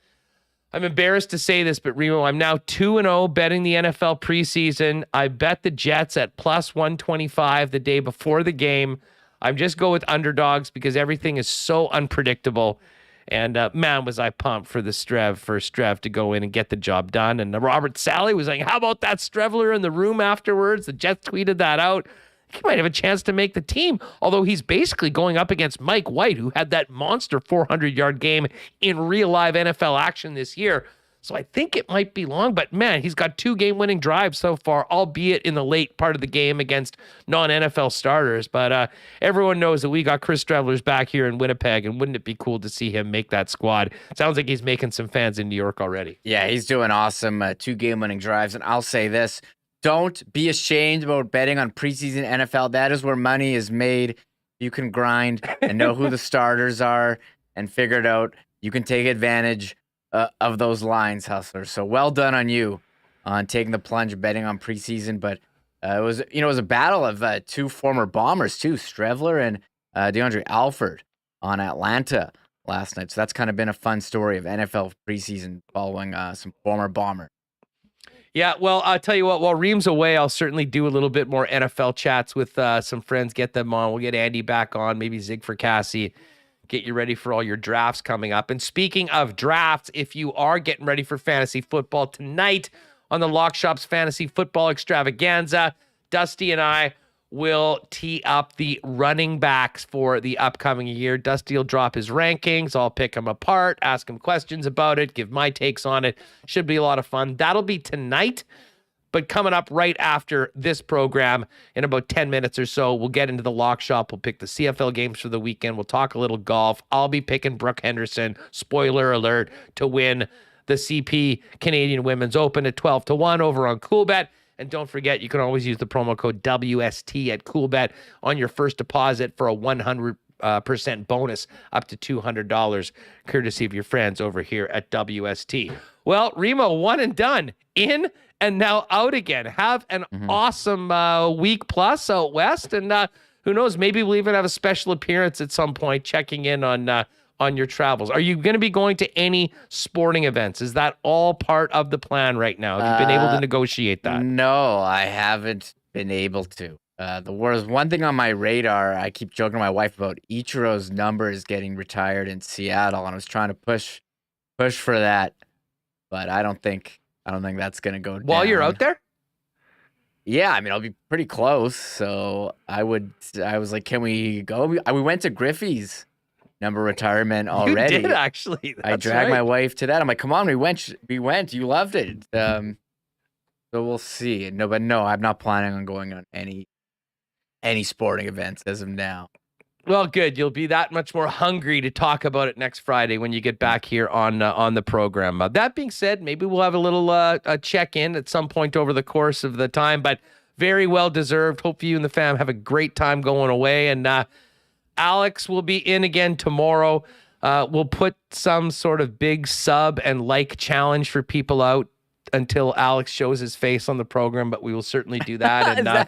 I'm embarrassed to say this, but Remo, I'm now 2-0 betting the NFL preseason. I bet the Jets at plus 125 the day before the game. I'm just go with underdogs because everything is so unpredictable. And man, was I pumped for Strev to go in and get the job done. And Robert Sally was like, how about that Streveler in the room afterwards? The Jets tweeted that out. He might have a chance to make the team, although he's basically going up against Mike White, who had that monster 400-yard game in real live NFL action this year. So I think it might be long, but man, he's got 2 game-winning drives so far, albeit in the late part of the game against non-NFL starters. But everyone knows that we got Chris Streveler's back here in Winnipeg, and wouldn't it be cool to see him make that squad? Sounds like he's making some fans in New York already. Yeah, he's doing awesome. 2 game-winning drives, and I'll say this. Don't be ashamed about betting on preseason NFL. That is where money is made. You can grind and know who the starters are and figure it out. You can take advantage of those lines, Hustler. So well done on you on taking the plunge betting on preseason. But it was a battle of 2 former Bombers too, Streveler and DeAndre Alford on Atlanta last night. So that's kind of been a fun story of NFL preseason following some former Bombers. Yeah, well, I'll tell you what, while Reem's away, I'll certainly do a little bit more NFL chats with some friends, get them on. We'll get Andy back on, maybe Zig for Cassie, get you ready for all your drafts coming up. And speaking of drafts, if you are getting ready for fantasy football tonight on the Lock Shop's Fantasy Football Extravaganza, Dusty and I will tee up the running backs for the upcoming year. Dusty will drop his rankings. I'll pick them apart, ask him questions about it, give my takes on it. Should be a lot of fun. That'll be tonight, but coming up right after this program in about 10 minutes or so, we'll get into the Lock Shop. We'll pick the CFL games for the weekend. We'll talk a little golf. I'll be picking Brooke Henderson, spoiler alert, to win the CP Canadian Women's Open at 12-1 over on Coolbet. And don't forget, you can always use the promo code WST at Coolbet on your first deposit for a 100% bonus up to $200, courtesy of your friends over here at WST. Well, Remo, one and done. In and now out again. Have an awesome week plus out west. And who knows, maybe we'll even have a special appearance at some point checking in on your travels. Are you going to be going to any sporting events? Is that all part of the plan right now? Have you been able to negotiate that? No, I haven't been able to. The one thing on my radar, I keep joking to my wife about Ichiro's number is getting retired in Seattle, and I was trying to push for that, but I don't think that's gonna go down. While you're out there? Yeah, I mean, I'll be pretty close. So I was like, can we go? We went to Griffey's number retirement already. You did, actually. I dragged my wife to that. I'm like, come on, we went. You loved it. So we'll see. No, I'm not planning on going on any sporting events as of now. Well, good. You'll be that much more hungry to talk about it next Friday when you get back here on the program. That being said, maybe we'll have a little a check-in at some point over the course of the time, but very well deserved. Hope you and the fam have a great time going away. And Alex will be in again tomorrow. We'll put some sort of big sub and like challenge for people out until Alex shows his face on the program, but we will certainly do that. And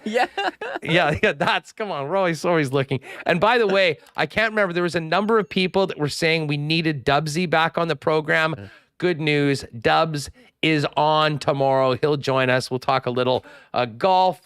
yeah, that's, come on, we're always looking. And by the way, I can't remember, there was a number of people that were saying we needed Dubsy back on the program. Good news, Dubs is on tomorrow. He'll join us. We'll talk a little golf.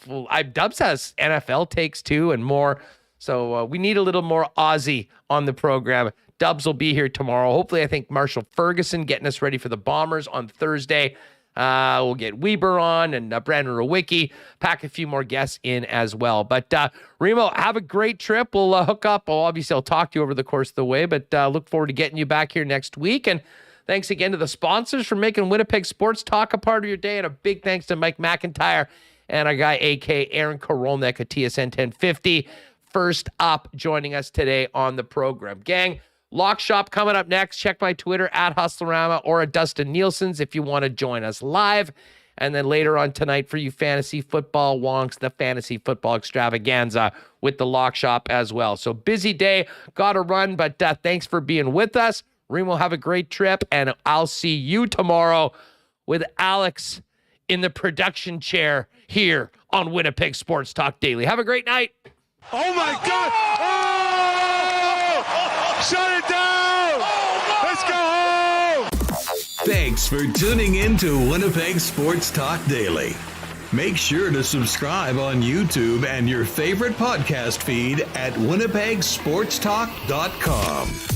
Dubs has NFL takes too and more. So we need a little more Aussie on the program. Dubs will be here tomorrow. Hopefully, I think Marshall Ferguson getting us ready for the Bombers on Thursday. We'll get Weber on and Brandon Rowicki, pack a few more guests in as well. But Remo, have a great trip. We'll hook up. Obviously, I'll talk to you over the course of the way, but look forward to getting you back here next week. And thanks again to the sponsors for making Winnipeg Sports Talk a part of your day. And a big thanks to Mike McIntyre and our guy, A.K. Aaron Korolnek of TSN 1050. First up, joining us today on the program. Gang, Lock Shop coming up next. Check my Twitter at Hustlerama or at Dustin Nielsen's if you want to join us live. And then later on tonight for you fantasy football wonks, the fantasy football extravaganza with the Lock Shop as well. So busy day, got to run, but thanks for being with us. Remo, have a great trip, and I'll see you tomorrow with Alex in the production chair here on Winnipeg Sports Talk Daily. Have a great night. Oh my God! Oh! Shut it down! Let's go home! Thanks for tuning in to Winnipeg Sports Talk Daily. Make sure to subscribe on YouTube and your favorite podcast feed at winnipegsportstalk.com.